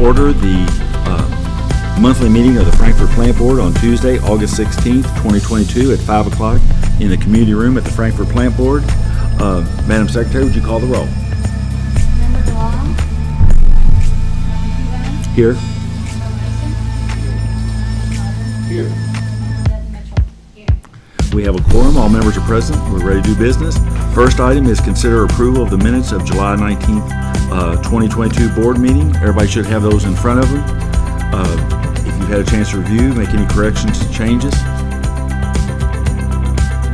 order the monthly meeting of the Frankfurt Plant Board on Tuesday, August 16th, 2022 at 5 o'clock in the community room at the Frankfurt Plant Board. Madam Secretary, would you call the roll? Member Long? Here. Here. We have a quorum. All members are present. We're ready to do business. First item is consider approval of the minutes of July 19th, 2022 board meeting. Everybody should have those in front of them. If you've had a chance to review, make any corrections, changes.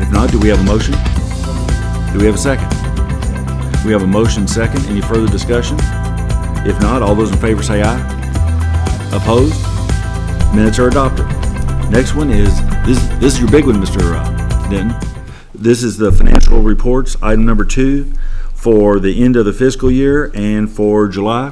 If not, do we have a motion? Do we have a second? We have a motion second. Any further discussion? If not, all those in favor say aye. Opposed? Minutes are adopted. Next one is, this is your big one, Mr. Denton. This is the financial reports, item number 2, for the end of the fiscal year and for July.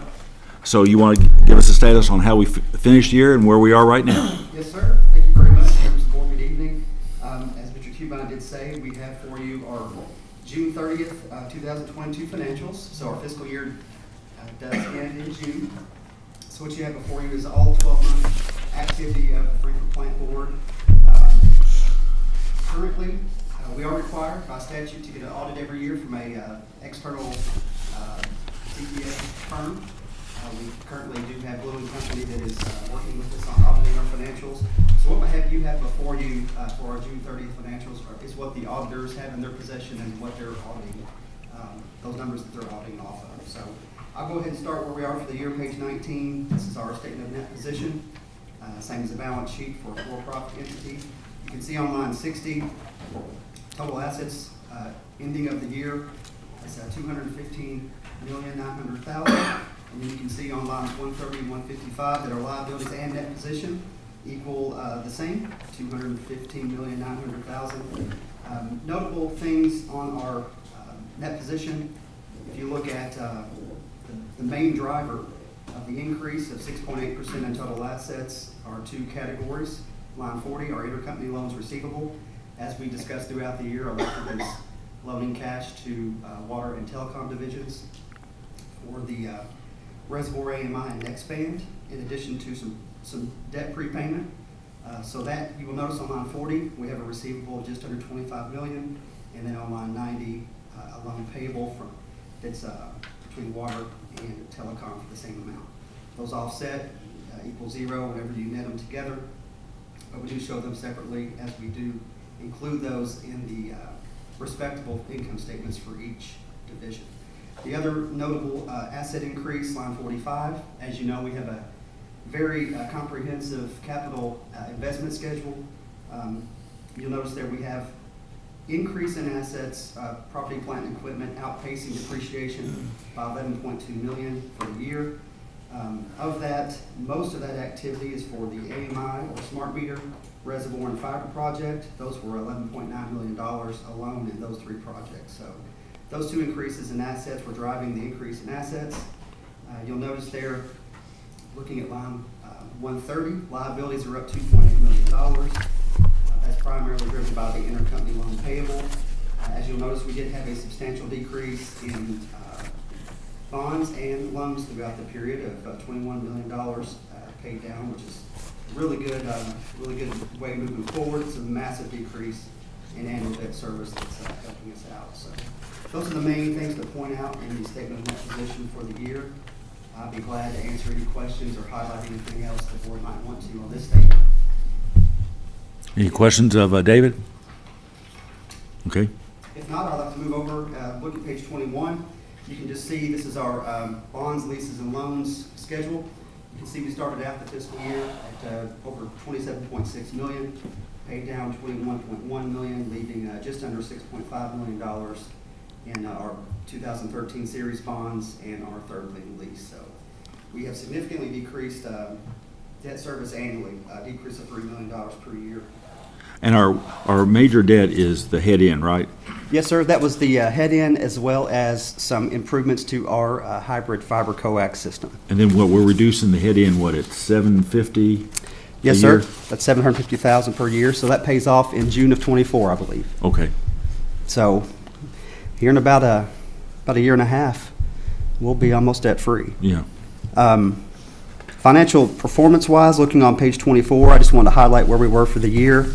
So you want to give us a status on how we finished the year and where we are right now? Yes, sir. Thank you very much. Members of the board, good evening. As Mr. Cubine did say, we have for you our June 30th, 2022 financials. So our fiscal year does end in June. So what you have before you is all 12-month activity of the Frankfurt Plant Board. Currently, we are required by statute to get an audit every year from a external CPA firm. We currently do have Blue & Company that is working with us on auditing our financials. So what you have before you for our June 30th financials is what the auditors have in their possession and what they're auditing, those numbers that they're auditing off of. So I'll go ahead and start where we are for the year, page 19. This is our statement of net position, same as the balance sheet for a for-profit entity. You can see on line 60, total assets ending of the year is $215,900,000. And then you can see on lines 130 and 155 that our liabilities and net position equal the same, $215,900,000. Notable things on our net position, if you look at the main driver of the increase of 6.8% in total assets are two categories. Line 40, our intercompany loans receivable. As we discussed throughout the year, electric is loaning cash to water and telecom divisions for the Reservoir AMI and Nextband, in addition to some debt prepayment. So that you will notice on line 40, we have a receivable of just under $25 million, and then on line 90, a loan payable that's between water and telecom for the same amount. Those offset equal zero whenever you net them together, but we do show them separately as we do include those in the respectable income statements for each division. The other notable asset increase, line 45, as you know, we have a very comprehensive capital investment schedule. You'll notice there we have increase in assets, property, plant, and equipment outpacing depreciation by $11.2 million for the year. Of that, most of that activity is for the AMI or smart meter, reservoir, and fiber project. Those were $11.9 million alone in those three projects. So those two increases in assets were driving the increase in assets. You'll notice there, looking at line 130, liabilities are up $2.8 million. That's primarily driven by the intercompany loan payable. As you'll notice, we did have a substantial decrease in bonds and loans throughout the period of $21 million paid down, which is really good way moving forward. It's a massive decrease in annual debt service that's helping us out. So those are the main things to point out in the statement of net position for the year. I'll be glad to answer any questions or highlight anything else the board might want to on this statement. Any questions of David? Okay. If not, I'd like to move over, look at page 21. You can just see this is our bonds, leases, and loans schedule. You can see we started out the fiscal year at over $27.6 million, paid down $21.1 million, leaving just under $6.5 million in our 2013 series bonds and our third lien lease. So we have significantly decreased debt service annually, a decrease of $3 million per year. And our major debt is the head end, right? Yes, sir. That was the head end, as well as some improvements to our hybrid fiber coax system. And then what we're reducing the head end, what, at $750? Yes, sir. That's $750,000 per year. So that pays off in June of 24, I believe. Okay. So here in about a year and a half, we'll be almost debt free. Yeah. Financial performance-wise, looking on page 24, I just wanted to highlight where we were for the year.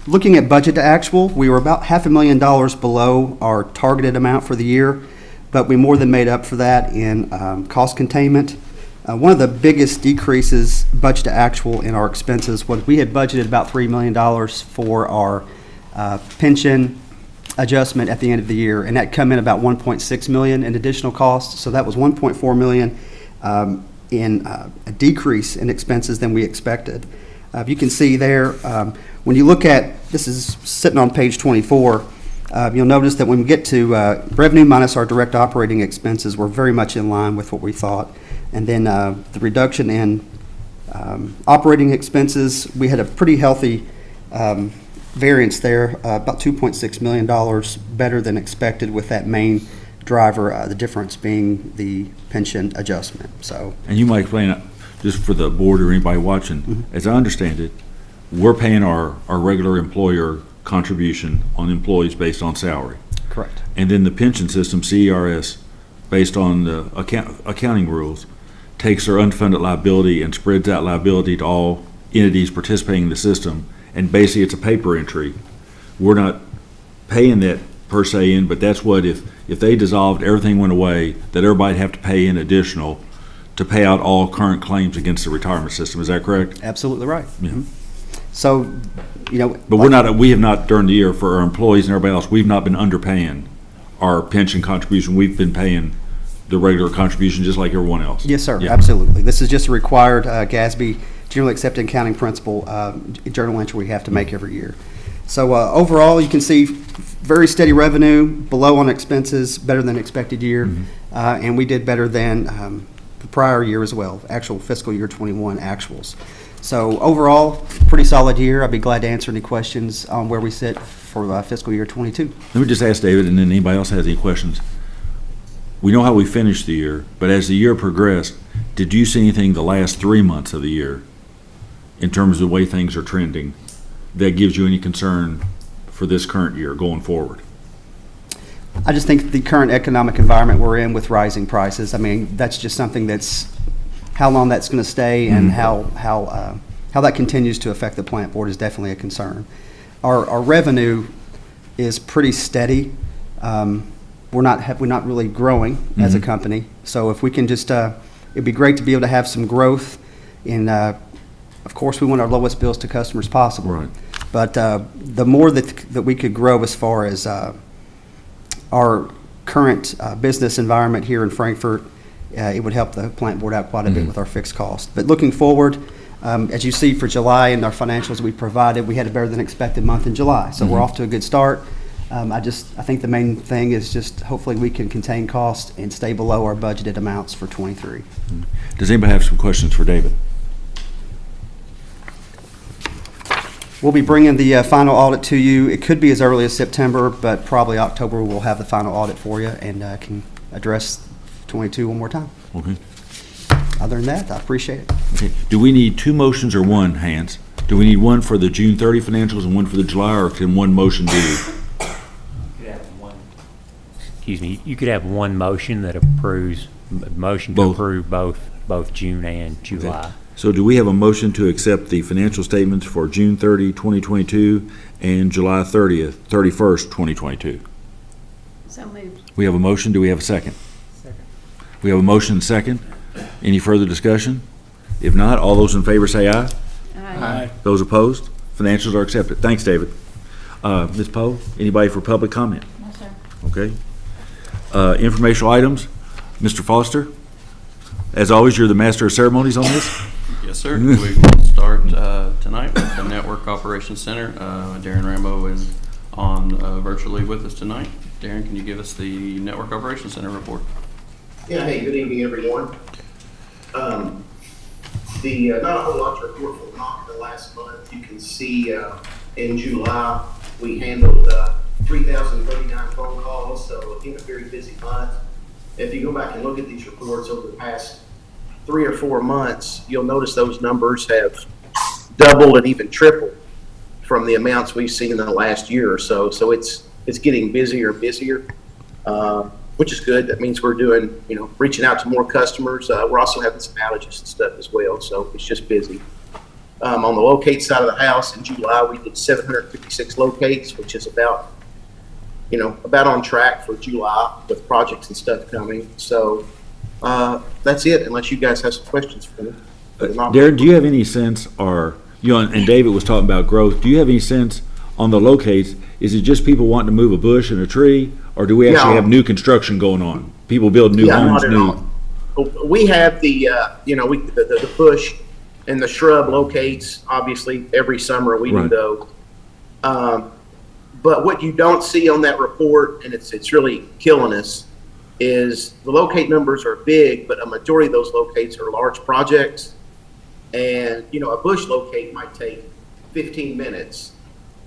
Looking at budget to actual, we were about $500,000 below our targeted amount for the year, but we more than made up for that in cost containment. One of the biggest decreases budget to actual in our expenses was we had budgeted about $3 million for our pension adjustment at the end of the year, and that come in about $1.6 million in additional costs. So that was $1.4 million in a decrease in expenses than we expected. You can see there, when you look at, this is sitting on page 24, you'll notice that when we get to revenue minus our direct operating expenses, we're very much in line with what we thought. And then the reduction in operating expenses, we had a pretty healthy variance there, about $2.6 million better than expected, with that main driver, the difference being the pension adjustment. So, And you might explain, just for the board or anybody watching, as I understand it, we're paying our regular employer contribution on employees based on salary. correct. And then the pension system, CERS, based on the accounting rules, takes their unfunded liability and spreads that liability to all entities participating in the system. And basically, it's a paper entry. We're not paying that per se in, but that's what, if they dissolved, everything went away, that everybody'd have to pay in additional to pay out all current claims against the retirement system. Is that correct? Absolutely right. Yeah. Mhm. So, you know. But we have not, during the year, for our employees and everybody else, we've not been underpaying our pension contribution. We've been paying the regular contribution just like everyone else. Yes, sir, Yeah. absolutely. This is just a required GASB, generally accepted accounting principle, journal entry we have to make every year. So overall, you can see very steady revenue, below on expenses, better than expected year, and we did better than the prior year as well, actual fiscal year 21 actuals. So overall, pretty solid year. I'd be glad to answer any questions on where we sit for fiscal year 22. Let me just ask David, and then anybody else has any questions. We know how we finished the year, but as the year progressed, did you see anything the last 3 months of the year in terms of the way things are trending that gives you any concern for this current year going forward? I just think the current economic environment we're in with rising prices, I mean, that's just something that's, how long that's going to stay and how that continues to affect the plant board is definitely a concern. Our revenue is pretty steady. We're not really growing as a company. So if we can just, it'd be great to be able to have some growth in, of course, we want our lowest bills to customers possible. Right. But the more that we could grow as far as our current business environment here in Frankfurt, it would help the plant board out quite a bit with our fixed cost. But looking forward, as you see for July in our financials we provided, we had a better than expected month in July. So we're off to a good start. I think the main thing is just hopefully we can contain costs and stay below our budgeted amounts for 23. Does anybody have some questions for David? We'll be bringing the final audit to you. It could be as early as September, but probably October we'll have the final audit for you and can address 22 one more time. Okay. Other than that, I appreciate it. Okay. Do we need two motions or one, Hans? Do we need one for the June 30 financials and one for the July, or can one motion do? Excuse me, you could have one motion that approves, motion to Both. approve both June and July. Okay. So do we have a motion to accept the financial statements for June 30, 2022 and July 31st, 2022? So moved. We have a motion. Do we have a second? Second. We have a motion and second. Any further discussion? If not, all those in favor say aye. Aye. Those opposed? Financials are accepted. Thanks, David. Ms. Poe, anybody for public comment? No, sir. Okay. Informational items, Mr. Foster. As always, you're the master of ceremonies on this. Yes, sir. We will start tonight with the Network Operations Center. Darren Rambo is on virtually with us tonight. Darren, can you give us the Network Operations Center report? Yeah, hey, good evening, everyone. Not a whole lot to report for the last month. You can see in July, we handled 3,039 phone calls, so again, a very busy month. If you go back and look at these reports over the past 3 or 4 months, you'll notice those numbers have doubled and even tripled from the amounts we've seen in the last year or so. So it's getting busier and busier. which is good. That means we're doing, reaching out to more customers. We're also having some outages and stuff as well, so it's just busy. On the locate side of the house, in July, we did 756 locates, which is about on track for July with projects and stuff coming. So that's it, unless you guys have some questions for me. Darren, do you have any sense, or, and David was talking about growth, do you have any sense on the locates, is it just people wanting to move a bush and a tree, or do we actually No. have new construction going on? People building new homes, not at new? all. We have the bush and the shrub locates, obviously, every summer we do Right. those. But what you don't see on that report, and it's really killing us, is the locate numbers are big, but a majority of those locates are large projects. And, a bush locate might take 15 minutes,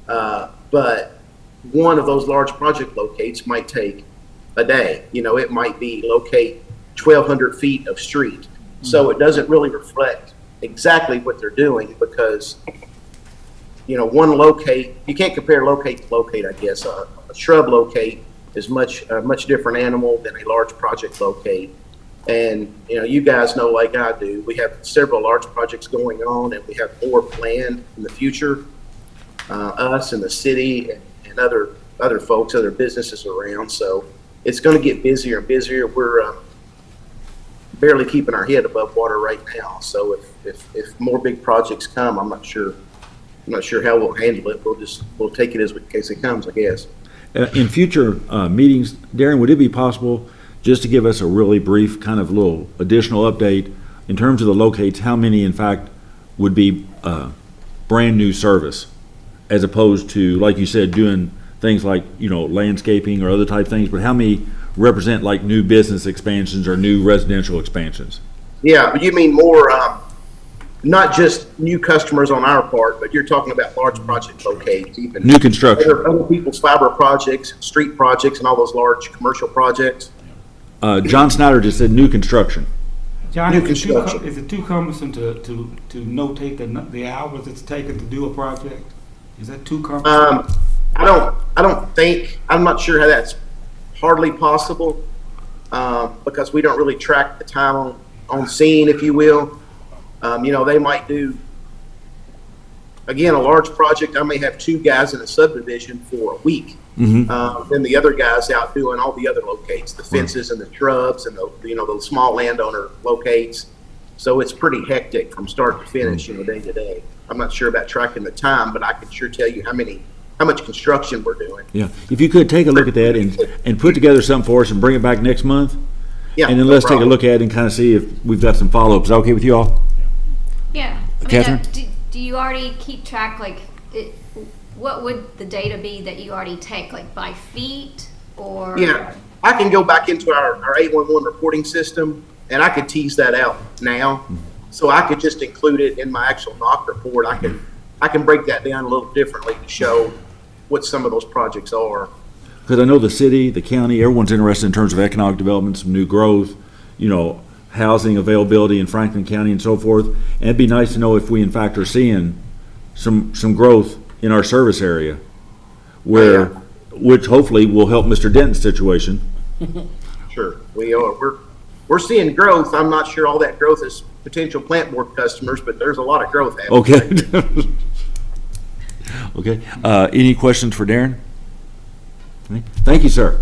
but one of those large project locates might take a day. It might be locate 1,200 feet of street. So it doesn't really reflect exactly what they're doing because, one locate, you can't compare locate to locate, I guess. A shrub locate is a much different animal than a large project locate. And, you guys know like I do, we have several large projects going on and we have more planned in the future. Us and the city and other folks, other businesses around. So it's going to get busier and busier. We're barely keeping our head above water right now. So if more big projects come, I'm not sure how we'll handle it. We'll take it in case it comes, I guess. In future meetings, Darren, would it be possible just to give us a really brief kind of little additional update in terms of the locates, how many in fact would be brand new service as opposed to, like you said, doing things like, landscaping or other type things, but how many represent like new business expansions or new residential expansions? Yeah, but you mean more, not just new customers on our part, but you're talking about large project locates, even New construction. other people's fiber projects, street projects, and all those large commercial projects. John Snyder just said new construction. John, New is construction. it too cumbersome to notate the hours it's taken to do a project? Is that too cumbersome? I don't think, I'm not sure how that's hardly possible, because we don't really track the time on scene, if you will. They might do, again, a large project, I may have two guys in a subdivision for a week. Then the other guy's out doing all the other locates, the fences and the shrubs and the small landowner locates. So it's pretty hectic from start to finish, day to day. I'm not sure about tracking the time, but I can sure tell you how much construction we're doing. Yeah, if you could take a look at that and put together something for us and bring it back next month. Yeah. And then no let's take a problem. look at it and kind of see if we've got some follow-up. Is that okay with you all? Yeah. I mean, Catherine? do you already keep track, what would the data be that you already take, like by feet or? Yeah, I can go back into our 811 reporting system and I could tease that out now. So I could just include it in my actual knock report. I can break that down a little differently to show what some of those projects are. Because I know the city, the county, everyone's interested in terms of economic development, some new growth, housing availability in Franklin County and so forth. And it'd be nice to know if we in fact are seeing some growth in our service area which hopefully will help Mr. Denton's situation. Sure, we are. We're seeing growth. I'm not sure all that growth is potential plant board customers, but there's a lot of growth happening. Okay. Okay. Any questions for Darren? Okay. Thank you, sir.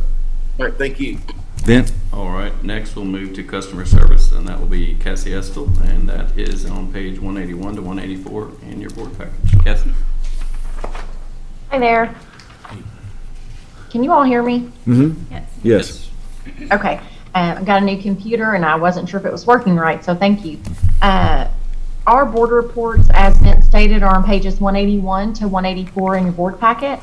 All right, thank you. Vint? All right, next we'll move to customer service, and that will be Cassie Estel, and that is on page 181 to 184 in your board package. Cassie? Hi there. Can you all hear me? Mm-hmm. Yes. Yes. Okay. I got a new computer and I wasn't sure if it was working right, so thank you. Our board reports, as Vince stated, are on pages 181 to 184 in your board packet.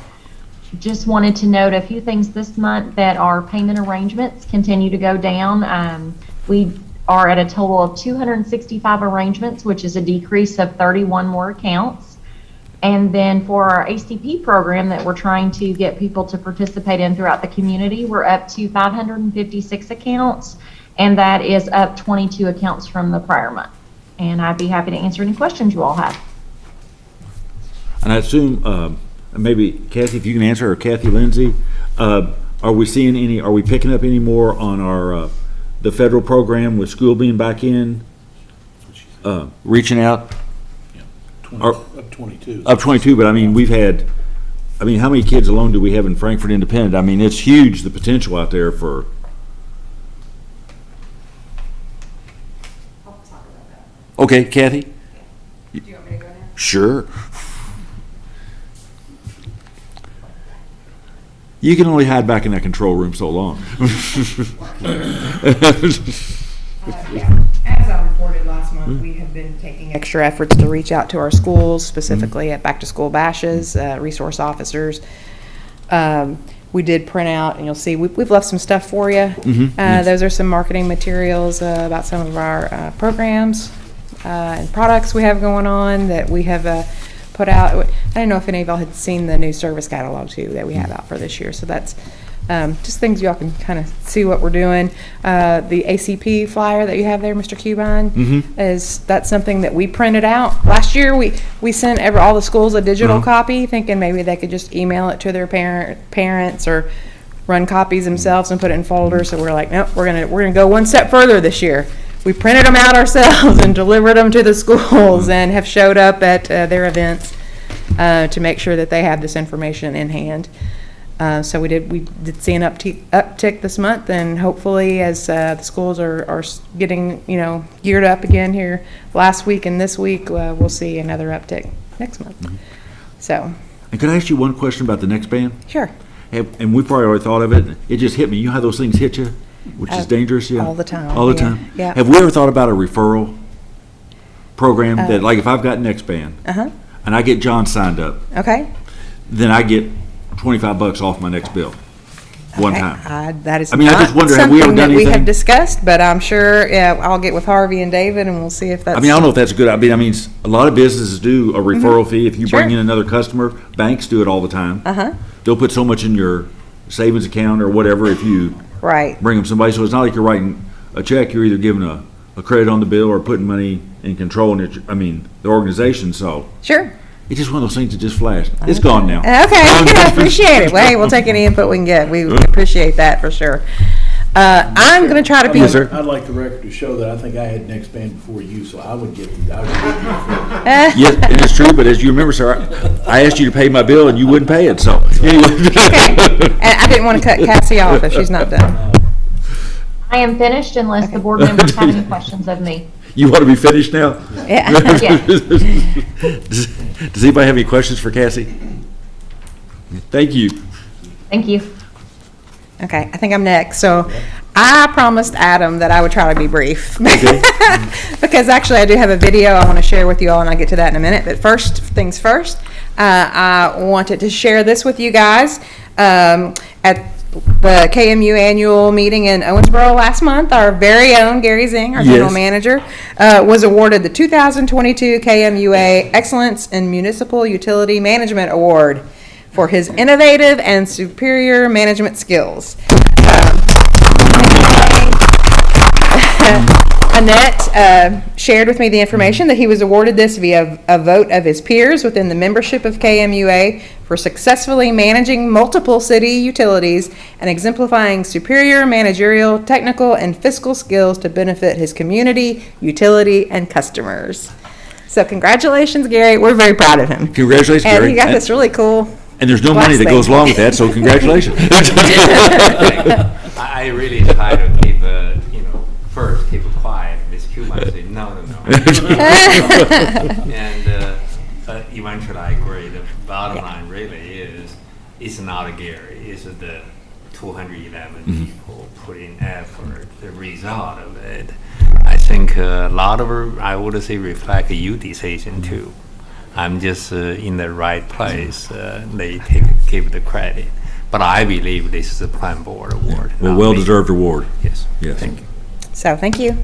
Just wanted to note a few things this month, that our payment arrangements continue to go down. We are at a total of 265 arrangements, which is a decrease of 31 more accounts. And then for our ACP program that we're trying to get people to participate in throughout the community, we're up to 556 accounts, and that is up 22 accounts from the prior month. And I'd be happy to answer any questions you all have. And I assume, maybe Kathy, if you can answer, or Kathy Lindsay, are we seeing any, are we picking up any more on our, the federal program with school being back in? Reaching out? Up 22. Up 22, but I mean, we've had, I mean, how many kids alone do we have in Frankfurt Independent? I mean, it's huge, the potential out there for. I'll talk about that. Okay, Kathy? Do you want me to go now? Sure. You can only hide back in that control room so long. Yeah. As I reported last month, we have been taking extra efforts to reach out to our schools, specifically at back-to-school bashes, resource officers. We did print out, and you'll see, we've left some stuff for you. Those are some marketing materials about some of our programs and products we have going on that we have put out. I don't know if any of y'all had seen the new service catalog too that we have out for this year. So that's just things y'all can kind of see what we're doing. The ACP flyer that you have there, Mr. Cubine, that's something that we printed out. Last year we sent all the schools a digital copy, thinking maybe they could just email it to their parents or run copies themselves and put it in folders. So we're like, nope, we're gonna go one step further this year. We printed them out ourselves and delivered them to the schools and have showed up at their events to make sure that they have this information in hand. So we did see an uptick this month, and hopefully as the schools are getting geared up again here last week and this week, we'll see another uptick next month. So. And can I ask you one question about the next band? Sure. And we probably already thought of it. It just hit me. You know how those things hit you, which is dangerous. Yeah. All the time. All the Yeah. time. Yeah. Have we ever thought about a referral program that, like, if I've got next band and I get John signed up, Okay. then I get $25 off my next bill one time. That is I mean, I not just wonder, have we ever something done that we anything? have discussed, but I'm sure I'll get with Harvey and David and we'll see if that's. I mean, I don't know if that's good. I mean, a lot of businesses do a referral fee. If you bring Sure. in another customer, banks do it all the time. Uh-huh. They'll put so much in your savings account or whatever if you Right. bring them somebody. So it's not like you're writing a check. You're either giving a credit on the bill or putting money in controlling it. I mean, the organization. So Sure. it's just one of those things that just flashed. It's gone now. Okay, yeah, appreciate it. Well, hey, we'll take any input we can get. We appreciate that for sure. I'm going to try to be. Yes, sir. I'd like the record to show that I think I had next band before you, so I would get the. Yes, and it's true, but as you remember, sir, I asked you to pay my bill and you wouldn't pay it, so. Anyway. Okay. And I didn't want to cut Cassie off if she's not done. I am finished unless the board members have any questions of me. You want to be finished now? Yeah. Yes. Does anybody have any questions for Cassie? Thank you. Thank you. Okay, I think I'm next. So I promised Adam that I would try to be brief. Okay. Because actually I do have a video I want to share with you all, and I'll get to that in a minute. But first things first, I wanted to share this with you guys. At the KMU annual meeting in Owensboro last month, our very own Gary Zing, our general Yes. manager, was awarded the 2022 KMUA Excellence in Municipal Utility Management Award for his innovative and superior management skills. Annette shared with me the information that he was awarded this via a vote of his peers within the membership of KMUA for successfully managing multiple city utilities and exemplifying superior managerial, technical, and fiscal skills to benefit his community, utility, and customers. So congratulations, Gary. We're very proud of him. Congratulations, And Gary. he got this really cool. And there's no money that glass goes thing. along with that, so congratulations. I really try to keep, first keep it quiet. Miss Cuban said, no. And eventually I agree. The bottom line really is, it's not Gary. It's the 211 people put in effort. The result of it, I think a lot of, I would say, reflect your decision too. I'm just in the right place. They give the credit. But I believe this is a Plan Board award. Well, not me. well-deserved award. Yes. Yes. Thank you. So thank you.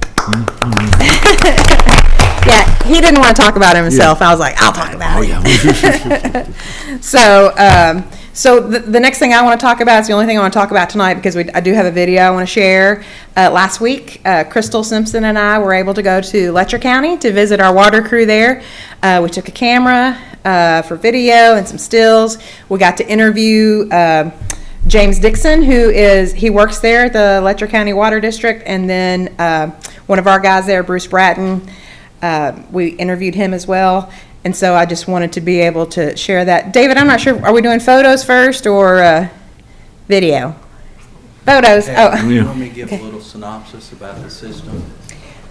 Yeah, he didn't want to talk about himself. I was like, I'll talk about it. So the next thing I want to talk about is the only thing I want to talk about tonight, because I do have a video I want to share. Last week, Crystal Simpson and I were able to go to Letcher County to visit our water crew there. We took a camera for video and some stills. We got to interview James Dixon, he works there at the Letcher County Water District, and then one of our guys there, Bruce Bratton, we interviewed him as well. And so I just wanted to be able to share that. David, I'm not sure, are we doing photos first or video? Photos. Oh. You want me to give a little synopsis about the system?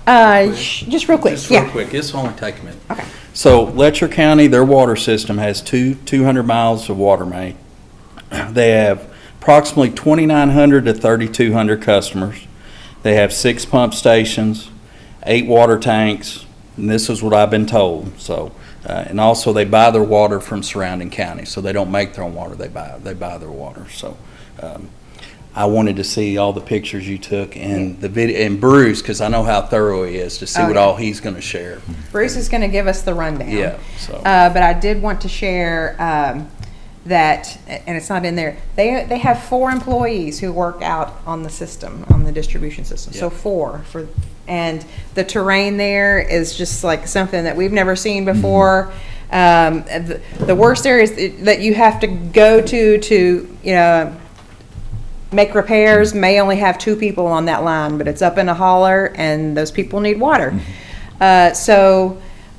Just real quick. Just Yeah. real quick. This will only take a minute. Okay. So Letcher County, their water system has 200 miles of water main. They have approximately 2,900 to 3,200 customers. They have 6 pump stations, 8 water tanks, and this is what I've been told. So, and also they buy their water from surrounding counties, so they don't make their own water. They buy their water. So, I wanted to see all the pictures you took and the video, and Bruce, because I know how thorough he is, to see what all he's going to share. Bruce is going to give us the rundown. Yeah. So. But I did want to share that, and it's not in there. They have 4 employees who work out on the system, on the distribution system. So 4 and the terrain there is just like something that we've never seen before. The worst areas that you have to go to make repairs may only have 2 people on that line, but it's up in a holler, and those people need water.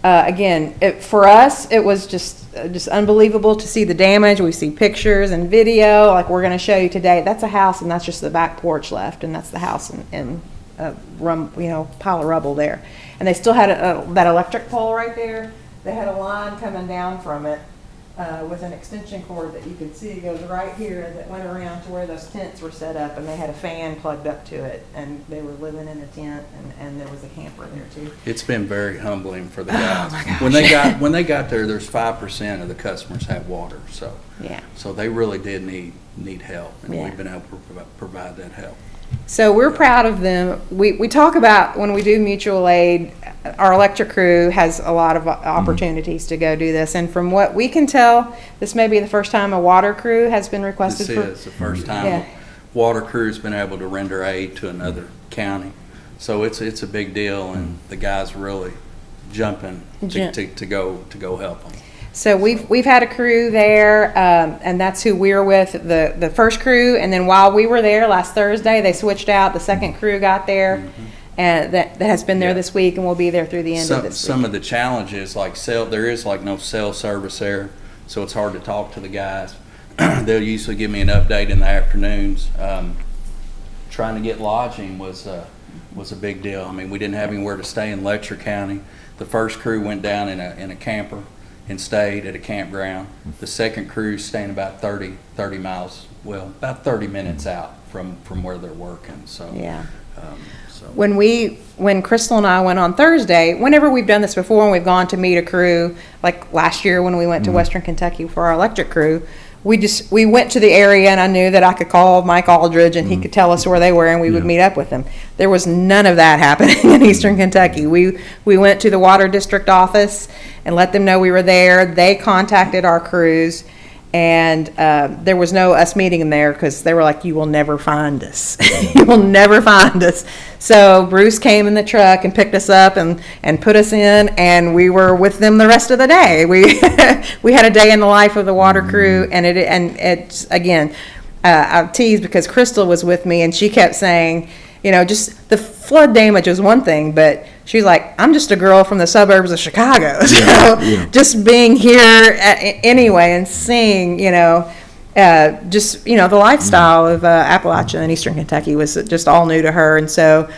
Again, for us, it was just unbelievable to see the damage. We see pictures and video, like we're going to show you today. That's a house, and that's just the back porch left, and that's the house in pile of rubble there. And they still had that electric pole right there. They had a line coming down from it with an extension cord that you could see goes right here that went around to where those tents were set up, and they had a fan plugged up to it, and they were living in a tent, and there was a camper there too. It's been very humbling for the Oh, guys. my gosh. When they got there, there's 5% of the customers have water, so Yeah. so they really did need help, and Yeah. we've been able to provide that help. So we're proud of them. We talk about when we do mutual aid, our electric crew has a lot of opportunities to go do this. And from what we can tell, this may be the first time a water crew has been requested This for. is the first time Yeah. a water crew's been able to render aid to another county. So it's a big deal, and the guys really jumping to go help them. So we've had a crew there, and that's who we were with, the first crew. And then while we were there last Thursday, they switched out. The second crew got there, and that has been there this week, and will be there through the end of this week. Some of the challenges, like there is like no cell service there, so it's hard to talk to the guys. They'll usually give me an update in the afternoons. Trying to get lodging was a big deal. I mean, we didn't have anywhere to stay in Letcher County. The first crew went down in a camper and stayed at a campground. The second crew's staying about 30 miles, well, about 30 minutes out from where they're working. So Yeah. so When Crystal and I went on Thursday, whenever we've done this before, and we've gone to meet a crew, like last year when we went to Western Kentucky for our electric crew, we went to the area, and I knew that I could call Mike Aldridge and he could tell us where they were, and we would meet up with them. There was none of that happening in Eastern Kentucky. We went to the water district office and let them know we were there. They contacted our crews, and there was no us meeting them there, because they were like, "You will never find us. You will never find us." So Bruce came in the truck and picked us up and put us in, and we were with them the rest of the day. We we had a day in the life of the water crew, and it's again, I teased because Crystal was with me, and she kept saying, just the flood damage was one thing, but she was like, "I'm just a girl from the suburbs of Chicago." So just being here anyway and seeing, the lifestyle of Appalachia and Eastern Kentucky was just all new to her. And so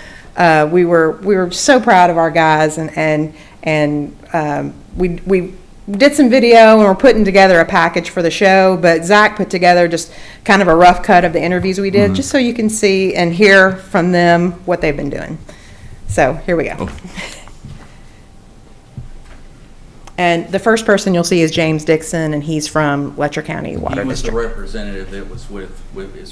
we were so proud of our guys, and we did some video, and we're putting together a package for the show, but Zach put together just kind of a rough cut of the interviews we did, just so you can see and hear from them what they've been doing. So here we go. And the first person you'll see is James Dixon, and he's from Letcher County Water he was District. the representative that was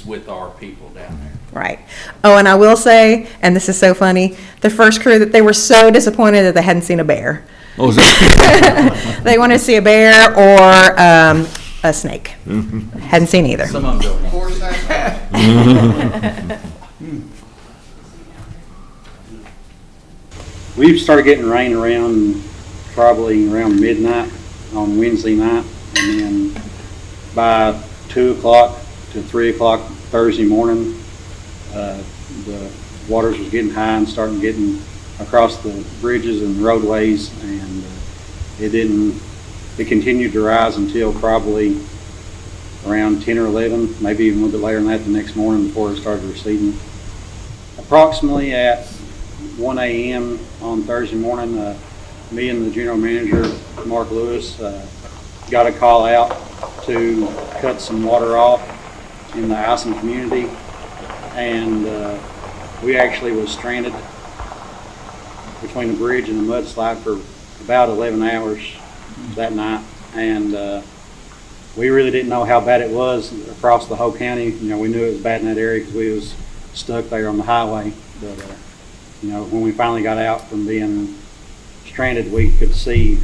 with our people down there. Right. Oh, and I will say, and this is so funny, the first crew, that they were so disappointed that they hadn't seen a bear. Oh, is that? They wanted to see a bear or a snake. Hadn't seen either. Some of them don't. We've started getting rain probably around midnight on Wednesday night, and then by 2 o'clock to 3 o'clock Thursday morning, the waters was getting high and starting getting across the bridges and roadways, and it continued to rise until probably around 10 or 11, maybe even a little bit later than that the next morning before it started receding. Approximately at 1 a.m. on Thursday morning, me and the general manager, Mark Lewis, got a call out to cut some water off in the Ison community, and we actually was stranded between the bridge and the mudslide for about 11 hours that night, and we really didn't know how bad it was across the whole county. You know, we knew it was bad in that area because we was stuck there on the highway, but you know, when we finally got out from being stranded, we could see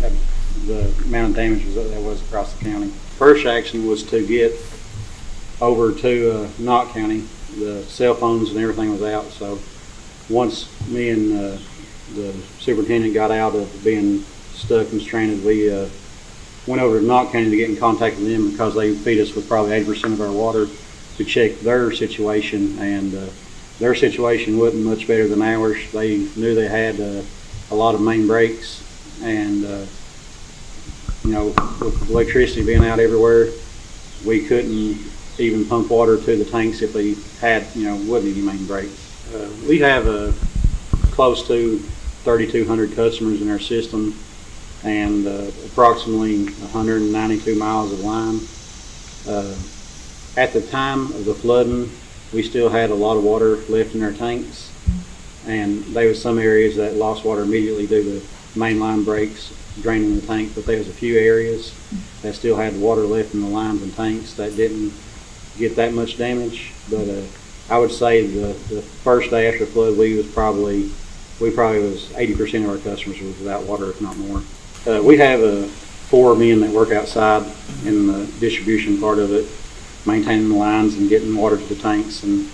the amount of damage that was across the county. First action was to get over to Knott County. The cell phones and everything was out, so once me and the superintendent got out of being stuck and stranded, we went over to Knott County to get in contact with them because they feed us with probably 80% of our water, to check their situation, and their situation wasn't much better than ours. They knew they had a lot of main breaks, and you know, with electricity being out everywhere, we couldn't even pump water to the tanks if they had, you know, wasn't any main breaks. We have close to 3,200 customers in our system, and approximately 192 miles of line. At the time of the flooding, we still had a lot of water left in our tanks, and there was some areas that lost water immediately due to main line breaks draining the tank, but there was a few areas that still had water left in the lines and tanks that didn't get that much damage. But I would say the first day after the flood, we probably was 80% of our customers was without water, if not more. We have 4 men that work outside in the distribution part of it, maintaining the lines and getting water to the tanks and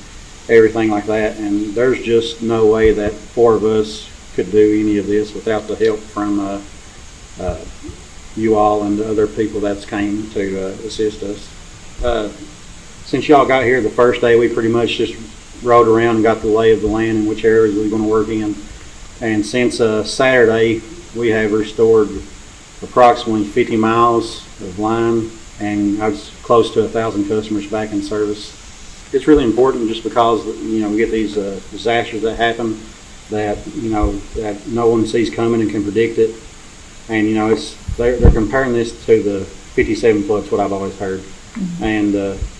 everything like that. And there's just no way that 4 of us could do any of this without the help from you all and the other people that's came to assist us. Since y'all got here the first day, we pretty much just rode around and got the lay of the land and which areas we were going to work in. And since Saturday, we have restored approximately 50 miles of line, and I was close to 1,000 customers back in service. It's really important just because, you know, we get these disasters that happen that, you know, that no one sees coming and can predict it. And, you know, they're comparing this to the 57 floods, what I've always heard. Mm-hmm. And,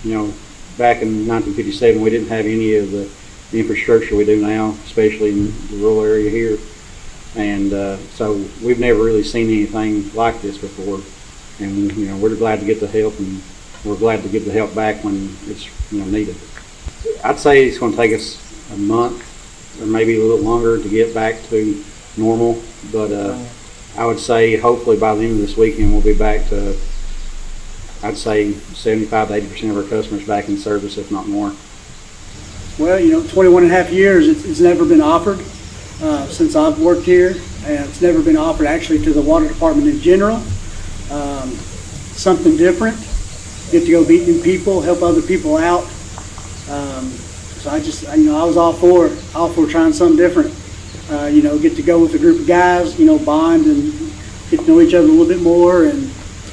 you know, back in 1957, we didn't have any of the infrastructure we do now, especially in the rural area here. And so we've never really seen anything like this before. And, you know, we're glad to get the help, and we're glad to give the help back when it's, you know, needed. I'd say it's going to take us a month or maybe a little longer to get back to normal, but I would say hopefully by the end of this weekend we'll be back to, I'd say 75 to 80% of our customers back in service, if not more. Well, you know, 21 and a half years, it's never been offered since I've worked here, and it's never been offered actually to the water department in general. Something different, get to go meet new people, help other people out. So I was all for trying something different. You know, get to go with a group of guys, you know, bond and get to know each other a little bit more. And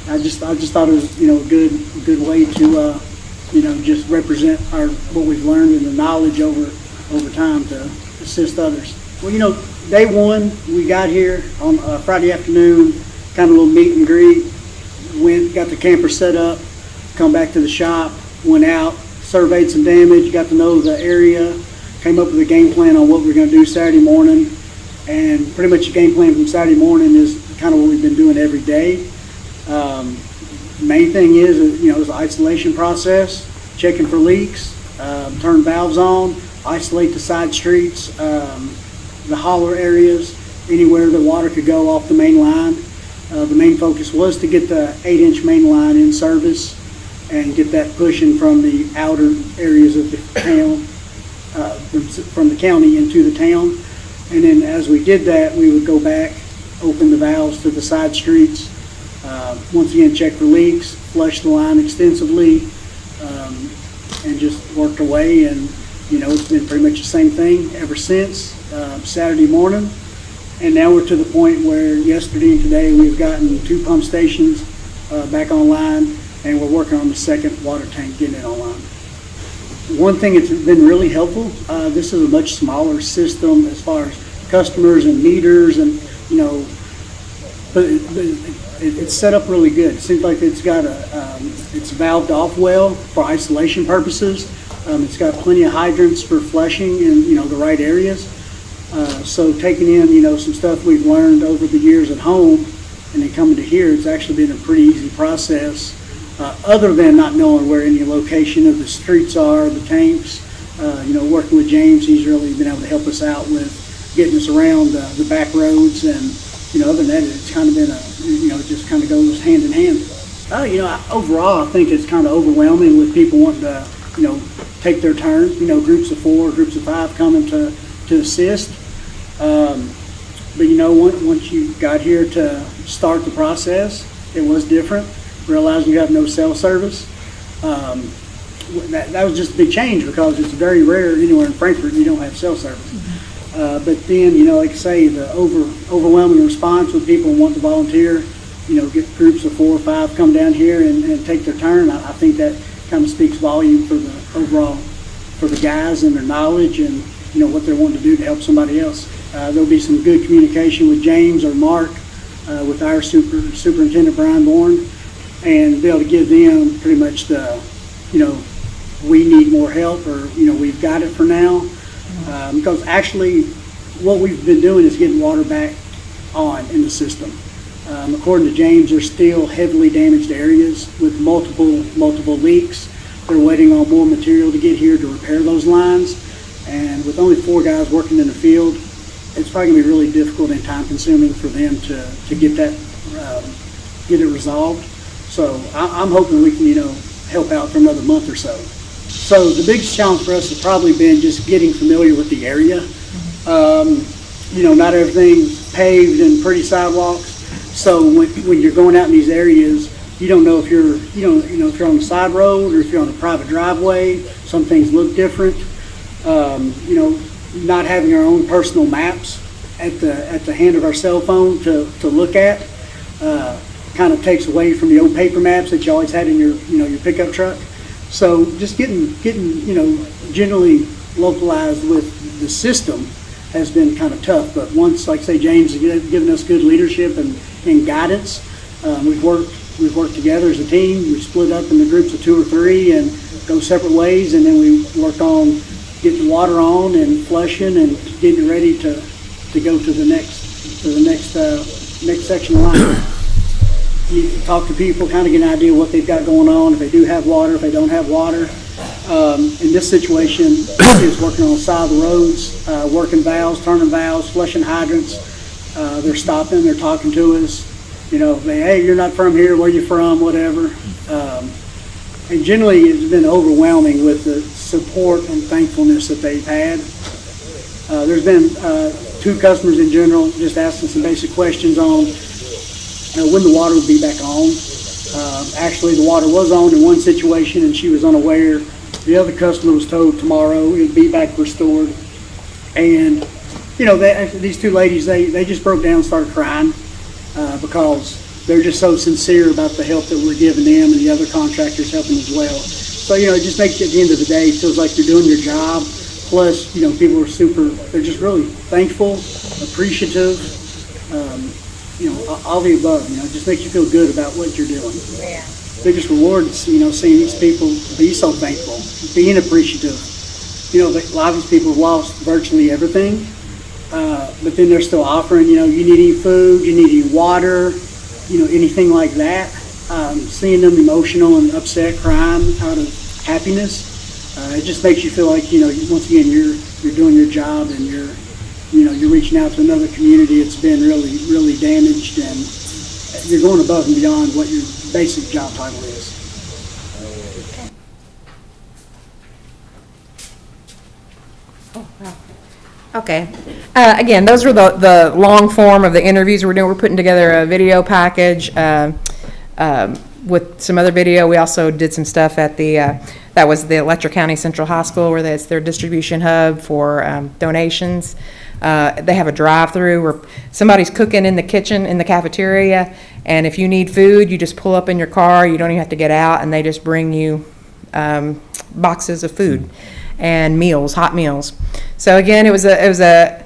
I just thought it was, you know, a good way to, you know, just represent what we've learned and the knowledge over time to assist others. Well, you know, day one, we got here on Friday afternoon, kind of a little meet and greet. Got the camper set up, come back to the shop, went out, surveyed some damage, got to know the area, came up with a game plan on what we're going to do Saturday morning. And pretty much the game plan from Saturday morning is kind of what we've been doing every day. Main thing is, you know, the isolation process, checking for leaks, turn valves on, isolate the side streets, the holler areas, anywhere the water could go off the main line. The main focus was to get the 8-inch main line in service and get that pushing from the outer areas of the town, from the county into the town. And then as we did that, we would go back, open the valves to the side streets, once again check for leaks, flush the line extensively, and just worked away, and, you know, it's been pretty much the same thing ever since, Saturday morning. And now we're to the point where yesterday and today we've gotten 2 pump stations back online, and we're working on the second water tank, getting it online. One thing that's been really helpful, this is a much smaller system as far as customers and meters and, you know, but it's set up really good. It seems like it's got it's valved off well for isolation purposes. It's got plenty of hydrants for flushing in, you know, the right areas. So taking in, you know, some stuff we've learned over the years at home and then coming to here, it's actually been a pretty easy process. Other than not knowing where any location of the streets are, the tanks, you know, working with James, he's really been able to help us out with getting us around the back roads, and, you know, other than that, it's kind of been you know, it just kind of goes hand in hand. You know, overall, I think it's kind of overwhelming with people wanting to, you know, take their turn, you know, groups of 4, groups of 5 coming to assist. But, you know, once you got here to start the process, it was different. Realizing you have no cell service. That was just a big change, because it's very rare anywhere in Frankfort you don't have cell service. But then, you know, like I say, the overwhelming response with people wanting to volunteer, you know, get groups of 4 or 5 come down here and take their turn. I think that kind of speaks volume for the overall, for the guys and their knowledge and, you know, what they're wanting to do to help somebody else. There'll be some good communication with James or Mark, with our Superintendent Brian Bourne, and be able to give them pretty much the, you know, we need more help, or, you know, we've got it for now. Because actually what we've been doing is getting water back on in the system. According to James, there's still heavily damaged areas with multiple leaks. They're waiting on more material to get here to repair those lines. And with only 4 guys working in the field, it's probably gonna be really difficult and time consuming for them to get that, get it resolved. So I'm hoping we can, you know, help out for another month or so. So the biggest challenge for us has probably been just getting familiar with the area. You know, not everything's paved and pretty sidewalks. So when you're going out in these areas, you don't know if you're, you know, if you're on the side road or if you're on a private driveway. Some things look different. You know, not having our own personal maps at the hand of our cell phone to look at kind of takes away from the old paper maps that you always had in your, you know, your pickup truck. So just getting, you know, generally localized with the system has been kind of tough. But once, like say, James has given us good leadership and guidance, we've worked together as a team. We split up into groups of 2 or 3 and go separate ways, and then we work on getting the water on and flushing and getting ready to go to the next section of line. You talk to people, kind of get an idea what they've got going on, if they do have water, if they don't have water. In this situation, is working on the side of the roads, working valves, turning valves, flushing hydrants. They're stopping, they're talking to us. You know, hey, you're not from here, where you from, whatever. And generally, it's been overwhelming with the support and thankfulness that they've had. There's been 2 customers in general just asking some basic questions on when the water would be back on. Actually, the water was on in one situation and she was unaware. The other customer was told tomorrow it would be back restored. And, you know, these 2 ladies, they just broke down and started crying because they're just so sincere about the help that we're giving them, and the other contractors helping as well. So, you know, it just makes you, at the end of the day, it feels like you're doing your job. Plus, you know, people are they're just really thankful, appreciative, you know, all the above. You know, it just makes you feel good about what you're doing. Yeah. Biggest reward is, you know, seeing these people be so thankful, being appreciative. You know, a lot of these people have lost virtually everything, but then they're still offering, you know, you need any food, you need any water, you know, anything like that. Seeing them emotional and upset, crying out of happiness, it just makes you feel like, you know, once again, you're doing your job, and you're reaching out to another community that's been really, really damaged, and you're going above and beyond what your basic job title is. Okay. Again, those were the long form of the interviews we're doing. We're putting together a video package. with some other video, we also did some stuff at the, that was the Letcher County Central Hospital, where that's their distribution hub for donations. They have a drive-through where somebody's cooking in the kitchen, in the cafeteria, and if you need food, you just pull up in your car, you don't even have to get out, and they just bring you boxes of food and meals, hot meals. So again, it was a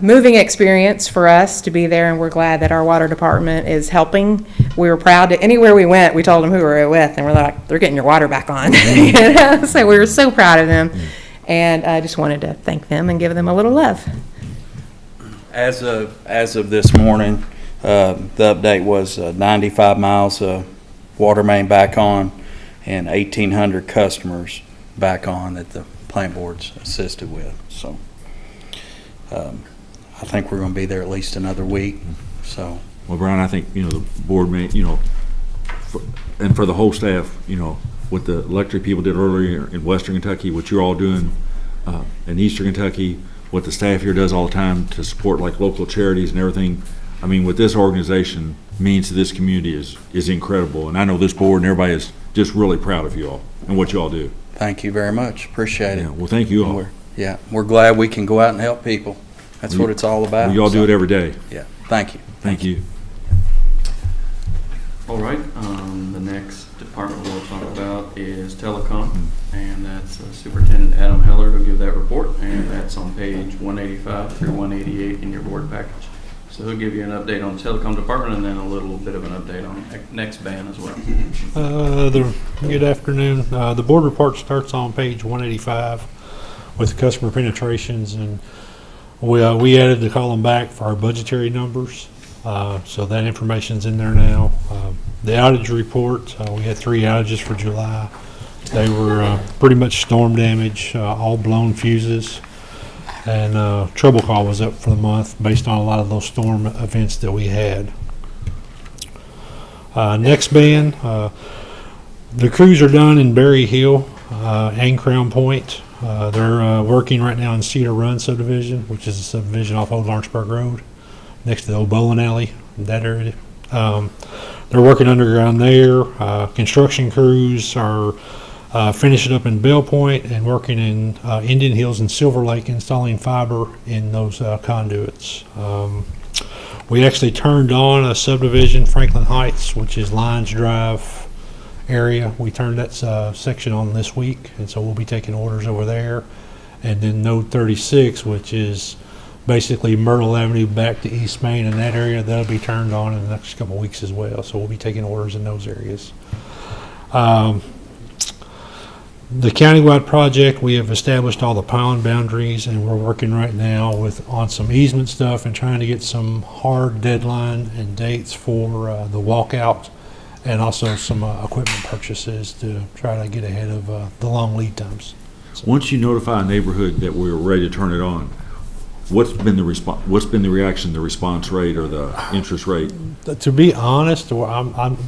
moving experience for us to be there, and we're glad that our water department is helping. We were proud to, anywhere we went, we told them who we were with, and we're like, they're getting your water back on. You know? So we were so proud of them, and I just wanted to thank them and give them a little love. As of this morning, the update was 95 miles of water main back on and 1,800 customers back on that the plant board's assisted with. So I think we're going to be there at least another week. So, Well, Brian, I think, the board may, and for the whole staff, what the electric people did earlier in Western Kentucky, what you're all doing in Eastern Kentucky, what the staff here does all the time to support like local charities and everything. I mean, what this organization means to this community is incredible. And I know this board and everybody is just really proud of you all and what you all do. thank you very much. Appreciate it. Yeah, well, thank you all. We're glad we can go out and help people. That's what it's all about. Well, you all do it every day. Yeah, thank you. Thank you. All right, the next department we'll talk about is telecom, and that's Superintendent Adam Heller to give that report, and that's on page 185 through 188 in your board package. So he'll give you an update on the telecom department and then a little bit of an update on next ban as well. Good afternoon. The board report starts on page 185 with customer penetrations, and we added the column back for our budgetary numbers. So that information's in there now. The outage report, we had 3 outages for July. They were pretty much storm damage, all blown fuses, and trouble call was up for the month based on a lot of those storm events that we had. Next ban, the crews are done in Berry Hill and Crown Point. They're working right now in Cedar Run subdivision, which is a subdivision off Old Lawrenceburg Road, next to the old bowling alley, that area. They're working underground there. Construction crews are finishing up in Bell Point and working in Indian Hills and Silver Lake, installing fiber in those conduits. We actually turned on a subdivision, Franklin Heights, which is Lions Drive area. We turned that section on this week, and so we'll be taking orders over there. And then Node 36, which is basically Myrtle Avenue back to East Main, and that area, that'll be turned on in the next couple of weeks as well. So we'll be taking orders in those areas. The countywide project, we have established all the pond boundaries, and we're working right now on some easement stuff and trying to get some hard deadline and dates for the walkout, and also some equipment purchases to try to get ahead of the long lead times. Once you notify a neighborhood that we're ready to turn it on, what's been the response? What's been the reaction, the response rate, or the interest rate? To be honest,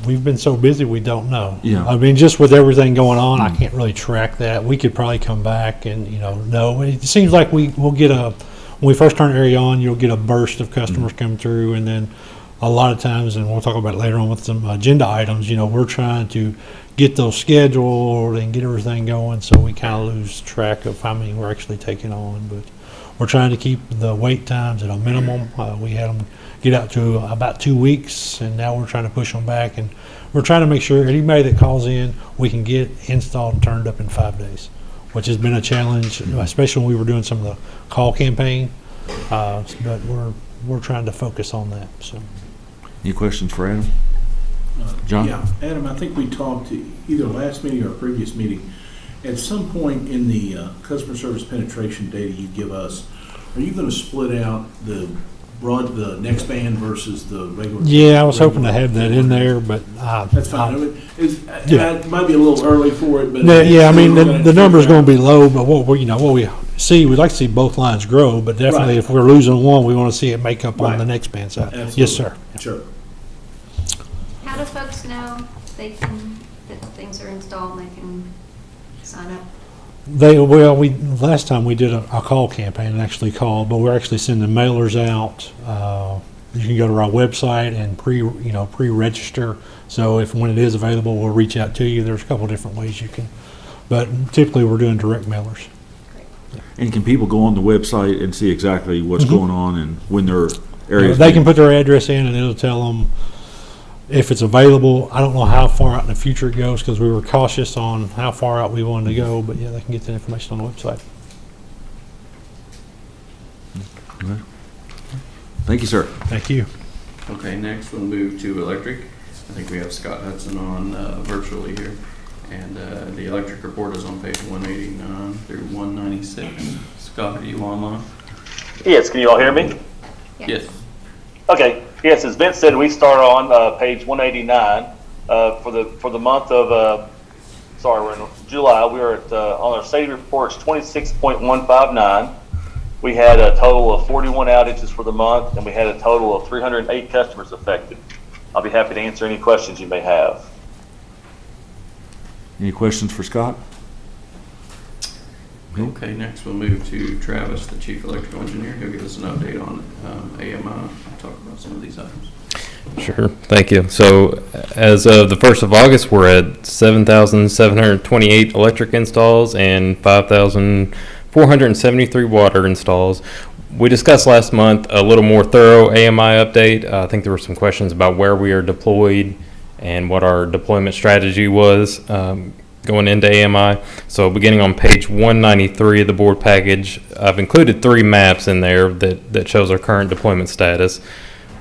we've been so busy we don't know. Yeah. I mean, just with everything going on, I can't really track that. We could probably come back and know. It seems like we'll get when we first turn the area on, you'll get a burst of customers come through, and then a lot of times, and we'll talk about it later on with some agenda items. We're trying to get those scheduled and get everything going, so we kind of lose track of how many we're actually taking on, but we're trying to keep the wait times at a minimum. We had them get out to about 2 weeks, and now we're trying to push them back. And we're trying to make sure anybody that calls in, we can get installed and turned up in 5 days, which has been a challenge, especially when we were doing some of the call campaign. But we're trying to focus on that. So, any questions for Adam? John? Yeah, Adam, I think we talked either last meeting or a previous meeting. At some point in the customer service penetration data you give us, are you going to split out the next band versus the regular? Yeah, I was hoping to have that in there, but that's fine. It might be a little early for it, but yeah, I mean the number is going to be low. But what we see, we'd like to see both lines grow, but definitely if we're losing one, we want to see it make up on the next band side. Absolutely. Yes, sir. Sure. How do folks know that things are installed and they can sign up? Last time we did a call campaign and actually called, but we're actually sending mailers out. You can go to our website and pre-register. So if when it is available, we'll reach out to you. There's a couple different ways you can, but typically we're doing direct mailers. And can people go on the website and see exactly what's going on and when their areas? They can put their address in and it'll tell them if it's available. I don't know how far out in the future it goes because we were cautious on how far out we wanted to go, but yeah, they can get the information on the website. Okay. Thank you, sir. Thank you. Okay, next we'll move to electric. I think we have Scott Hudson on virtually here. And the electric report is on page 189 through 196. Scott, are you online? Yes, can you all hear me? Yes. Okay, yes, as Vince said, we start on page 189 for the month of, we're in July. We were at, on our SAIDI reports 26.159. We had a total of 41 outages for the month, and we had a total of 308 customers affected. I'll be happy to answer any questions you may have. Any questions for Scott? Okay, next we'll move to Travis, the Chief Electrical Engineer. He'll give us an update on AMI and talk about some of these items. Sure, thank you. So as of the 1st of August, we're at 7,728 electric installs and 5,473 water installs. We discussed last month a little more thorough AMI update. I think there were some questions about where we are deployed and what our deployment strategy was going into AMI. So beginning on page 193 of the board package, I've included 3 maps in there that shows our current deployment status.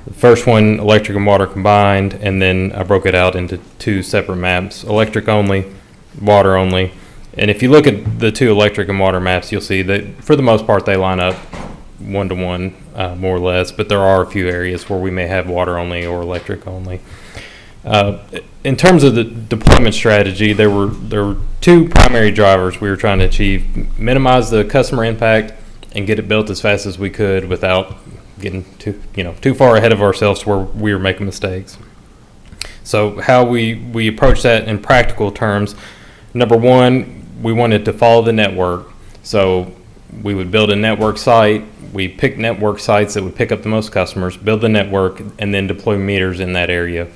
The first one, electric and water combined, and then I broke it out into 2 separate maps, electric only, water only. And if you look at the 2 electric and water maps, you'll see that for the most part they line up 1-to-1, more or less, but there are a few areas where we may have water only or electric only. In terms of the deployment strategy, there were 2 primary drivers we were trying to achieve: minimize the customer impact and get it built as fast as we could without getting too far ahead of ourselves to where we were making mistakes. So how we approach that in practical terms: number 1, we wanted to follow the network. So we would build a network site. We pick network sites that would pick up the most customers, build the network, and then deploy meters in that area.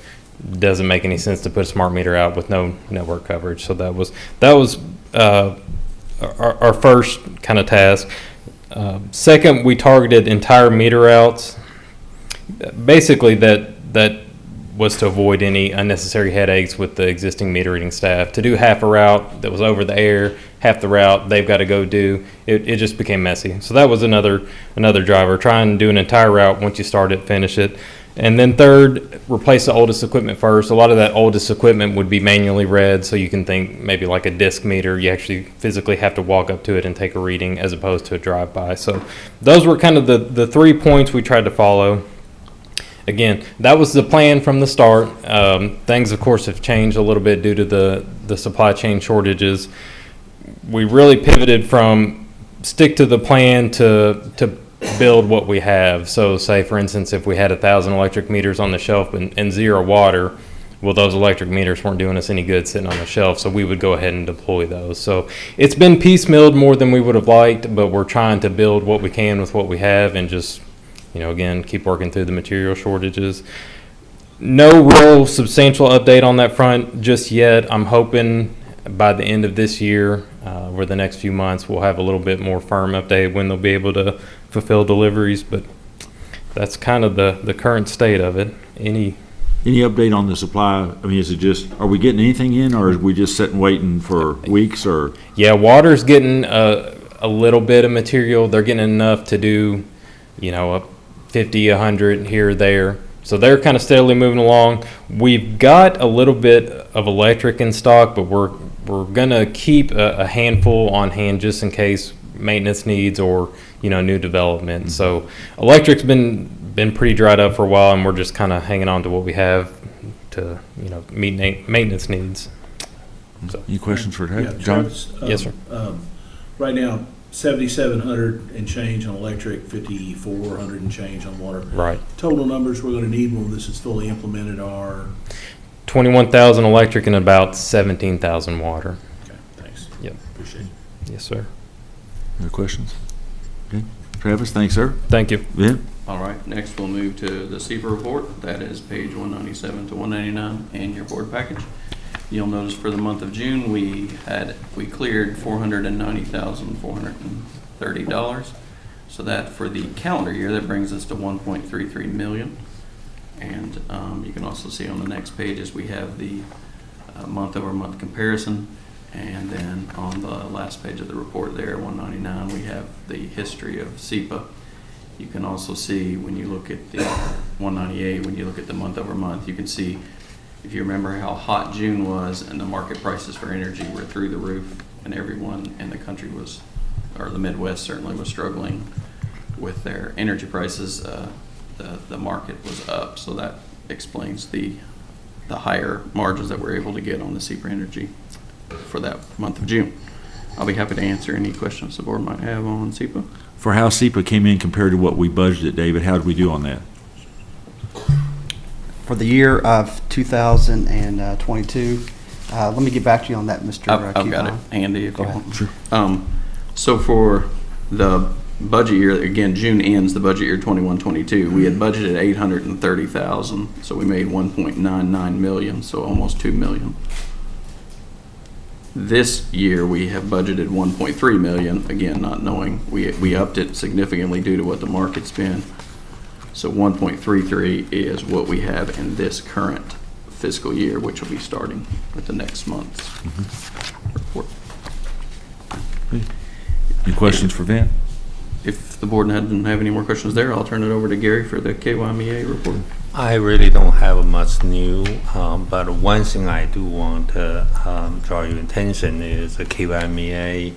Doesn't make any sense to put a smart meter out with no network coverage. So that was our first kind of task. Second, we targeted entire meter routes. Basically, that was to avoid any unnecessary headaches with the existing meter reading staff. To do half a route that was over the air, half the route they've got to go do, it just became messy. So that was another driver. Try and do an entire route. Once you start it, finish it. And then third, replace the oldest equipment first. A lot of that oldest equipment would be manually read, so you can think maybe like a disc meter. You actually physically have to walk up to it and take a reading as opposed to a drive-by. So those were kind of the 3 points we tried to follow. Again, that was the plan from the start. Things, of course, have changed a little bit due to the supply chain shortages. We really pivoted from stick to the plan to build what we have. So say, for instance, if we had 1,000 electric meters on the shelf and 0 water, well, those electric meters weren't doing us any good sitting on the shelf, so we would go ahead and deploy those. So it's been piecemealed more than we would have liked, but we're trying to build what we can with what we have and just, again, keep working through the material shortages. No real substantial update on that front just yet. I'm hoping by the end of this year, over the next few months, we'll have a little bit more firm update when they'll be able to fulfill deliveries, but that's kind of the current state of it. Any update on the supply? I mean, is it just, are we getting anything in, or are we just sitting waiting for weeks? Or yeah, water's getting a little bit of material. They're getting enough to do, a 50, 100 here or there. So they're kind of steadily moving along. We've got a little bit of electric in stock, but we're gonna keep a handful on hand just in case maintenance needs or new development. So electric's been pretty dried up for a while, and we're just kind of hanging on to what we have to meet maintenance needs. So. Any questions for Yeah, John? Yes, sir. Right now, 7,700 and change on electric, 5,400 and change on water. Right. Total numbers we're going to need when this is fully implemented are 21,000 electric and about 17,000 water. Okay, thanks. Yep. Appreciate it. Yes, sir. Other questions? Okay. Travis, thanks, sir. Thank you. Vin? All right, next we'll move to the SEPA report. That is page 197 to 199 in your board package. You'll notice for the month of June, we cleared $490,430. So that for the calendar year, that brings us to 1.33 million. And you can also see on the next pages, we have the month-over-month comparison. And then on the last page of the report there, 199, we have the history of SEPA. You can also see when you look at the 198, when you look at the month-over-month, you can see, if you remember how hot June was and the market prices for energy were through the roof, and everyone in the country was, or the Midwest certainly was struggling with their energy prices, the market was up. So that explains the higher margins that we're able to get on the SEPA energy for that month of June. I'll be happy to answer any questions the board might have on SEPA. For how SEPA came in compared to what we budgeted, David, how did we do on that? For the year of 2022, let me get back to you on that, Mr. I've got it handy if you ahead. want. Sure. So for the budget year, again, June ends the budget year 21-22. We had budgeted 830,000, so we made 1.99 million, so almost 2 million. This year we have budgeted 1.3 million, again, not knowing. We upped it significantly due to what the market's been. So 1.33 is what we have in this current fiscal year, which will be starting with the next month's report. Any questions for Vin? If the board doesn't have any more questions there, I'll turn it over to Gary for the KYMEA report. I really don't have much new, but one thing I do want to draw your attention is the KYMEA,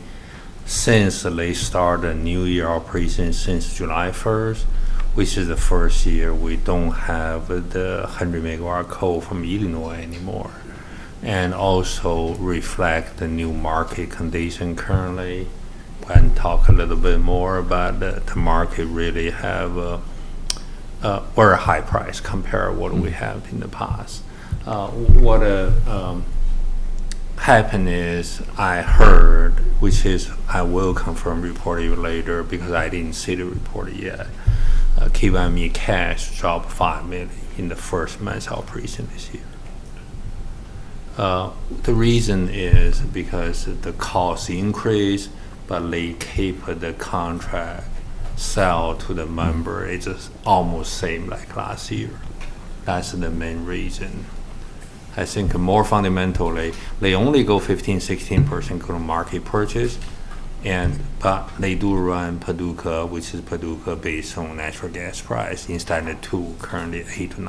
since they started a new year operation since July 1st, which is the first year we don't have the 100 megawatt coal from Illinois anymore, and also reflect the new market condition currently. And talk a little bit more about the market really have a very high price compared to what we have in the past. What happened is I heard, which is I will confirm report you later because I didn't see the report yet. KYME cash dropped 5 million in the first month's operation this year. The reason is because the cost increase, but they keep the contract sell to the member. It's just almost same like last year. That's the main reason. I think more fundamentally, they only go 15-16% go to market purchase, but they do run Paducah, which is Paducah based on natural gas price instead of currently $8 to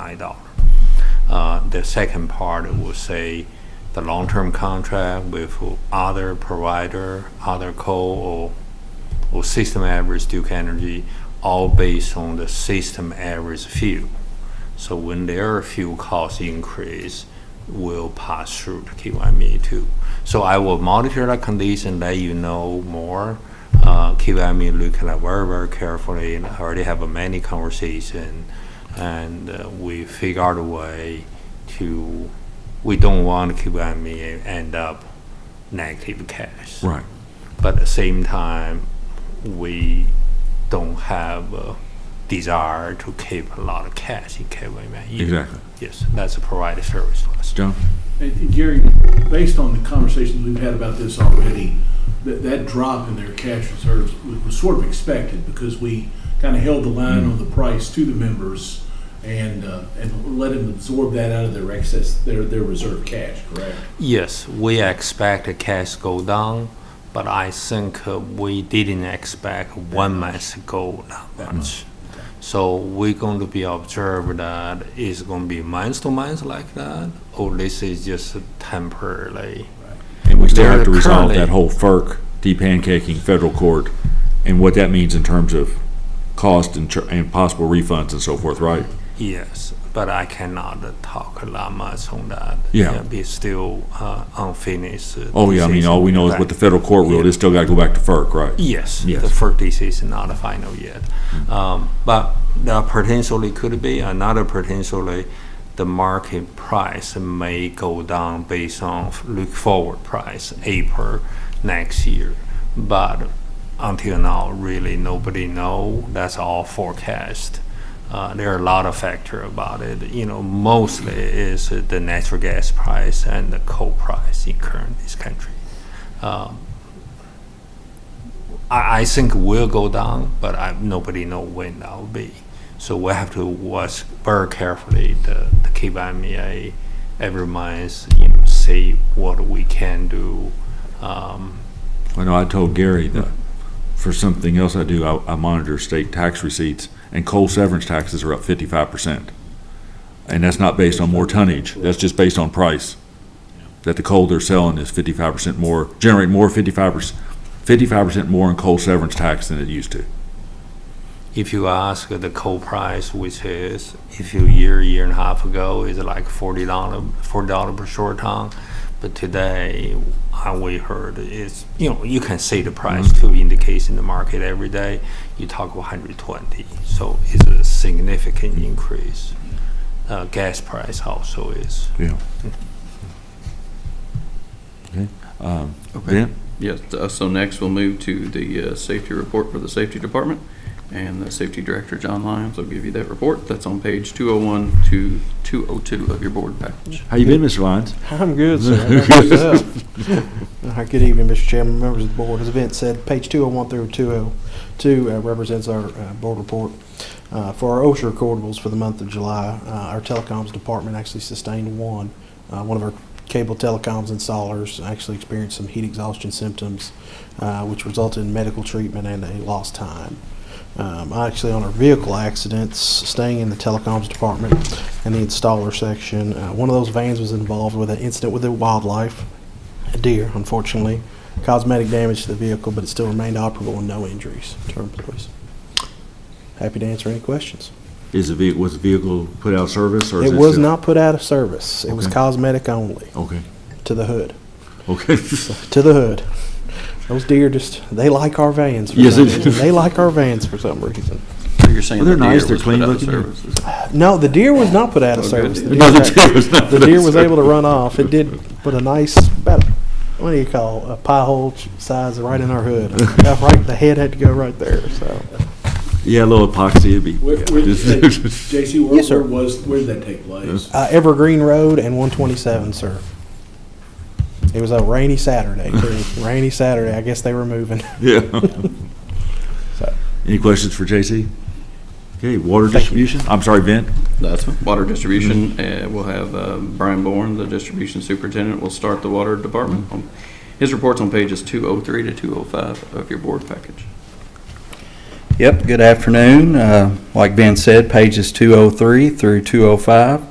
$9. The second part will say the long-term contract with other provider, other coal or system average Duke Energy, all based on the system average fuel. So when their fuel cost increase, will pass through to KYME too. So I will monitor that condition, let you know more. KYME look at it very, very carefully, and I already have a many conversation, and we figure out a way to. We don't want KYME end up negative cash. Right. But at the same time, we don't have a desire to keep a lot of cash in KYME either. Exactly. Yes, that's a provided service to us. John? And Gary, based on the conversations we've had about this already, that drop in their cash reserves was sort of expected because we kind of held the line on the price to the members and let them absorb that out of their excess, their reserve cash, correct? Yes, we expect the cash go down, but I think we didn't expect 1 month to go that much. So we're going to be observed that it's going to be month to month like that, or this is just temporarily. And we still have to resolve that whole FERC depancaking federal court and what that means in terms of cost and possible refunds and so forth, right? Yes, but I cannot talk a lot much on that. Yeah. It's still unfinished. Oh, yeah, I mean, all we know is what the federal court ruled. It's still got to go back to FERC, right? Yes, Yes. the FERC decision is not final yet. But there potentially could be another potentially the market price may go down based on look forward price April next year. But until now, really nobody know. That's all forecast. There are a lot of factors about it. Mostly is the natural gas price and the coal price in this country. I think will go down, but nobody know when that will be. So we have to watch very carefully to keep MEA every month, see what we can do. I know I told Gary that for something else I do, I monitor state tax receipts, and coal severance taxes are up 55%. And that's not based on more tonnage, that's just based on price. That the coal they're selling is 55% more, generate more 55% more in coal severance tax than it used to. If you ask the coal price, which is, if you year and a half ago, is like $40 per short ton, but today, how we heard is, you can see the price too indicates in the market every day. You talk about 120, so it's a significant increase. Gas price also is. Yeah. Okay. Ben? Yes, so next we'll move to the safety report for the safety department. And the safety director, John Lyons, will give you that report. That's on page 201 to 202 of your board package. How you been, Mr. Lyons? I'm good, sir. How about yourself? Good evening, Mr. Chairman, members of the board. As Vince said, page 201 through 202 represents our board report. For our OSHA recordables for the month of July, our telecoms department actually sustained one. One of our cable telecoms installers actually experienced some heat exhaustion symptoms, which resulted in medical treatment and a lost time. Actually, on our vehicle accidents, staying in the telecoms department and the installer section, one of those vans was involved with an incident with a wildlife, a deer, unfortunately. Cosmetic damage to the vehicle, but it still remained operable and no injuries to our employees. Happy to answer any questions. Was the vehicle put out of service? Or It was not put out of service. It was cosmetic only. Okay. To the hood. Okay. To the hood. Those deer they like our vans. For Yes, some they do. reason. They like our vans for some reason. So you're saying Well, they're the nice, deer they're was clean put out of looking. service? No, the deer was not put out of Oh, service. good. The No, the deer, deer was not the put deer out of was able to service. run off. It did put a nice, about, what do you call, a pie hole size right in our hood. Right, the head had to go right there, so. Yeah, a little epoxy, it'd be. JC, Yes, sir. where did that take place? Evergreen Road and 127, sir. It was a rainy Saturday, too. Rainy Saturday. I guess they were moving. Yeah. So. Any questions for JC? Okay, water distribution? I'm sorry, Vin? That's fine. Water distribution, we'll have Brian Bourne, the distribution superintendent, will start the water department. His report's on pages 203 to 205 of your board package. Yep, good afternoon. Like Ben said, pages 203 through 205.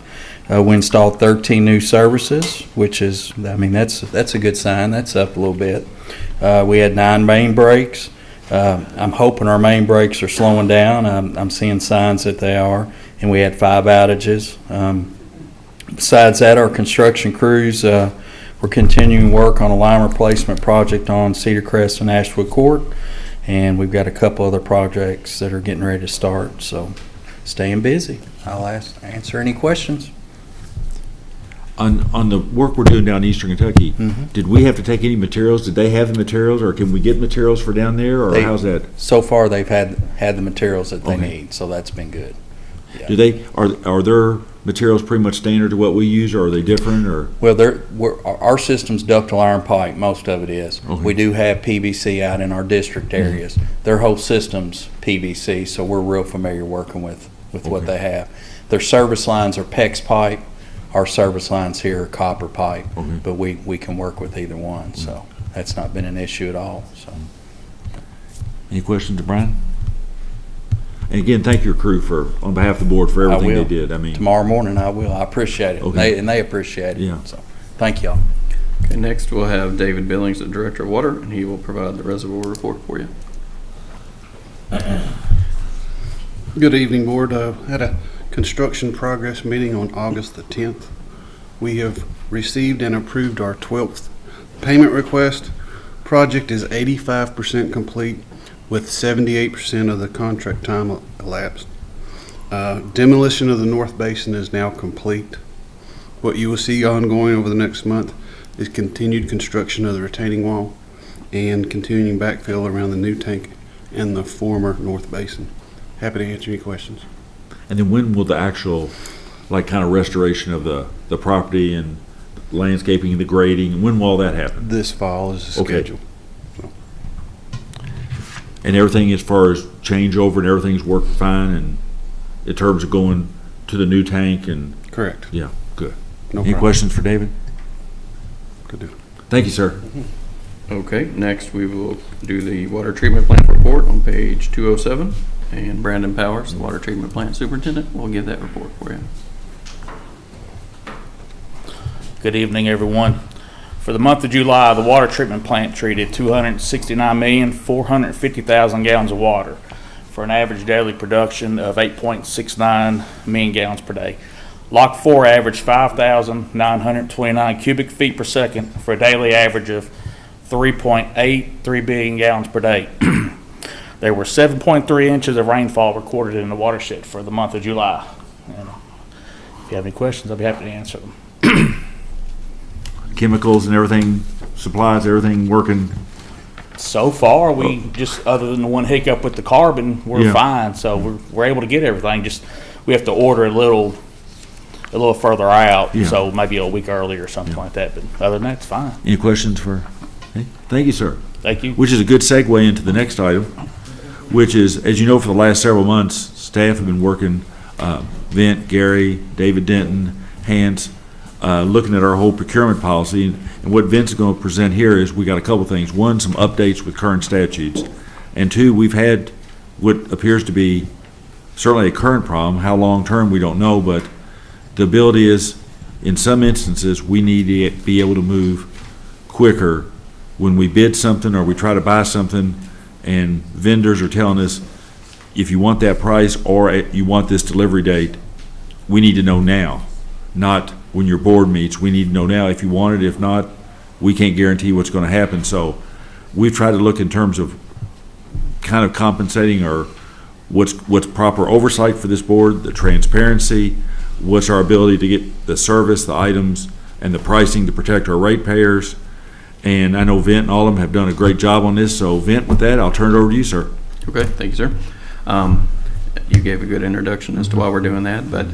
We installed 13 new services, which is, that's a good sign. That's up a little bit. We had 9 main breaks. I'm hoping our main breaks are slowing down. I'm seeing signs that they are. And we had 5 outages. Besides that, our construction crews, we're continuing work on a line replacement project on Cedar Crest and Ashwood Court. And we've got a couple other projects that are getting ready to start, so staying busy. I'll answer any questions. On the work we're doing down in Eastern Kentucky, did we have to take any materials? Did they have the materials, or can we get materials for down there, or how's that? So far, they've had the materials that they Okay. need, so that's been good. Yeah. Do they, are their materials pretty much standard to what we use, or are they different, or? Well, our system's ductile iron pipe, most of it is. Okay. We do have PVC out in our district areas. Their whole system's PVC, so we're real familiar working with what they have. Their service lines are PEX pipe. Our service lines here are copper pipe, but we can work with either one, so that's not been an issue at all. So. Any questions, Brian? And again, thank your crew on behalf of the board for everything they did. Tomorrow morning I will. I appreciate it. Okay. And they appreciate it. Yeah. So, thank y'all. Okay, next we'll have David Billings, the Director of Water, and he will provide the reservoir report for you. Good evening, Board. Had a construction progress meeting on August the 10th. We have received and approved our 12th payment request. Project is 85% complete with 78% of the contract time elapsed. Demolition of the North Basin is now complete. What you will see ongoing over the next month is continued construction of the retaining wall and continuing backfill around the new tank and the former North Basin. Happy to answer any questions. And then when will the actual, like, kind of restoration of the property and landscaping and the grading, when will all that happen? This fall is the Okay. schedule. And everything as far as changeover and everything's worked fine and in terms of going to the new tank and? Correct. Yeah, good. No Any problem. questions for David? Good deal. Thank you, sir. Okay, next we will do the water treatment plant report on page 207. And Brandon Powers, the water treatment plant superintendent, will give that report for you. Good evening, everyone. For the month of July, the water treatment plant treated 269,450,000 gallons of water for an average daily production of 8.69 million gallons per day. Lock 4 averaged 5,929 cubic feet per second for a daily average of 3.83 billion gallons per day. There were 7.3 inches of rainfall recorded in the watershed for the month of July. And if you have any questions, I'll be happy to answer them. Chemicals and everything, supplies, everything working? So far, we just, other than the one hiccup with the carbon, we're Yeah. fine. So we're able to get everything. Just we have to order a little further out. Yeah. So maybe a week early or something like that. But other than that, it's fine. Any questions for? Okay. Thank you, sir. Thank you. Which is a good segue into the next item, which is, as you know, for the last several months, staff have been working, Vint, Gary, David Denton, Hans, looking at our whole procurement policy. And what Vince is going to present here is we got a couple things. One, some updates with current statutes. And two, we've had what appears to be certainly a current problem. How long-term, we don't know, but the ability is, in some instances, we need to be able to move quicker when we bid something or we try to buy something and vendors are telling us, if you want that price or you want this delivery date, we need to know now, not when your board meets. We need to know now if you want it. If not, we can't guarantee what's going to happen. So we've tried to look in terms of kind of compensating or what's proper oversight for this board, the transparency, what's our ability to get the service, the items, and the pricing to protect our ratepayers. And I know Vint and all of them have done a great job on this. So Vint, with that, I'll turn it over to you, sir. Okay, thank you, sir. You gave a good introduction as to why we're doing that, but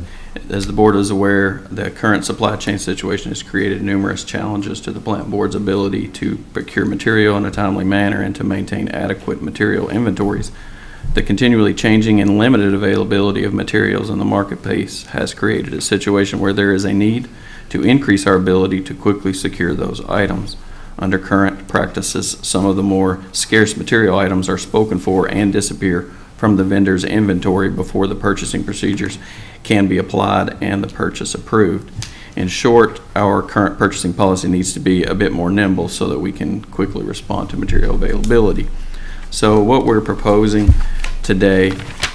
as the board is aware, the current supply chain situation has created numerous challenges to the plant board's ability to procure material in a timely manner and to maintain adequate material inventories. The continually changing and limited availability of materials in the marketplace has created a situation where there is a need to increase our ability to quickly secure those items. Under current practices, some of the more scarce material items are spoken for and disappear from the vendor's inventory before the purchasing procedures can be applied and the purchase approved. In short, our current purchasing policy needs to be a bit more nimble so that we can quickly respond to material availability. So what we're proposing today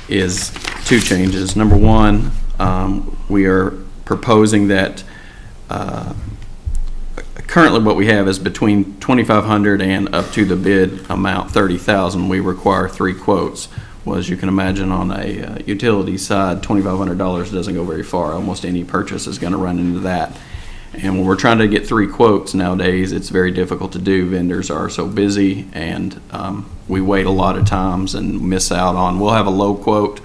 is two changes. Number one, we are proposing that currently what we have is between $2,500 and up to the bid amount $30,000. We require 3 quotes. Well, as you can imagine, on a utility side, $2,500 doesn't go very far. Almost any purchase is going to run into that. And when we're trying to get 3 quotes nowadays, it's very difficult to do. Vendors are so busy, and we wait a lot of times and miss out on. We'll have a low quote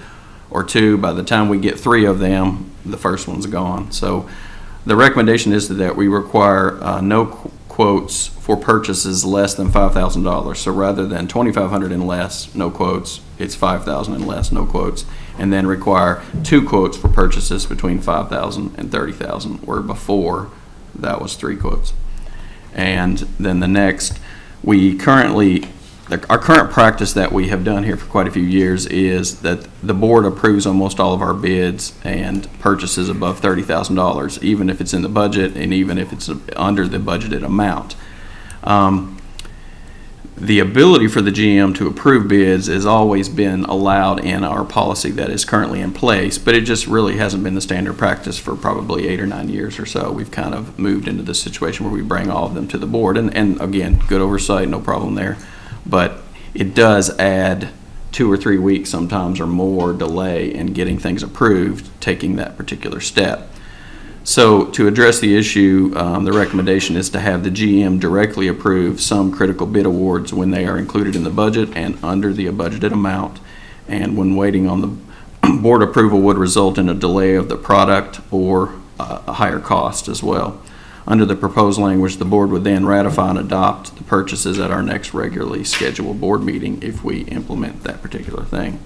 or 2. By the time we get 3 of them, the first one's gone. So the recommendation is that we require no quotes for purchases less than $5,000. So rather than $2,500 and less, no quotes, it's $5,000 and less, no quotes, and then require 2 quotes for purchases between $5,000 and $30,000, where before that was 3 quotes. And then the next, our current practice that we have done here for quite a few years is that the board approves almost all of our bids and purchases above $30,000, even if it's in the budget and even if it's under the budgeted amount. The ability for the GM to approve bids has always been allowed in our policy that is currently in place, but it just really hasn't been the standard practice for probably 8 or 9 years or so. We've kind of moved into this situation where we bring all of them to the board, and again, good oversight, no problem there. But it does add 2 or 3 weeks sometimes or more delay in getting things approved, taking that particular step. So to address the issue, the recommendation is to have the GM directly approve some critical bid awards when they are included in the budget and under the budgeted amount. And when waiting on the board approval would result in a delay of the product or a higher cost as well. Under the proposed language, the board would then ratify and adopt the purchases at our next regularly scheduled board meeting if we implement that particular thing.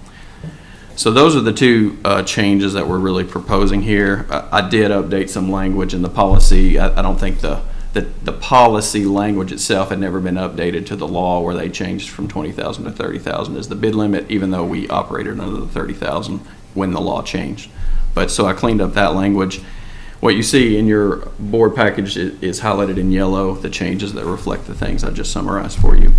So those are the two changes that we're really proposing here. I did update some language in the policy. I don't think the policy language itself had never been updated to the law where they changed from 20,000 to 30,000 as the bid limit, even though we operated under the 30,000 when the law changed. But so I cleaned up that language. What you see in your board package is highlighted in yellow, the changes that reflect the things I just summarized for you.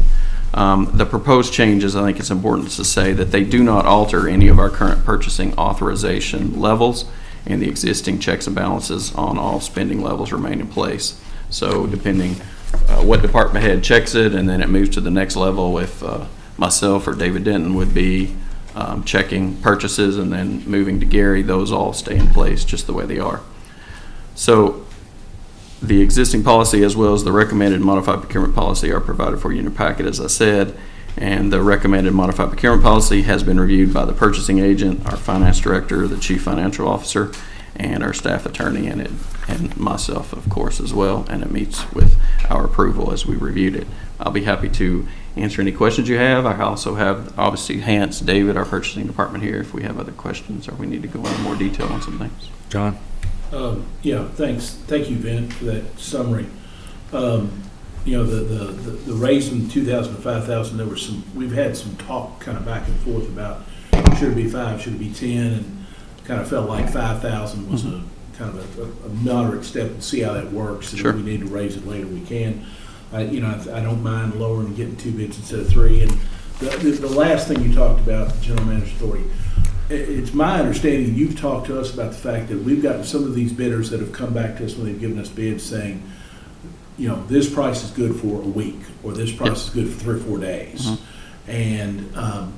The proposed changes, I think it's important to say that they do not alter any of our current purchasing authorization levels, and the existing checks and balances on all spending levels remain in place. So depending what department head checks it, and then it moves to the next level, if myself or David Denton would be checking purchases and then moving to Gary, those all stay in place just the way they are. So the existing policy as well as the recommended modified procurement policy are provided for you in your packet, as I said, and the recommended modified procurement policy has been reviewed by the purchasing agent, our finance director, the chief financial officer, and our staff attorney, and myself, of course, as well, and it meets with our approval as we reviewed it. I'll be happy to answer any questions you have. I also have, obviously, Hans, David, our purchasing department here, if we have other questions or we need to go into more detail on some things. John? Yeah, thanks. Thank you, Vin, for that summary. You know, the raise from 2,000 to 5,000, we've had some talk kind of back and forth about should it be 5, should it be 10, and kind of felt like 5,000 was a kind of a moderate step and see how that works. And Sure. if we need to raise it later, we can. I don't mind lowering and getting 2 bids instead of 3. And the last thing you talked about, the general manager's authority, it's my understanding you've talked to us about the fact that we've gotten some of these bidders that have come back to us when they've given us bids saying, you know, this price is good for a week, or this price is good for 3 or 4 days. And,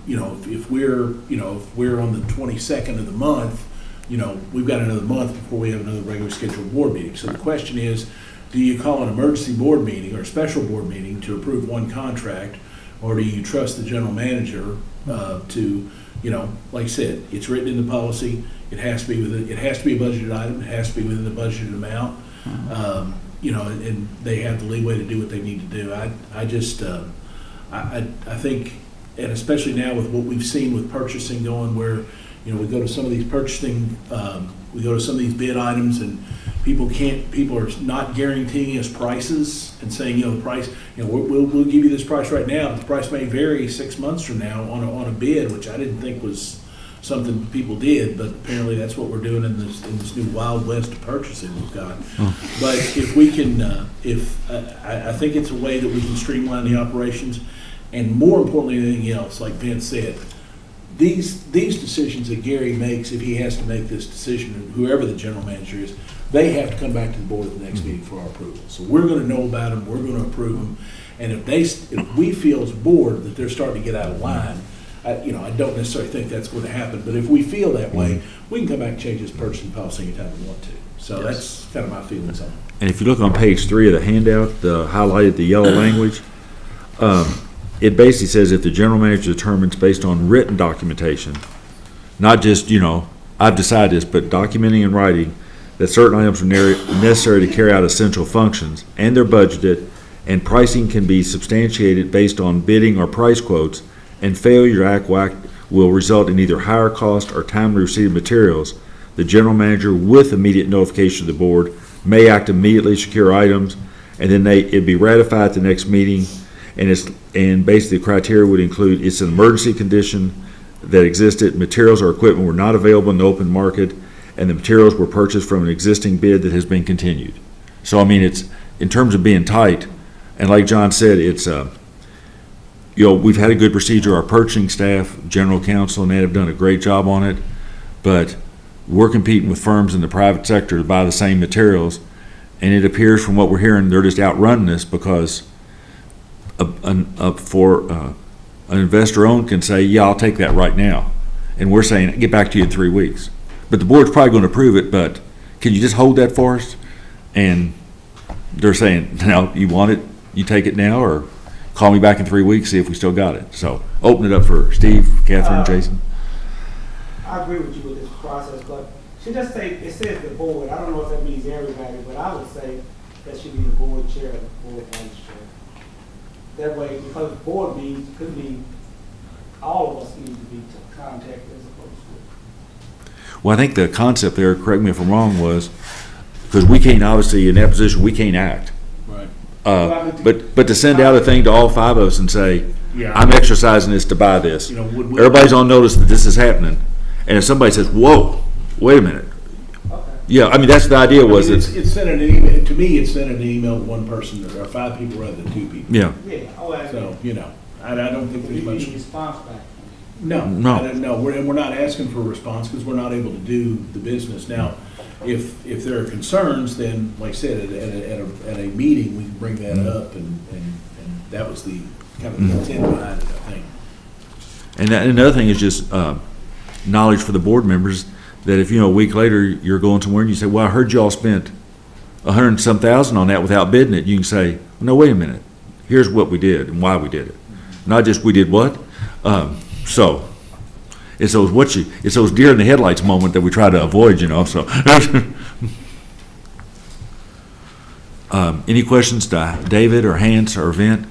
you know, if we're on the 22nd of the month, you know, we've got another month before we have another regular scheduled board meeting. So the question is, do you call an emergency board meeting or a special board meeting to approve one contract, or do you trust the general manager to, you know, like I said, it's written in the policy. It has to be it has to be a budgeted item. It has to be within the budgeted amount. You know, and they have the leeway to do what they need to do. I think, and especially now with what we've seen with purchasing going, where, you know, we go to some of these purchasing, we go to some of these bid items, and people are not guaranteeing us prices and saying, you know, the price, you know, we'll give you this price right now, but the price may vary 6 months from now on a bid, which I didn't think was something people did, but apparently that's what we're doing in this new Wild West of purchasing we've got. But if we can, I think it's a way that we can streamline the operations, and more importantly than anything else, like Vince said, these decisions that Gary makes, if he has to make this decision, or whoever the general manager is, they have to come back to the board at the next meeting for our approval. So we're going to know about them, we're going to approve them, and if we feel as a board that they're starting to get out of line, I don't necessarily think that's going to happen, but if we feel that way, we can come back and change this purchasing policy anytime we want to. So that's kind of my feelings on it. And if you look on page 3 of the handout, highlighted the yellow language, it basically says if the general manager determines based on written documentation, not just, you know, I've decided this, but documenting and writing that certain items are necessary to carry out essential functions and they're budgeted, and pricing can be substantiated based on bidding or price quotes, and failure to act will result in either higher cost or timely receipt of materials, the general manager, with immediate notification of the board, may act immediately to secure items, and then it'd be ratified at the next meeting. And basically the criteria would include it's an emergency condition that existed, materials or equipment were not available in the open market, and the materials were purchased from an existing bid that has been continued. So I mean, it's in terms of being tight, and like John said, it's you know, we've had a good procedure. Our purchasing staff, general counsel, and they have done a great job on it, but we're competing with firms in the private sector to buy the same materials, and it appears from what we're hearing they're just outrunning us because an investor owned can say, yeah, I'll take that right now, and we're saying get back to you in 3 weeks, but the board's probably going to approve it, but can you just hold that for us? And they're saying, no, you want it, you take it now, or call me back in 3 weeks, see if we still got it. So open it up for Steve, Catherine, Jason. I agree with you with this process, but should just say, it says the board, I don't know if that means everybody, but I would say that should be the board chair, board vice chair. That way, because board meetings could mean all of us need to be contacted as opposed to. Well, I think the concept there, correct me if I'm wrong, was, because we can't, obviously, in that position, we can't act. Right. But to send out a thing to all 5 of us and say, Yeah. I'm exercising this to buy this. You know, would we- Everybody's on notice that this is happening. And if somebody says, whoa, wait a minute. Yeah, I mean, that's the idea was I mean, that, it's sending an email, to me, it's sending an email to one person, or 5 people rather than 2 people. yeah. Yeah, oh, I So, you know, I don't think We there's need a much. response back. No, No. no, we're not asking for a response because we're not able to do the business. Now, if there are concerns, then, like I said, at a meeting, we can bring that up, and that was the kind of the intent behind it, I think. And another thing is just knowledge for the board members, that if, a week later, you're going somewhere and you say, well, I heard y'all spent $100 and some thousand on that without bidding it, you can say, no, wait a minute, here's what we did and why we did it. Not just we did what. So it's those deer in the headlights moment that we try to avoid, so. Any questions to David or Hans or Vint?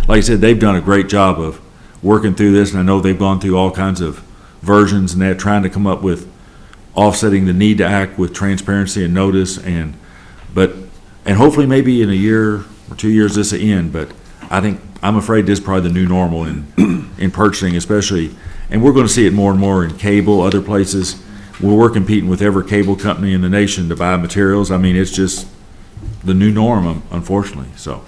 Like I said, they've done a great job of working through this, and I know they've gone through all kinds of versions and that, trying to come up with offsetting the need to act with transparency and notice, and hopefully maybe in a year or 2 years this will end, but I'm afraid this is probably the new normal in purchasing, especially, and we're going to see it more and more in cable, other places. We're competing with every cable company in the nation to buy materials. I mean, it's just the new norm, unfortunately, so.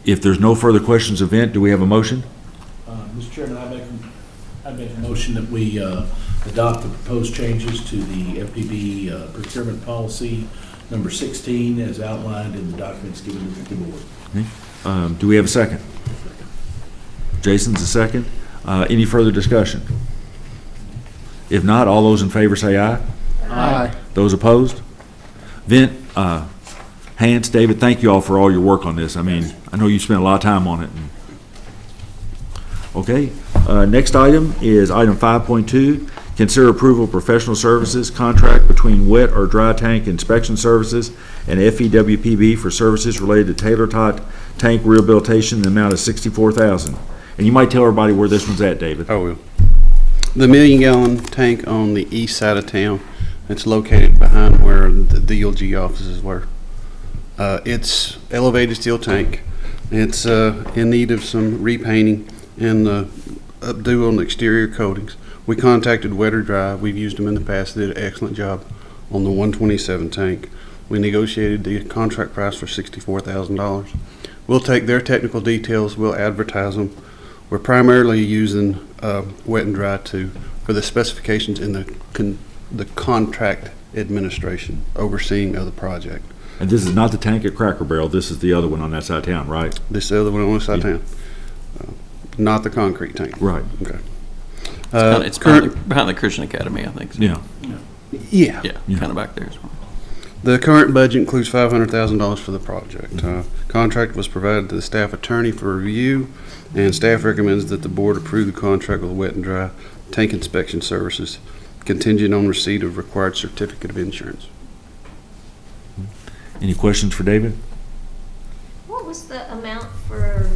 If there's no further questions of Vint, do we have a motion? Mr. Chairman, I make a motion that we adopt the proposed changes to the FPB procurement policy number 16 as outlined in the documents given to the board. Okay. Do we have a second? Jason's a second. Any further discussion? If not, all those in favor say aye. Aye. Those opposed? Vint, Hans, David, thank you all for all your work on this. I mean, I know you spent a lot of time on it. Okay, next item is item 5.2. Consider approval of professional services contract between wet or dry tank inspection services and FEWPB for services related to Taylor Tot tank rehabilitation in the amount of $64,000. And you might tell everybody where this one's at, David. I will. The 1 million gallon tank on the east side of town. It's located behind where the DLG offices were. It's elevated steel tank. It's in need of some repainting and updo on the exterior coatings. We contacted Wet or Dry. We've used them in the past. They did an excellent job on the 127 tank. We negotiated the contract price for $64,000. We'll take their technical details. We'll advertise them. We're primarily using Wet and Dry for the specifications in the contract administration overseeing of the project. And this is not the tank at Cracker Barrel. This is the other one on that side of town, right? This is the other one on this side of town. Not the concrete tank. Right. Okay. It's behind the Christian Academy, I think. So. Yeah. Yeah. Yeah, kind of back there as well. The current budget includes $500,000 for the project. Contract was provided to the staff attorney for review, and staff recommends that the board approve the contract with Wet and Dry tank inspection services, contingent on receipt of required certificate of insurance. Any questions for David? What was the amount for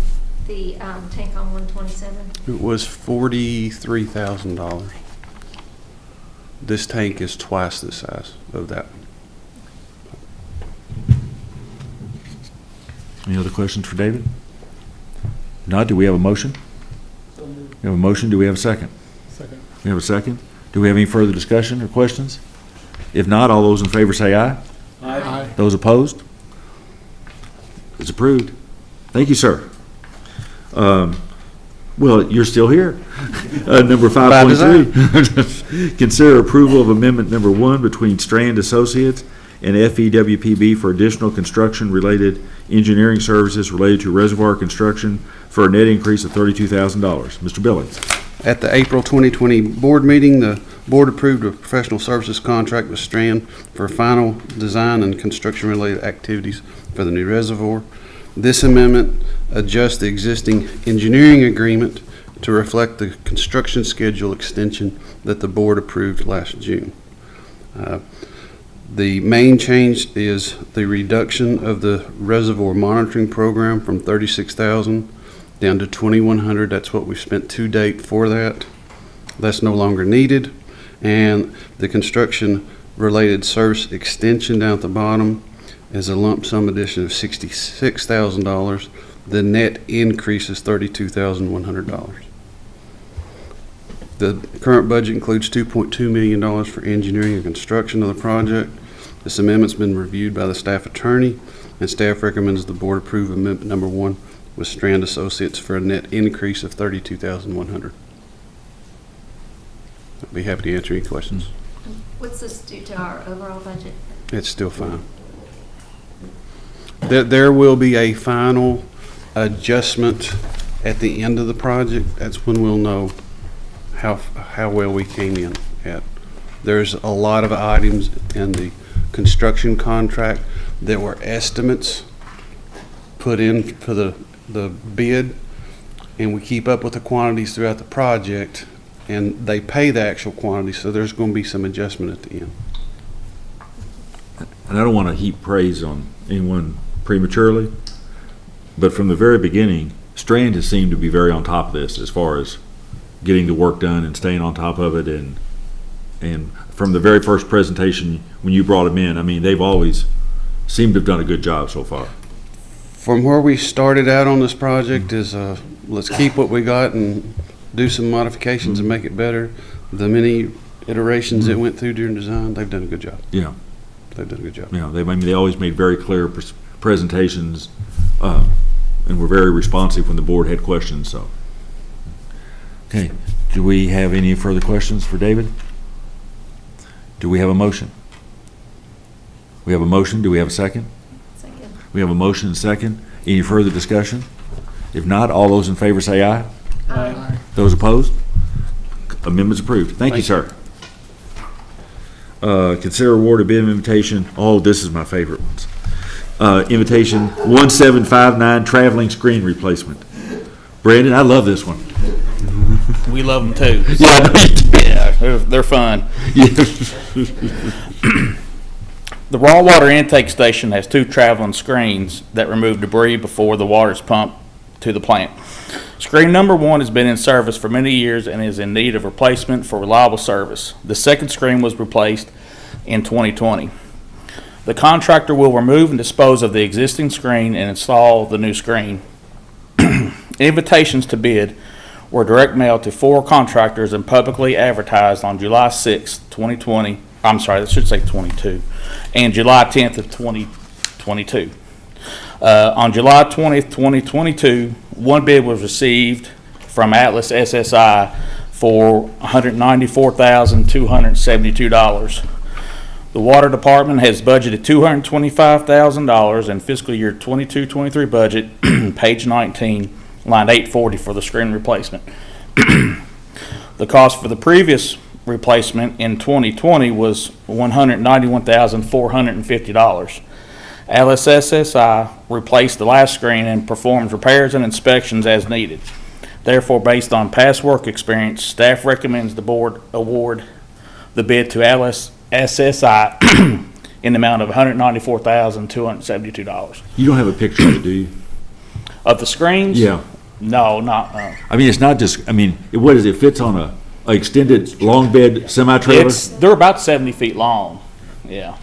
the tank on 127? It was $43,000. This tank is twice the size of that. Any other questions for David? Not, do we have a motion? We have a motion, do we have a second? Second. We have a second. Do we have any further discussion or questions? If not, all those in favor say aye. Aye. Those opposed? It's approved. Thank you, sir. Well, you're still here. Number 5.3. Consider approval of amendment number 1 between Strand Associates and FEWPB for additional construction-related engineering services related to reservoir construction for a net increase of $32,000. Mr. Billings. At the April 2020 board meeting, the board approved a professional services contract with Strand for final design and construction-related activities for the new reservoir. This amendment adjusts the existing engineering agreement to reflect the construction schedule extension that the board approved last June. The main change is the reduction of the reservoir monitoring program from 36,000 down to 2,100. That's what we've spent to date for that. That's no longer needed. And the construction related service extension down at the bottom is a lump sum addition of $66,000. The net increase is $32,100. The current budget includes $2.2 million for engineering and construction of the project. This amendment's been reviewed by the staff attorney, and staff recommends the board approve amendment number 1 with Strand Associates for a net increase of $32,100. I'd be happy to answer any questions. What's this do to our overall budget? It's still fine. There will be a final adjustment at the end of the project. That's when we'll know how well we came in at. There's a lot of items in the construction contract that were estimates put in for the bid, and we keep up with the quantities throughout the project, and they pay the actual quantity, so there's going to be some adjustment at the end. And I don't want to heap praise on anyone prematurely, but from the very beginning, Strand has seemed to be very on top of this as far as getting the work done and staying on top of it. And from the very first presentation, when you brought them in, I mean, they've always seemed to have done a good job so far. From where we started out on this project is let's keep what we got and do some modifications and make it better. The many iterations it went through during design, they've done a good job. Yeah. They've done a good job. Yeah, they always made very clear presentations, and were very responsive when the board had questions, so. Okay, do we have any further questions for David? Do we have a motion? We have a motion, do we have a second? Second. We have a motion and second. Any further discussion? If not, all those in favor say aye. Aye. Those opposed? Amendment's approved. Thank you, sir. Consider award a bid invitation. Oh, this is my favorite ones. Invitation 1759 traveling screen replacement. Brandon, I love this one. We love them too. Yeah, Yeah, they're fun. The raw water intake station has 2 traveling screens that remove debris before the water is pumped to the plant. Screen number 1 has been in service for many years and is in need of replacement for reliable service. The second screen was replaced in 2020. The contractor will remove and dispose of the existing screen and install the new screen. Invitations to bid were direct mailed to 4 contractors and publicly advertised on July 6, 2020. I'm sorry, that should say 22, and July 10th of 2022. On July 20th, 2022, 1 bid was received from Atlas SSI for $194,272. The Water Department has budgeted $225,000 in fiscal year 22-23 budget, page 19, line 840 for the screen replacement. The cost for the previous replacement in 2020 was $191,450. Atlas SSI replaced the last screen and performs repairs and inspections as needed. Therefore, based on past work experience, staff recommends the board award the bid to Atlas SSI in the amount of $194,272. You don't have a picture of it, do you? Of the screens? Yeah. No, not. I mean, it's not just, I mean, what is it? It fits on a extended long bed semi-trailer? They're about 70 feet long. Yeah.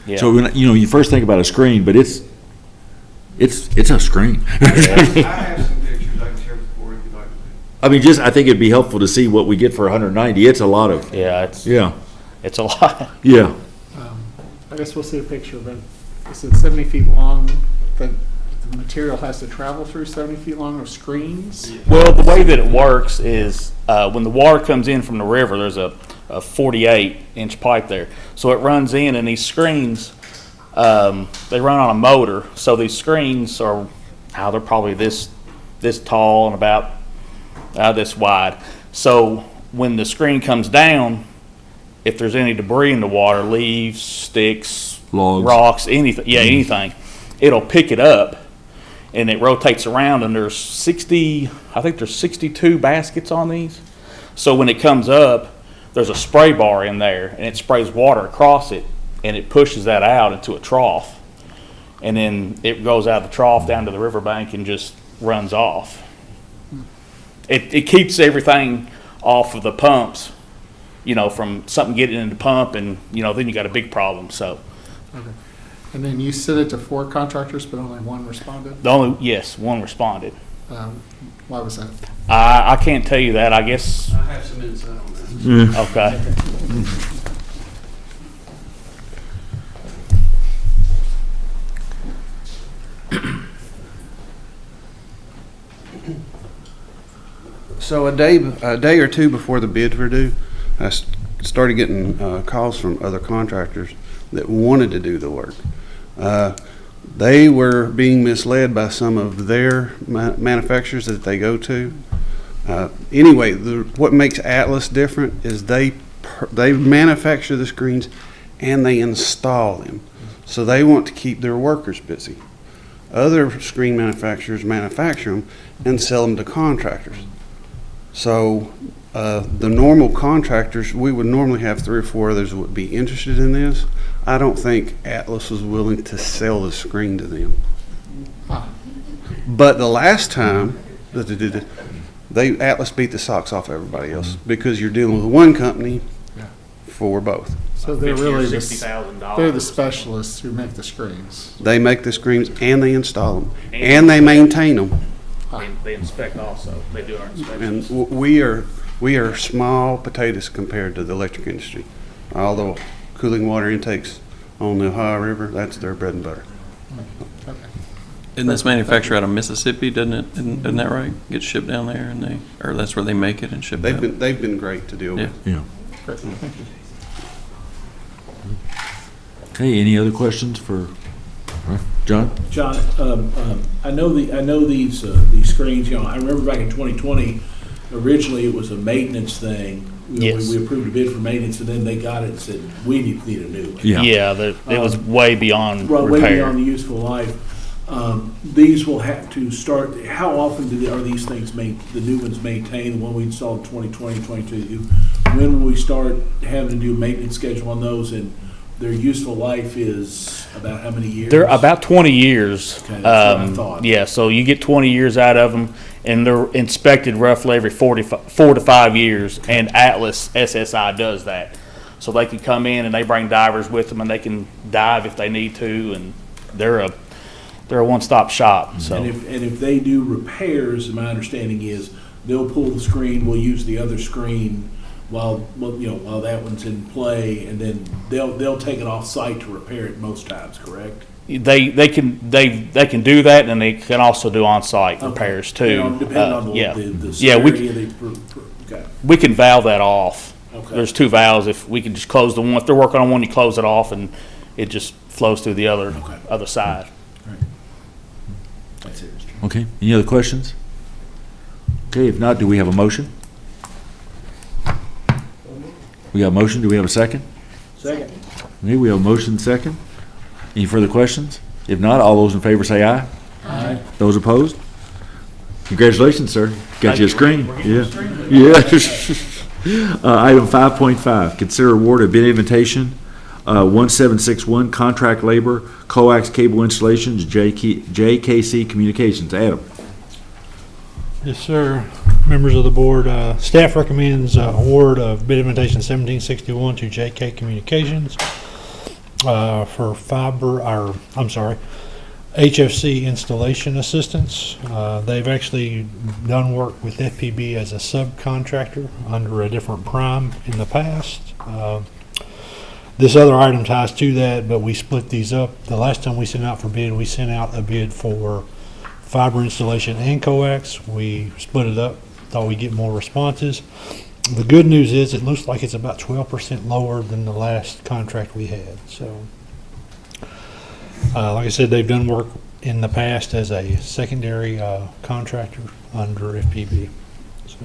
Yeah. So, when, you first think about a screen, but it's a screen. I have some pictures I can share with the board if you'd like to. I mean, I think it'd be helpful to see what we get for 190. It's a lot of. Yeah, it's a lot. Yeah. I guess we'll see a picture of it. It's 70 feet long. The material has to travel through 70 feet long of screens. Well, the way that it works is when the water comes in from the river, there's a 48-inch pipe there. So it runs in, and these screens, they run on a motor. So these screens are, they're probably this tall and about this wide. So when the screen comes down, if there's any debris in the water, leaves, sticks, logs, rocks, anything, anything, it'll pick it up and it rotates around, and there's 62 baskets on these. So when it comes up, there's a spray bar in there, and it sprays water across it, and it pushes that out into a trough. And then it goes out of the trough down to the riverbank and just runs off. It keeps everything off of the pumps, from something getting in the pump, and, then you got a big problem, so. Okay. And then you sent it to 4 contractors, but only 1 responded? Yes, 1 responded. Why was that? I can't tell you that, I guess. I have some insight on that. Okay. So a day or two before the bids were due, I started getting calls from other contractors that wanted to do the work. They were being misled by some of their manufacturers that they go to. Anyway, what makes Atlas different is they manufacture the screens and they install them. So they want to keep their workers busy. Other screen manufacturers manufacture them and sell them to contractors. So the normal contractors, we would normally have 3 or 4 others that would be interested in this. I don't think Atlas was willing to sell the screen to them. But the last time that they did it, Atlas beat the socks off everybody else because you're dealing with one company for both. So they're really $60,000. the specialists who make the screens. They make the screens and they install them and they maintain them. They inspect also. They do our inspections. And we are small potatoes compared to the electric industry. Although cooling water intakes on the Ohio River, that's their bread and butter. Okay. Isn't this manufactured out of Mississippi, doesn't it? Isn't that right? Gets shipped down there or that's where they make it and ship it out? They've been great to deal with. Yeah. Great. Thank you. Okay, any other questions for John? John, I know these screens. I remember back in 2020, originally it was a maintenance thing. Yes. We approved a bid for maintenance, and then they got it and said we need a new one. Yeah, it was way beyond repair. Way beyond the useful life. These will have to start. How often are these things the new ones maintained? The one we installed in 2020, 2022. When will we start having to do a maintenance schedule on those? And their useful life is about how many years? They're about 20 years. Okay, that's what I thought. Yeah, so you get 20 years out of them, and they're inspected roughly every 4 to 5 years, and Atlas SSI does that. So they can come in and they bring divers with them, and they can dive if they need to, and they're a one-stop shop. So And if they do repairs, my understanding is they'll pull the screen, we'll use the other screen while that one's in play, and then they'll take it off site to repair it most times, correct? they can do that, and they can also do on-site repairs too. Depending on the severity okay. We can valve that off. Okay. There's 2 valves. If we can just close the one, if they're working on one, you close it off, and it just flows through the other side. Right. That's it. Okay, any other questions? Okay, if not, do we have a motion? We got a motion, do we have a second? Second. Okay, we have a motion second. Any further questions? If not, all those in favor say aye. Aye. Those opposed? Congratulations, sir. Got you a screen. Yeah. Item 5.5, consider award of bid invitation, 1761, contract labor, coax cable installations, JKC Communications. Adam. Yes, sir. Members of the board, staff recommends award of bid invitation 1761 to JK Communications for HFC installation assistance. They've actually done work with FPB as a subcontractor under a different prime in the past. This other item ties to that, but we split these up. The last time we sent out for bid, we sent out a bid for fiber installation and coax. We split it up, thought we'd get more responses. The good news is it looks like it's about 12% lower than the last contract we had. So, like I said, they've done work in the past as a secondary contractor under FPB. So,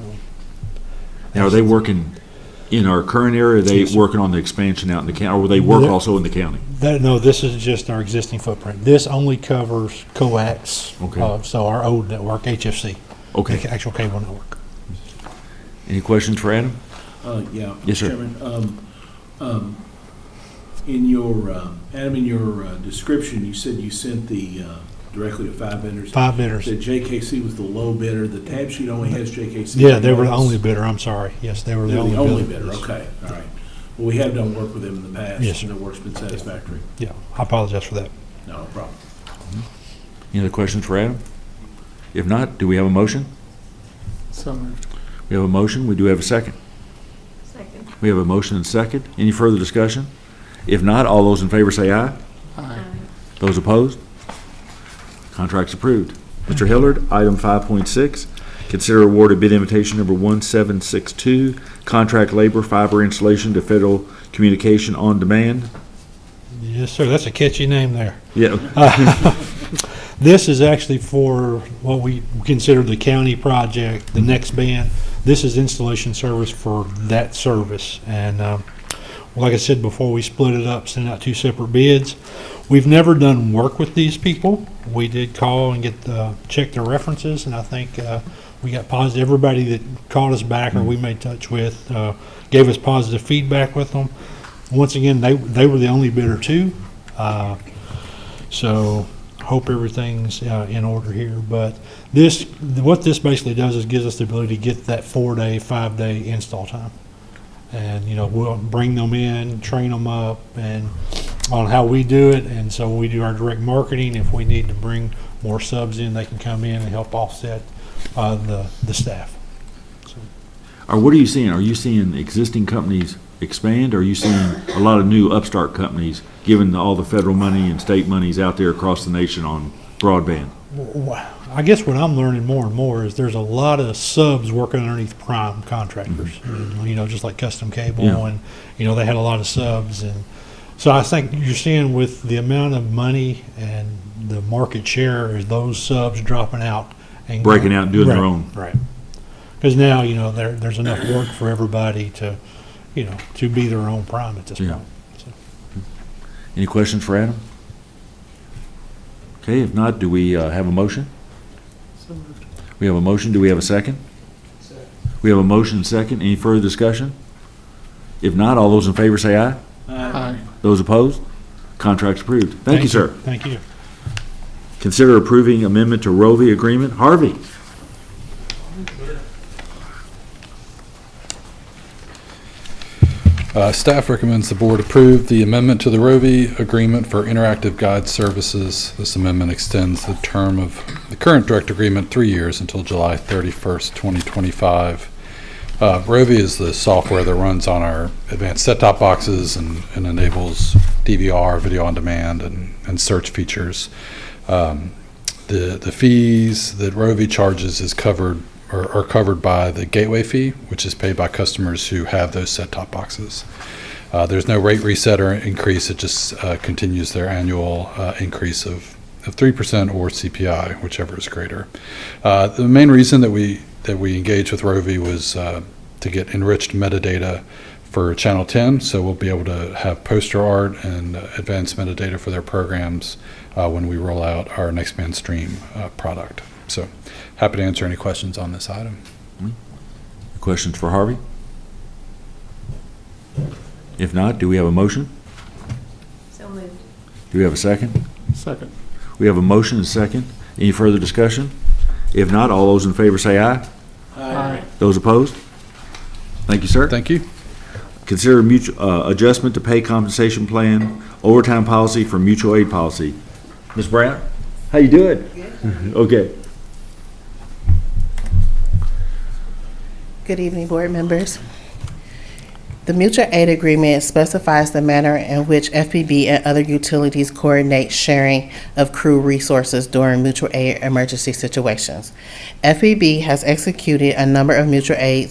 Now, are they working in our current area, are they Yes, sir. working on the expansion out in the county, or will they work Yeah. also in the county? No, this is just our existing footprint. This only covers coax, Okay. so our old network, HFC. Okay. The actual cable network. Any questions for Adam? Yeah. Yes, sir. Chairman, in your, Adam, in your description, you said you sent the, directly to 5 vendors. 5 bidders. That JKC was the low bidder. The tab sheet only has JKC. Yeah, they were the only bidder, I'm sorry. Yes, they were the They're only the only bidder. bidder, okay, all right. Well, we have done work with them in the past. Yes, sir. And their work's been satisfactory. Yeah, I apologize for that. No problem. Any other questions for Adam? If not, do we have a motion? So moved. We have a motion. We do have a second. Second. We have a motion and second. Any further discussion? If not, all those in favor say aye. Aye. Those opposed? Contract's approved. Mr. Hillard, item 5.6, consider award of bid invitation number 1762, contract labor fiber installation to Federal Communication on Demand. Yes, sir, that's a catchy name there. Yeah. This is actually for what we consider the county project, the next band. This is installation service for that service. And like I said before, we split it up, sent out 2 separate bids. We've never done work with these people. We did call and check their references, and I think we got positive. Everybody that called us back or we made touch with gave us positive feedback with them. Once again, they were the only bidder too. So hope everything's in order here. But what this basically does is gives us the ability to get that 4-day, 5-day install time. And, we'll bring them in, train them up and on how we do it. And so we do our direct marketing. If we need to bring more subs in, they can come in and help offset the staff. Or what are you seeing? Are you seeing existing companies expand? Or are you seeing a lot of new upstart companies, given all the federal money and state monies out there across the nation on broadband? I guess what I'm learning more and more is there's a lot of subs working underneath prime contractors, and, just like Custom Cable, Yeah. and, they had a lot of subs. And so I think you're seeing with the amount of money and the market share is those subs dropping out and Breaking out and doing their Right, own. Right. Because now, there's enough work for everybody to be their own prime at this Yeah. point. So. Any questions for Adam? Okay, if not, do we have a motion? So moved. We have a motion. Do we have a second? We have a motion and second. Any further discussion? If not, all those in favor say aye. Aye. Those opposed? Contract's approved. Thank you, sir. Thank you. Consider approving amendment to Rovi agreement. Harvey? Staff recommends the board approve the amendment to the Rovi agreement for interactive guide services. This amendment extends the term of the current direct agreement 3 years until July 31st, 2025. Rovi is the software that runs on our advanced set-top boxes and enables DVR, video on demand, and search features. The fees that Rovi charges is are covered by the gateway fee, which is paid by customers who have those set-top boxes. There's no rate reset or increase. It just continues their annual increase of 3% or CPI, whichever is greater. The main reason that we engaged with Rovi was to get enriched metadata for Channel 10, so we'll be able to have poster art and advanced metadata for their programs when we roll out our Next Man Stream product. So happy to answer any questions on this item. Questions for Harvey? If not, do we have a motion? So moved. Do we have a second? Second. We have a motion and a second. Any further discussion? If not, all those in favor say aye. Aye. Those opposed? Thank you, sir. Thank you. Consider mutual adjustment to pay compensation plan, overtime policy for mutual aid policy. Ms. Brown, how you doing? Good. Okay. Good evening, board members. The mutual aid agreement specifies the manner in which FPB and other utilities coordinate sharing of crew resources during mutual aid emergency situations. FPB has executed a number of mutual aid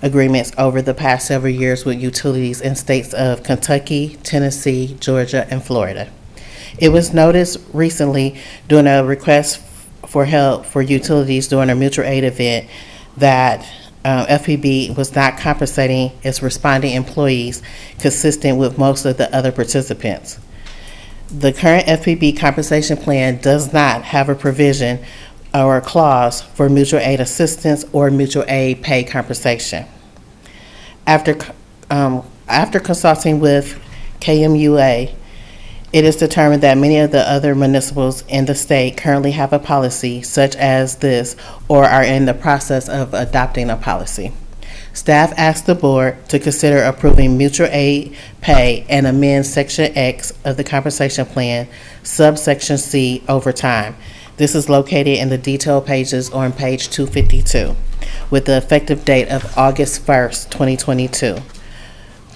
agreements over the past several years with utilities in states of Kentucky, Tennessee, Georgia, and Florida. It was noticed recently during a request for help for utilities during a mutual aid event that FPB was not compensating its responding employees consistent with most of the other participants. The current FPB compensation plan does not have a provision or a clause for mutual aid assistance or mutual aid pay compensation. After consulting with KMUA, it is determined that many of the other municipals in the state currently have a policy such as this or are in the process of adopting a policy. Staff asked the board to consider approving mutual aid pay and amend Section X of the compensation plan, subsection C, overtime. This is located in the detailed pages on page 252 with the effective date of August 1st, 2022.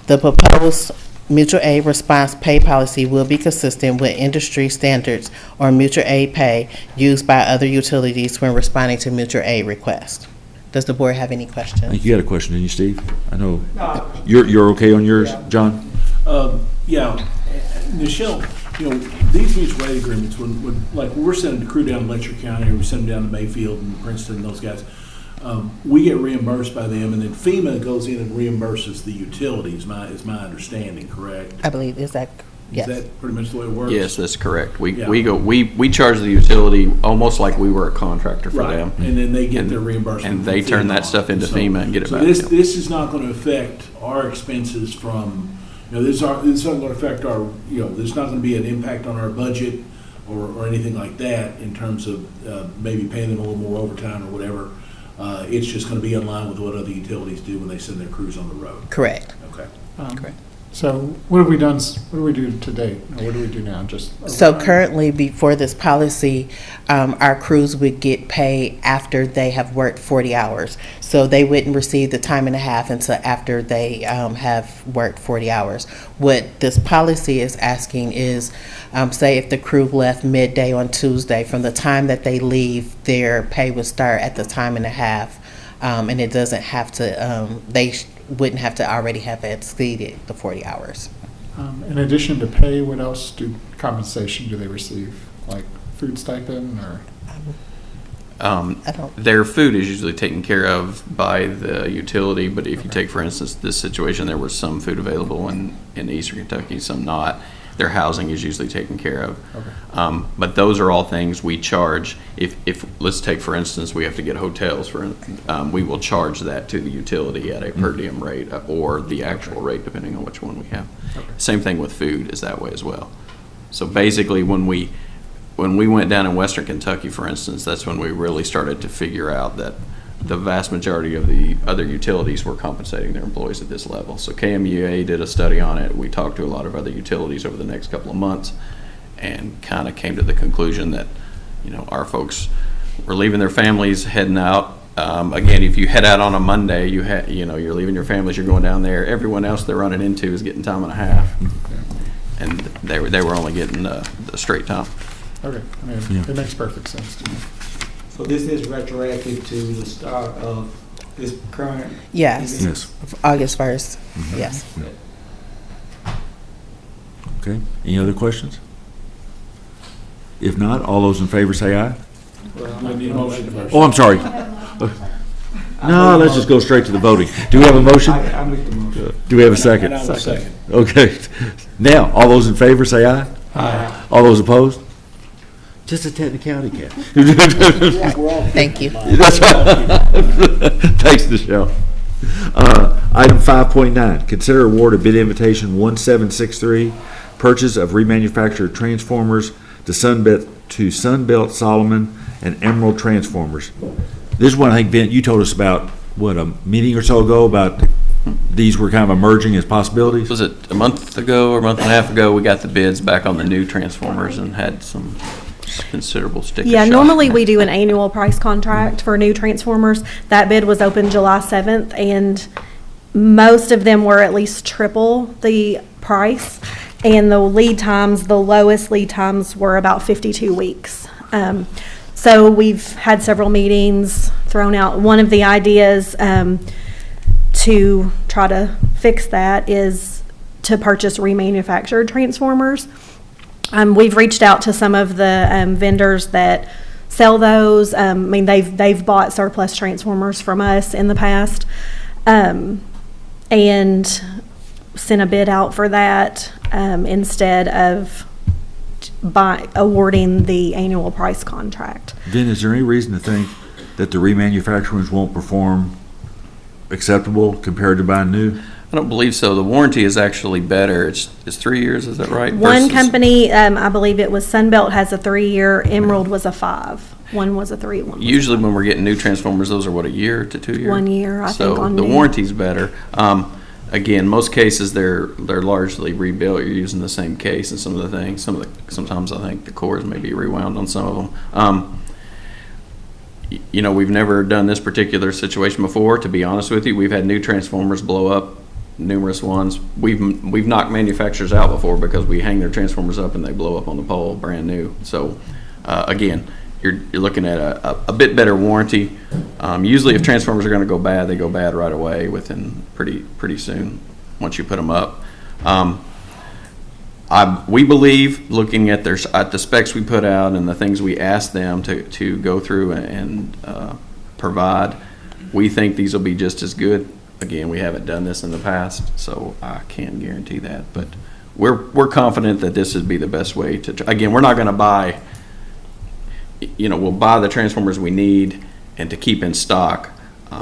The proposed mutual aid response pay policy will be consistent with industry standards on mutual aid pay used by other utilities when responding to mutual aid requests. Does the board have any I questions? think you got a question, didn't you, Steve? I know. You're okay on yours, John? Yeah, Michelle, these mutual aid agreements, when we're sending the crew down to Letcher County, or we send them down to Mayfield and Princeton and those guys, we get reimbursed by them, and then FEMA goes in and reimburses the utilities, is my understanding, correct? I believe, is that, yes. Is that pretty much the way it works? Yes, that's correct. We Yeah. we charge the utility almost like we were a contractor for Right, them. and then they get their reimbursement. And they from turn FEMA that stuff into So- FEMA and get it so back. This is not going to affect our expenses from, this is not going to affect our, there's not going to be an impact on our budget or anything like that in terms of maybe paying them a little more overtime or whatever. It's just going to be in line with what other utilities do when they send their crews on the road. Correct. Okay. Correct. So what have we done, what do we do to date? Or what do we do now? Just So currently, before this policy, our crews would get paid after they have worked 40 hours. So they wouldn't receive the time and a half until after they have worked 40 hours. What this policy is asking is, say if the crew left midday on Tuesday, from the time that they leave, their pay would start at the time and a half. And it doesn't have to, wouldn't have to already have exceeded the 40 hours. in addition to pay, what else compensation do they receive? Like food stipend or? Their food is usually taken care of by the utility, but if you take, for instance, this situation, there was some food available in Eastern Kentucky, some not. Their housing is usually taken care of. Okay. But those are all things we charge. If let's take, for instance, we have to get hotels, we will charge that to the utility at a per diem rate or the actual rate, depending on which one we have. Okay. Same thing with food is that way as well. So basically, when we went down in Western Kentucky, for instance, that's when we really started to figure out that the vast majority of the other utilities were compensating their employees at this level. So KMUA did a study on it. We talked to a lot of other utilities over the next couple of months and kind of came to the conclusion that, our folks were leaving their families, heading out. Again, if you head out on a Monday, you're leaving your families, you're going down there. Everyone else they're running into is getting time and a half. And they were only getting the straight time. Okay, I mean, it makes perfect sense to me. So this is retroactive to the start of this current? Yes. event? Yes. August 1st, yes. Okay, any other questions? If not, all those in favor say aye. I need a motion first. Oh, I'm sorry. No, let's just go straight to the voting. Do we have a motion? I make the motion. Do we have a second? And I will second. Okay. Now, all those in favor say aye. Aye. All those opposed? Just a technicality, Cat. Thank you. That's Thanks, Michelle. Item 5.9, consider award of bid invitation 1763, purchase of remanufactured transformers to Sunbelt Solomon and Emerald Transformers. This is one I think, Vint, you told us about, a meeting or so ago about these were kind of emerging as possibilities? Was it a month ago or a month and a half ago, we got the bids back on the new transformers and had some considerable sticker Yeah, shock. normally we do an annual price contract for new transformers. That bid was open July 7th, and most of them were at least triple the price. And the lead times, the lowest lead times were about 52 weeks. So we've had several meetings, thrown out. One of the ideas to try to fix that is to purchase remanufactured transformers. We've reached out to some of the vendors that sell those. I mean, they've bought surplus transformers from us in the past, and sent a bid out for that instead of awarding the annual price contract. Then is there any reason to think that the remanufacturers won't perform acceptable compared to buying new? I don't believe so. The warranty is actually better. It's 3 years, is that right? One Versus- company, I believe it was Sunbelt, has a 3-year, Emerald was a 5. One was a 3, one was Usually when we're getting new transformers, those are what, a year to 2 years? 1 year, I think, on So the new. warranty's better. Again, most cases, they're largely rebuilt. You're using the same case and some of the things. Sometimes I think the cores may be rewound on some of them. We've never done this particular situation before, to be honest with you. We've had new transformers blow up, numerous ones. We've knocked manufacturers out before because we hang their transformers up and they blow up on the pole, brand new. So, again, you're looking at a bit better warranty. Usually if transformers are going to go bad, they go bad right away within pretty soon once you put them up. We believe, looking at the specs we put out and the things we asked them to go through and provide, we think these will be just as good. Again, we haven't done this in the past, so I can't guarantee that. But we're confident that this would be the best way to. Again, we're not going to buy. We'll buy the transformers we need and to keep in stock.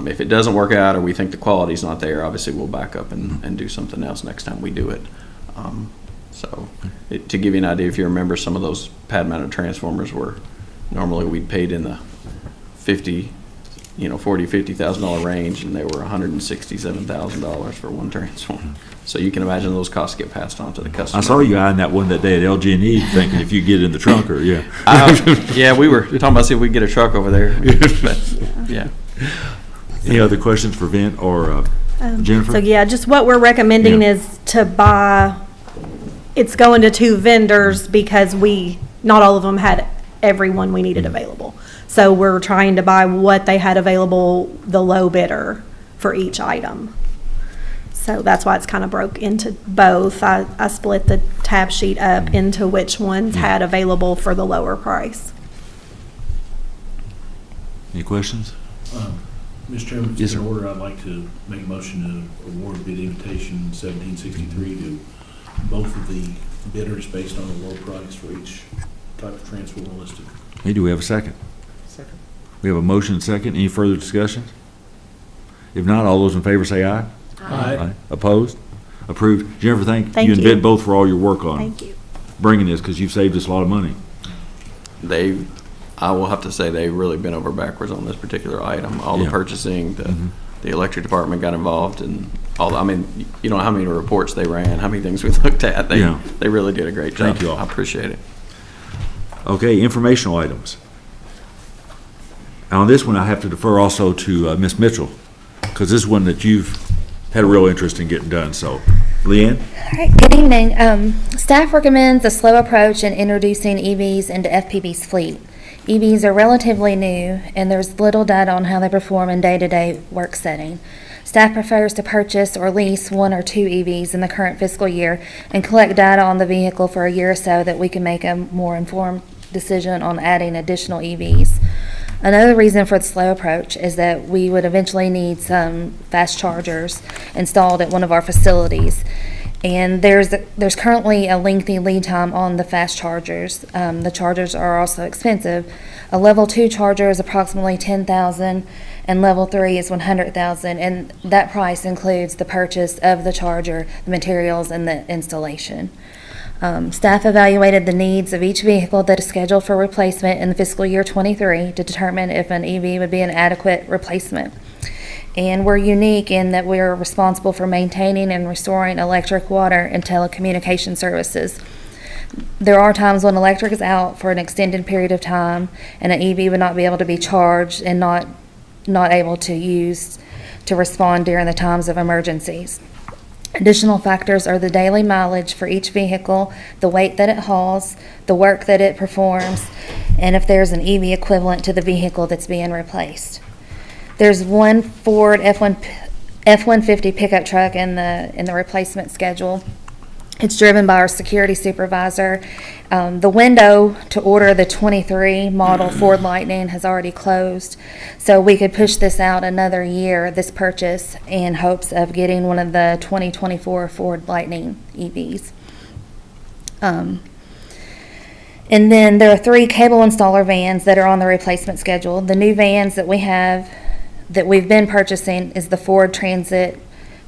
If it doesn't work out or we think the quality's not there, obviously we'll back up and do something else next time we do it. To give you an idea, if you remember, some of those pad-mounted transformers were normally we'd paid in the $50,000 range, and they were $167,000 for one transformer. So you can imagine those costs get passed on to the customer. I saw you eyeing that one that day at LG&E, thinking if you get it in the trunk or, yeah. Yeah, we were talking about see if we could get a truck over there. But, yeah. Any other questions for Vint or Jennifer? So yeah, just what we're recommending is to buy, it's going to 2 vendors because not all of them had everyone we needed available. So we're trying to buy what they had available, the low bidder for each item. So that's why it's kind of broke into both. I split the tab sheet up into which ones had available for the lower price. Any questions? Mr. Chairman, if Yes, it's in sir. order, I'd like to make a motion to award bid invitation 1763 to both of the bidders based on the low price for each type of transformer listed. Hey, do we have a second? Second. We have a motion and second. Any further discussions? If not, all those in favor say aye. Aye. Opposed? Approved. Jennifer, thank Thank you and you. Vint both for all your work on Thank you. bringing this, because you've saved us a lot of money. I will have to say they've really been over backwards on this particular item. All the Yeah. purchasing, the electric department got involved, and how many reports they ran, how many things we looked at. They really did a great job. Thank you all. I appreciate it. Okay, informational items. On this one, I have to defer also to Ms. Mitchell, because this is one that you've had a real interest in getting done, so. Leanne? All right, good evening. Staff recommends a slow approach in introducing EVs into FPB's fleet. EVs are relatively new, and there's little data on how they perform in day-to-day work setting. Staff prefers to purchase or lease 1 or 2 EVs in the current fiscal year and collect data on the vehicle for a year or so that we can make a more informed decision on adding additional EVs. Another reason for the slow approach is that we would eventually need some fast chargers installed at one of our facilities. And there's currently a lengthy lead time on the fast chargers. The chargers are also expensive. A level 2 charger is approximately $10,000 and level 3 is $100,000, and that price includes the purchase of the charger, the materials, and the installation. Staff evaluated the needs of each vehicle that is scheduled for replacement in the fiscal year 23 to determine if an EV would be an adequate replacement. And we're unique in that we're responsible for maintaining and restoring electric, water, and telecommunication services. There are times when electric is out for an extended period of time, and an EV would not be able to be charged and not able to use to respond during the times of emergencies. Additional factors are the daily mileage for each vehicle, the weight that it hauls, the work that it performs, and if there's an EV equivalent to the vehicle that's being replaced. There's one Ford F-150 pickup truck in the replacement schedule, It's driven by our security supervisor. The window to order the 23 model Ford Lightning has already closed, so we could push this out another year, this purchase, in hopes of getting one of the 2024 Ford Lightning EVs. And then there are 3 cable installer vans that are on the replacement schedule. The new vans that we've been purchasing is the Ford Transit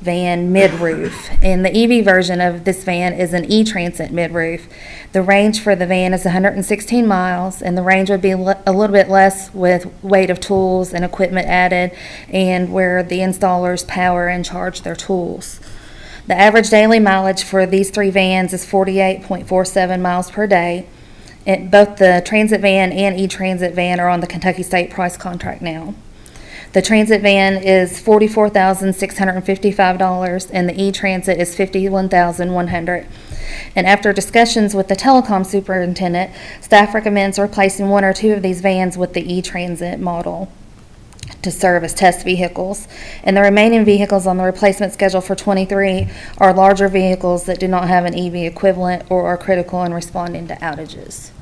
van mid-roof, and the EV version of this van is an E-Transit mid-roof. The range for the van is 116 miles, and the range would be a little bit less with weight of tools and equipment added, and where the installers power and charge their tools. The average daily mileage for these 3 vans is 48.47 miles per day. Both the Transit van and E-Transit van are on the Kentucky State price contract now. The Transit van is $44,655, and the E-Transit is $51,100. And after discussions with the telecom superintendent, staff recommends replacing 1 or 2 of these vans with the E-Transit model to serve as test vehicles. And the remaining vehicles on the replacement schedule for 23 are larger vehicles that do not have an EV equivalent or are critical in responding to outages.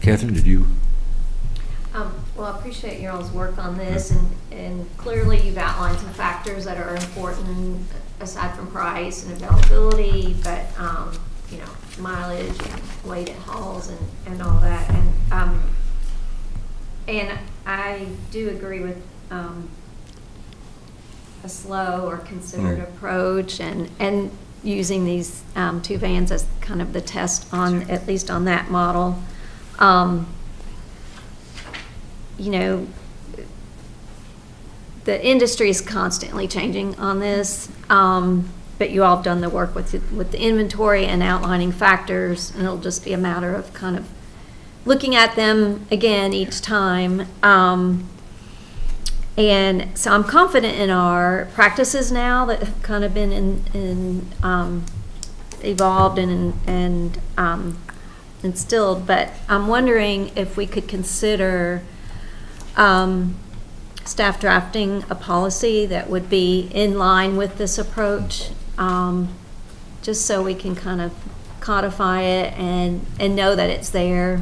Catherine, did you? Well, I appreciate your all's work on this, and clearly you've outlined some factors that are important aside from price and availability, but, you know, mileage and weight it hauls and all that. And I do agree with a slow or considered approach and using these 2 vans as kind of the test on, at least on that model. You know, the industry is constantly changing on this, but you all have done the work with the inventory and outlining factors, and it'll just be a matter of kind of looking at them again each time. And so I'm confident in our practices now that have kind of been evolved and instilled, but I'm wondering if we could consider staff drafting a policy that would be in line with this approach, just so we can kind of codify it and know that it's there.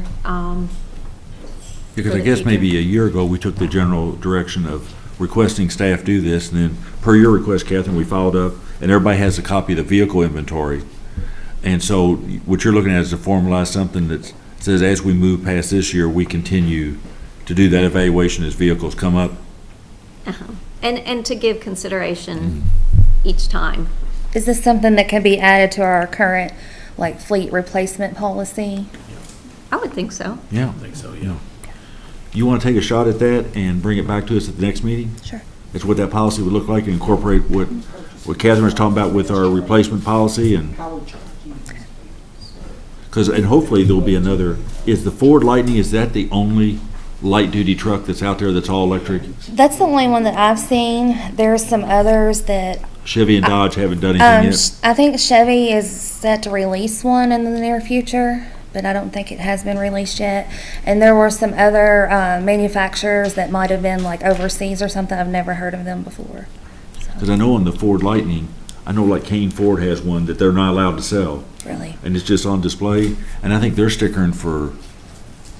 Because I guess maybe a year ago, we took the general direction of requesting staff do this, and then per your request, Catherine, we followed up, and everybody has a copy of the vehicle inventory. And so what you're looking at is to formalize something that says as we move past this year, we continue to do that evaluation as vehicles come up. And to give consideration each time. Is this something that can be added to our current, like, fleet replacement policy? I would think so. Yeah. I think so, yeah. You want to take a shot at that and bring it back to us at the next meeting? Sure. That's what that policy would look like, and incorporate what Catherine was talking about with our replacement policy, and and hopefully there'll be another. Is the Ford Lightning, is that the only light-duty truck that's out there that's all electric? That's the only one that I've seen. There's some others that Chevy and Dodge haven't done anything yet? I think Chevy is set to release one in the near future, but I don't think it has been released yet. And there were some other manufacturers that might have been like overseas or something. I've never heard of them before. Because I know on the Ford Lightning, I know like Kane Ford has one that they're not allowed to sell. Really? And it's just on display. And I think they're stickering for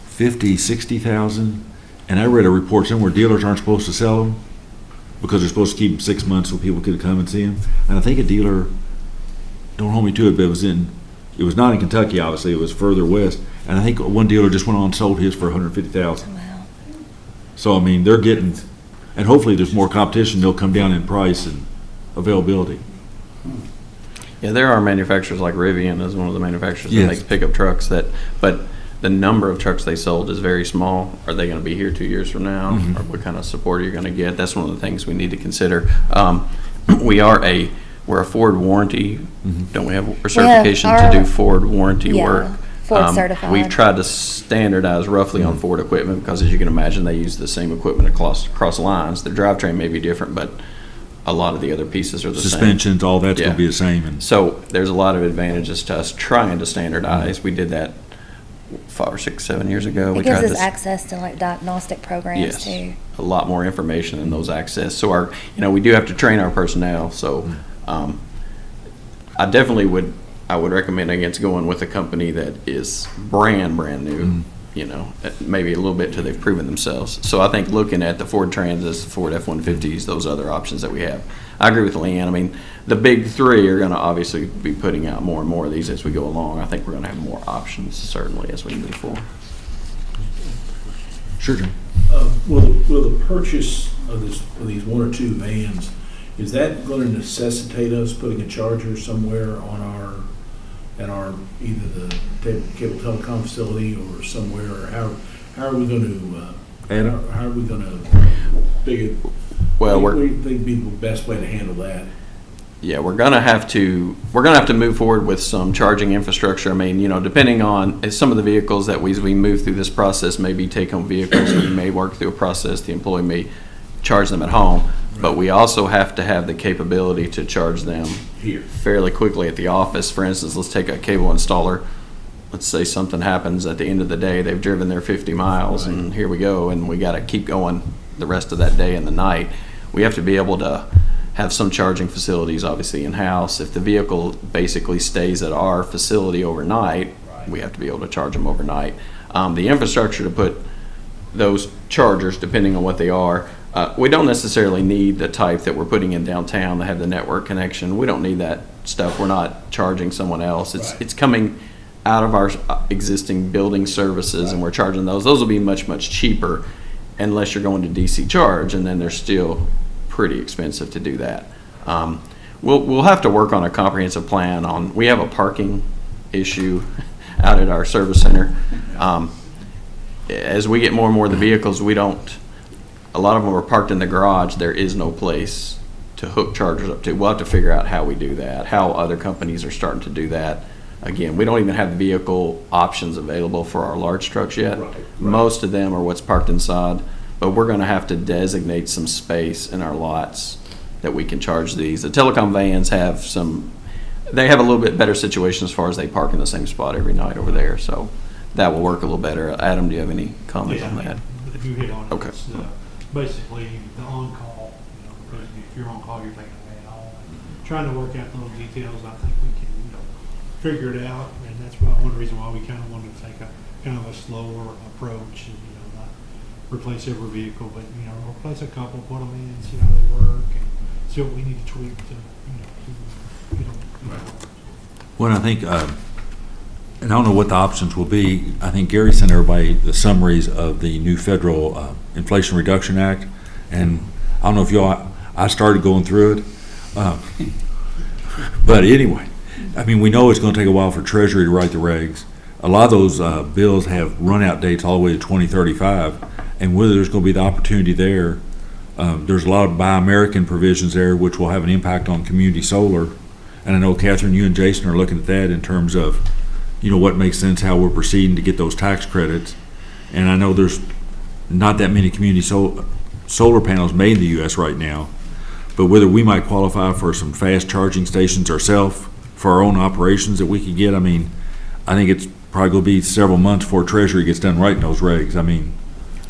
50, 60,000. And I read a report somewhere dealers aren't supposed to sell them because they're supposed to keep them 6 months so people could come and see them. And I think a dealer, don't hold me to it, but it was not in Kentucky, obviously, it was further west. And I think one dealer just went on and sold his for 150,000. Wow. So, I mean, they're getting, and hopefully there's more competition, they'll come down in price and availability. Yeah, there are manufacturers like Rivian is one of the manufacturers that Yes. makes pickup trucks but the number of trucks they sold is very small. Are they going to be here 2 years from now? Mhm. Or what kind of support are you going to get? That's one of the things we need to consider. We're a Ford warranty. Don't we have a certification to do Ford warranty work? Ford certified. We've tried to standardize roughly on Ford equipment because, as you can imagine, they use the same equipment across lines. The drivetrain may be different, but a lot of the other pieces are the same. Suspensions, all that's going to be the same. And so there's a lot of advantages to us trying to standardize. We did that 5 or 6, 7 years ago. It gives us access to like diagnostic programs too. A lot more information in those access. So we do have to train our personnel. So I definitely would recommend against going with a company that is brand new, you know, maybe a little bit till they've proven themselves. So I think looking at the Ford Transits, the Ford F-150s, those other options that we have, I agree with Leanne. I mean, the big three are going to obviously be putting out more and more of these as we go along. I think we're going to have more options, certainly, as we move forward. Sure, Jim. Will the purchase of these one or two vans, is that going to necessitate us putting a charger somewhere on at our either the cable telecom facility or somewhere, or how are we going to how are we going to figure? Well, what do you think would be the best way to handle that? Yeah, we're gonna have to move forward with some charging infrastructure. I mean, you know, depending on some of the vehicles that we move through this process may be take-home vehicles. We may work through a process. The employee may charge them at home, but we also have to have the capability to charge them here fairly quickly at the office. For instance, let's take a cable installer. Let's say something happens at the end of the day. They've driven their 50 miles, and here we go, and we got to keep going the rest of that day and the night. We have to be able to have some charging facilities, obviously, in-house. If the vehicle basically stays at our facility overnight, we have to be able to charge them overnight. The infrastructure to put those chargers, depending on what they are, we don't necessarily need the type that we're putting in downtown that have the network connection. We don't need that stuff. We're not charging someone else. It's coming out of our existing building services, and we're charging those. Those will be much, much cheaper unless you're going to DC charge, and then they're still pretty expensive to do that. We'll have to work on a comprehensive plan on, we have a parking issue out at our service center. As we get more and more of the vehicles, a lot of them are parked in the garage. There is no place to hook chargers up to. We'll have to figure out how we do that, how other companies are starting to do that. Again, we don't even have the vehicle options available for our large trucks yet. Most of them are what's parked inside, but we're going to have to designate some space in our lots that we can charge these. The telecom vans have they have a little bit better situation as far as they park in the same spot every night over there, so that will work a little better. Adam, do you have any comments on that? If you hit on it, Okay. it's basically the on-call, you know, because if you're on call, you're taking a van home. Trying to work out those details, I think we can, you know, figure it out, and that's one reason why we kind of wanted to take a kind of a slower approach, and, you know, not replace every vehicle, but, you know, replace a couple, put them in, see how they work, and see what we need to tweak to, you know, to get them. Well, I think, and I don't know what the options will be. I think Gary sent everybody the summaries of the new federal Inflation Reduction Act, and I don't know if y'all, I started going through it. But anyway, I mean, we know it's going to take a while for Treasury to write the regs. A lot of those bills have run-out dates all the way to 2035, and whether there's going to be the opportunity there, there's a lot of Buy American provisions there which will have an impact on community solar. And I know, Catherine, you and Jason are looking at that in terms of, you know, what makes sense, how we're proceeding to get those tax credits. And I know there's not that many community solar panels made in the U.S. right now, but whether we might qualify for some fast charging stations ourselves for our own operations that we could get. I mean, I think it's probably going to be several months before Treasury gets done writing those regs. I mean,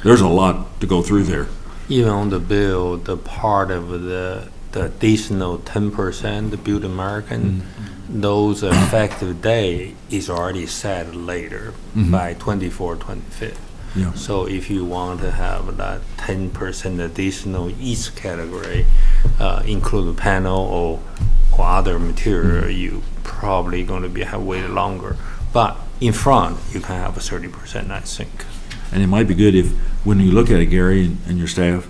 there's a lot to go through there. Even on the bill, the part of the additional 10%, the Build American, those effective date is already set later by 24, 25th. Yeah. So if you want to have that 10% additional each category, include panel or other material, you probably going to have wait longer. But in front, you can have a 30%, I think. And it might be good if, when you look at it, Gary and your staff,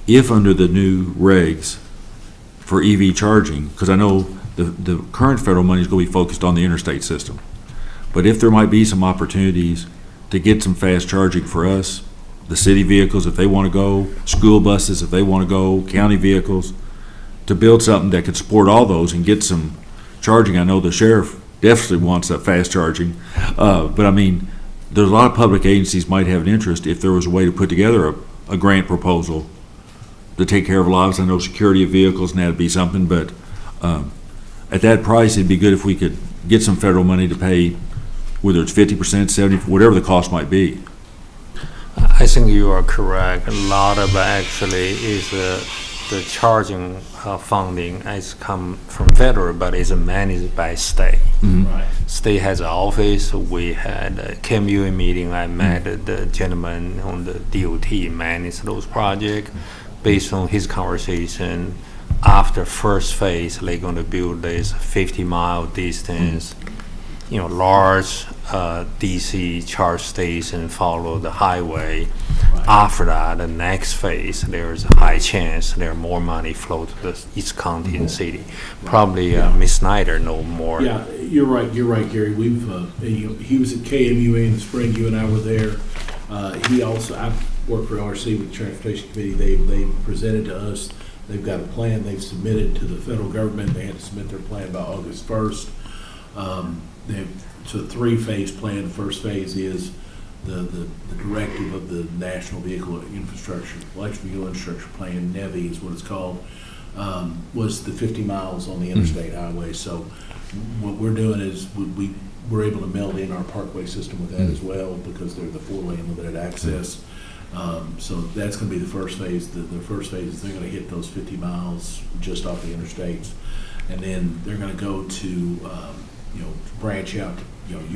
if under the new regs for EV charging, because I know the current federal money is going to be focused on the interstate system, but if there might be some opportunities to get some fast charging for us, the city vehicles if they want to go, school buses if they want to go, county vehicles, to build something that could support all those and get some charging. I know the sheriff definitely wants that fast charging, but I mean, there's a lot of public agencies might have an interest if there was a way to put together a grant proposal to take care of lives. I know security of vehicles and that'd be something, but at that price, it'd be good if we could get some federal money to pay, whether it's 50%, 70%, whatever the cost might be. I think you are correct. A lot of actually is the charging funding has come from federal, but is managed by state. Right. State has an office. We had a KMUA meeting. I met the gentleman on the DOT manage those projects. Based on his conversation, after first phase, they're going to build this 50-mile distance, large DC charge station follow the highway. After that, the next phase, there's a high chance there more money flow to the each county and city. Probably Ms. Snyder know more. Yeah, you're right, Gary. We've, he was at KMUA in the spring, you and I were there. He also, I work for LRC with the Transportation Committee. They presented to us, they've got a plan they've submitted to the federal government. They had to submit their plan by August 1st. It's a three-phase plan. The first phase is the directive of the National Vehicle Infrastructure, Electric Vehicle Infrastructure Plan, NEVI is what it's called, was the 50 miles on the interstate highway. So what we're doing is we're able to meld in our parkway system with that as well, because they're the 4-lane limited access. So that's going to be the first phase. The first phase is they're going to hit those 50 miles just off the interstates, and then they're going to go to branch out to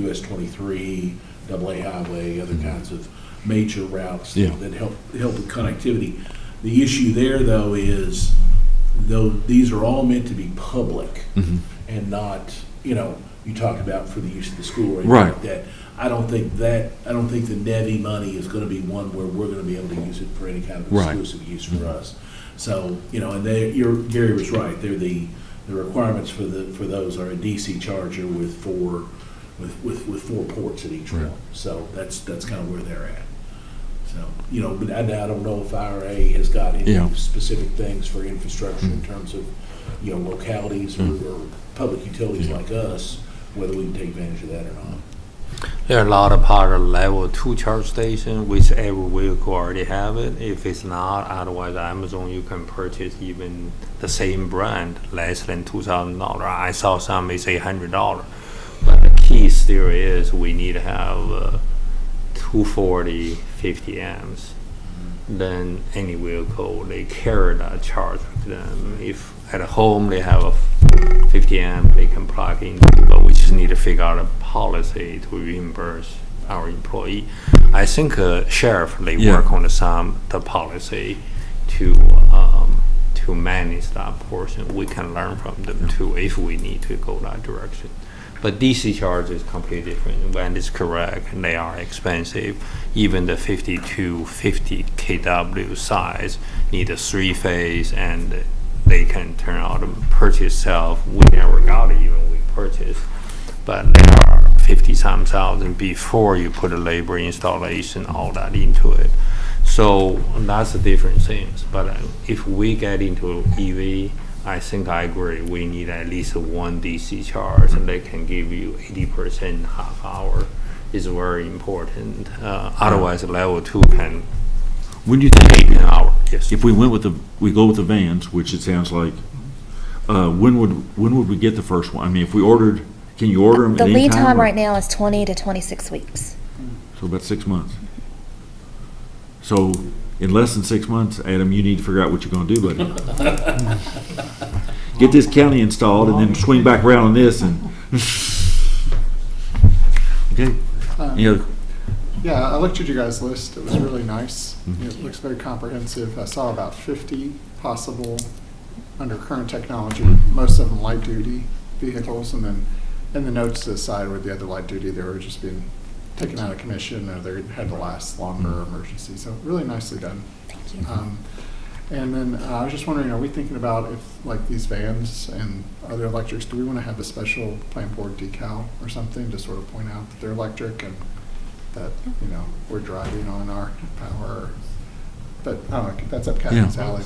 US 23, AA highway, other kinds of major routes that help with connectivity. The issue there, though, is these are all meant to be public and not, you talk about for the use of the school or anything like that. I don't think the NEVI money is going to be one where we're going to be able to use it for any kind of exclusive use for us. So, and Gary was right. They're the requirements for those are a DC charger with four ports at each one. So that's kind of where they're at. So, but I don't know if IRA has got any specific things for infrastructure in terms of, localities or public utilities like us, whether we can take advantage of that or not. There are a lot of part of level 2 charge station, which every vehicle already have it. If it's not, otherwise Amazon, you can purchase even the same brand, less than $2,000. I saw some is $800. But the key still is we need to have 240, 50 amps. Then any vehicle, they carry that charge with them. If at home they have a 50 amp, they can plug in, but we just need to figure out a policy to reimburse our employee. I think sheriff, they work on the policy to manage that portion. We can learn from them too if we need to go that direction. But DC charge is completely different. When it's correct, they are expensive. Even the 50 kW size need a 3-phase, and they can turn out and purchase self. We never got it even we purchased. But they are 50-some thousand before you put a labor installation, all that into it. So that's the different things. But if we get into EV, I think I agree. We need at least one DC charge, and they can give you 80% half hour is very important. Otherwise, level 2 can. When do you think an hour? Yes. If we go with the vans, which it sounds like, when would we get the first one? I mean, if we ordered, can you order them? The at any lead time or- right now is 20 to 26 weeks. So about 6 months. So in less than 6 months, Adam, you need to figure out what you're going to do, buddy. Get this county installed and then swing back around on this and. Okay. Yeah, I looked at your guys' list. It was really nice. It looks very comprehensive. I saw about 50 possible under current technology, most of them light-duty vehicles, and then in the notes to the side where the other light-duty, they were just being taken out of commission, or they had to last longer emergency. So really nicely done. Thank you. And then I was just wondering, are we thinking about if, like these vans and other electrics, do we want to have a special plant board decal or something to sort of point out that they're electric and that, we're driving on our power? But I don't know, that's up Catherine's alley.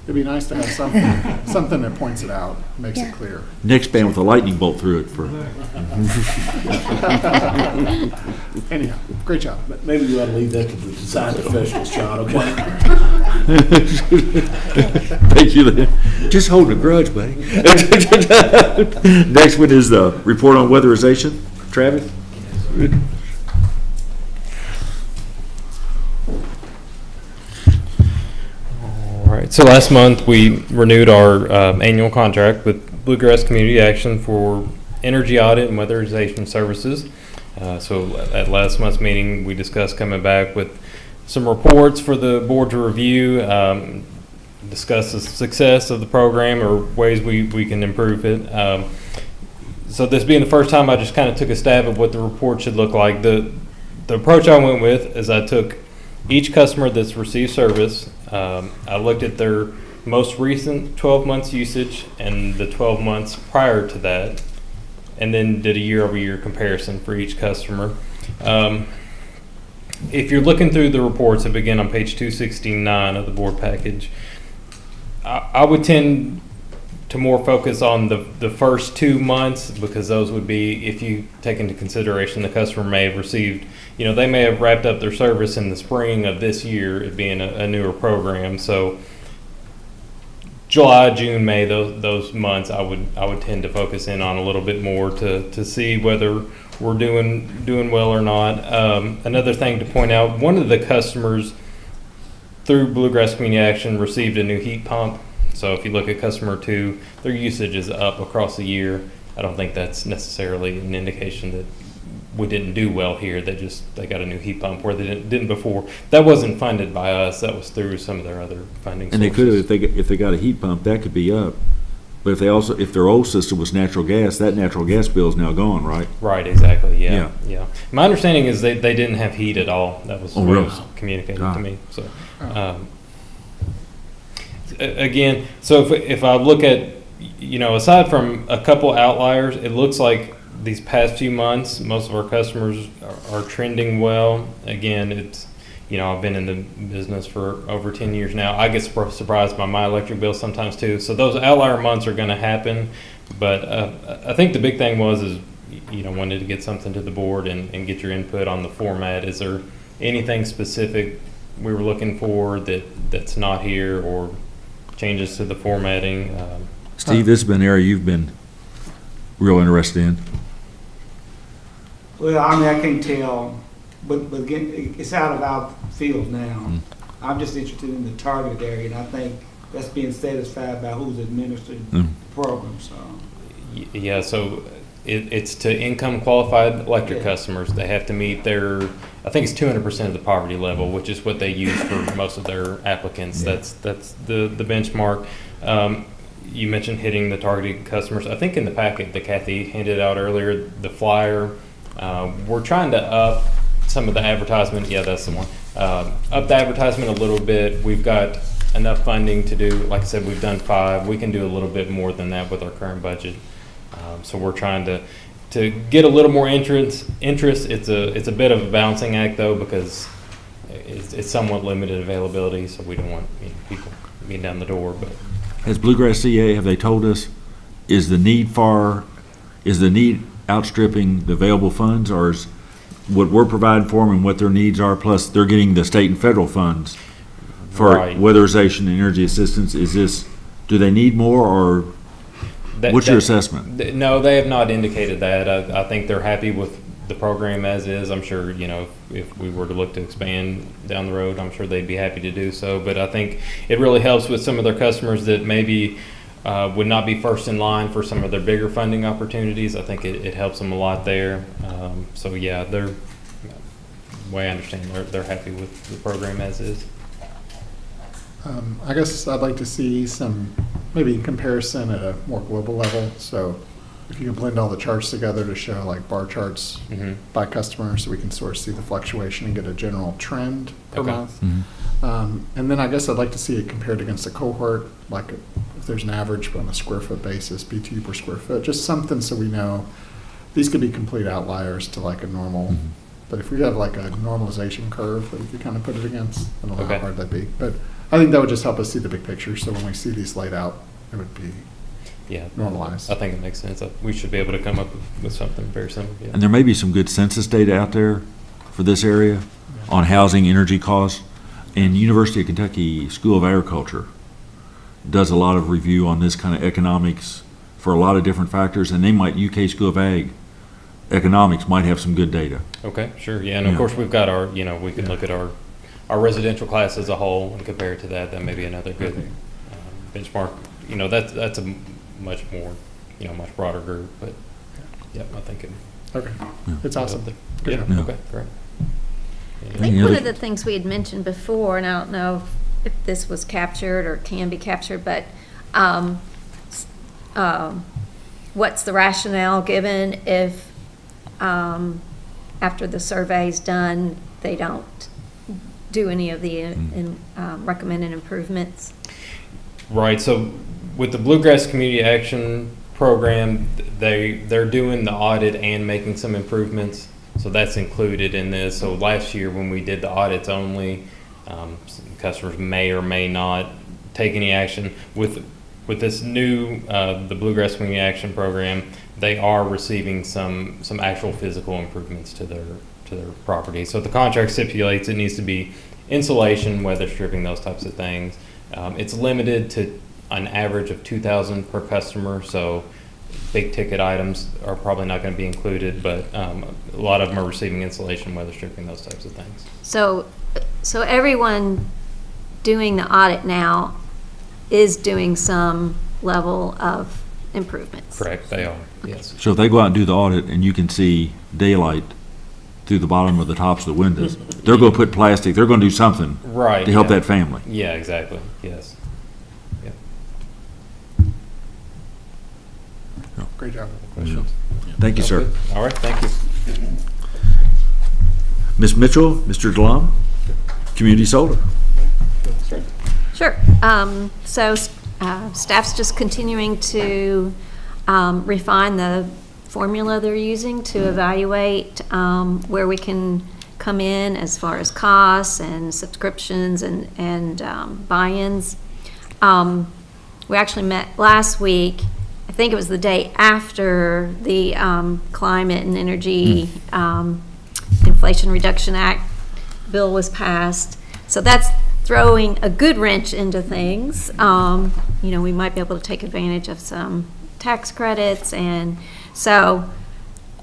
It'd be nice to have something that points it out, makes it clear. Next band with a lightning bolt through it for. Anyhow, great job. But maybe we ought to leave that to the design professionals, John, okay? Thank you. Just holding a grudge, buddy. Next one is the report on weatherization. Travis? All All right, so last month, we renewed our annual contract with Bluegrass Community Action for energy audit and weatherization services. So at last month's meeting, we discussed coming back with some reports for the board to review, discuss the success of the program or ways we can improve it. So this being the first time, I just kind of took a stab at what the report should look like. The approach I went with is I took each customer that's received service, I looked at their most recent 12 months usage and the 12 months prior to that, and then did a year-over-year comparison for each customer. If you're looking through the reports that begin on page 269 of the board package, I would tend to more focus on the first 2 months, because those would be, if you take into consideration the customer may have received, they may have wrapped up their service in the spring of this year, it being a newer program. So July, June, May, those months, I would tend to focus in on a little bit more to see whether we're doing well or not. Another thing to point out, one of the customers through Bluegrass Community Action received a new heat pump. So if you look at customer 2, their usage is up across the year. I don't think that's necessarily an indication that we didn't do well here. They got a new heat pump where they didn't before. That wasn't funded by us. That was through some of their other funding sources. And they could have, if they got a heat pump, that could be up. But if their old system was natural gas, that natural gas bill is now gone, right? Right, exactly. Yeah. My understanding is they didn't have heat at all. That was what was communicated to me. So. Again, so if I look at, aside from a couple outliers, it looks like these past few months, most of our customers are trending well. Again, it's, I've been in the business for over 10 years now. I get surprised by my electric bill sometimes too. So those outlier months are going to happen. But I think the big thing is, wanted to get something to the board and get your input on the format. Is there anything specific we were looking for that's not here, or changes to the formatting? Steve, this has been an area you've been real interested in. Well, I can't tell, but again, it's out of our field now. I'm just interested in the targeted area, and I think that's being satisfied by who's administering the program. So. Yeah, so it's to income qualified electric customers. They have to meet their, I think it's 200% of the poverty level, which is what they use for most of their applicants. Yeah. That's the benchmark. You mentioned hitting the targeted customers. I think in the packet that Kathy handed out earlier, the flyer, we're trying to up some of the advertisement. Yeah, that's the one. Up the advertisement a little bit. We've got enough funding to do, like I said, we've done 5. We can do a little bit more than that with our current budget. So we're trying to get a little more interest. It's a bit of a balancing act though, because it's somewhat limited availability. So we don't want people being down the door. But has Bluegrass CA, have they told us, is the need outstripping the available funds, or is what we're providing for them and what their needs are, plus they're getting the state and federal funds for weatherization and energy assistance? Do they need more, or what's your assessment? No, they have not indicated that. I think they're happy with the program as is. I'm sure, if we were to look to expand down the road, I'm sure they'd be happy to do so. But I think it really helps with some of their customers that maybe would not be first in line for some of their bigger funding opportunities. I think it helps them a lot there. So yeah, the way I understand, they're happy with the program as is. I guess I'd like to see some maybe comparison at a more global level. So if you can blend all the charts together to show like bar charts by customer, so we can sort of see the fluctuation and get a general trend per month. And then I guess I'd like to see it compared against a cohort, like if there's an average on a square foot basis, BTU per square foot, just something so we know these could be complete outliers to like a normal. But if we have like a normalization curve that we could kind of put it against, I don't know how hard that'd be. But I think that would just help us see the big picture. So when we see these laid out, it would be normalized. I think it makes sense. We should be able to come up with something very similar. Yeah. And there may be some good census data out there for this area on housing, energy costs. And University of Kentucky School of Agriculture does a lot of review on this kind of economics for a lot of different factors. And they might, UK School of Ag Economics might have some good data. Okay, sure. Yeah, and of course we've got our, we can look at our our residential class as a whole, and compare it to that, that may be another good benchmark. You know, that's a much more, you know, much broader group, but, yep, I think it. Okay, it's awesome. Good Yeah, job. okay, great. I think one of the things we had mentioned before, and I don't know if this was captured or can be captured, but what's the rationale given if after the survey's done, they don't do any of the recommended improvements? Right, so with the Bluegrass Community Action Program, they're doing the audit and making some improvements, so that's included in this. So last year when we did the audits only, customers may or may not take any action. With this new, the Bluegrass Community Action Program, they are receiving some actual physical improvements to their property. So the contract stipulates it needs to be insulation, weather stripping, those types of things. It's limited to an average of $2,000 per customer, so big ticket items are probably not going to be included, but a lot of them are receiving insulation, weather stripping, those types of things. So everyone doing the audit now is doing some level of improvements. Correct, they are, yes. So if they go out and do the audit and you can see daylight through the bottom of the tops of the windows, they're going to put plastic, they're going to do something Right, to help yeah. that family. Yeah, exactly, yes. Yep. Great job. Thank you, sir. All right, thank you. Ms. Mitchell, Mr. Delum, Community Solar. Sure. So staff's just continuing to refine the formula they're using to evaluate where we can come in as far as costs and subscriptions and buy-ins. We actually met last week. I think it was the day after the Climate and Energy Inflation Reduction Act bill was passed. So that's throwing a good wrench into things. You know, we might be able to take advantage of some tax credits, and so,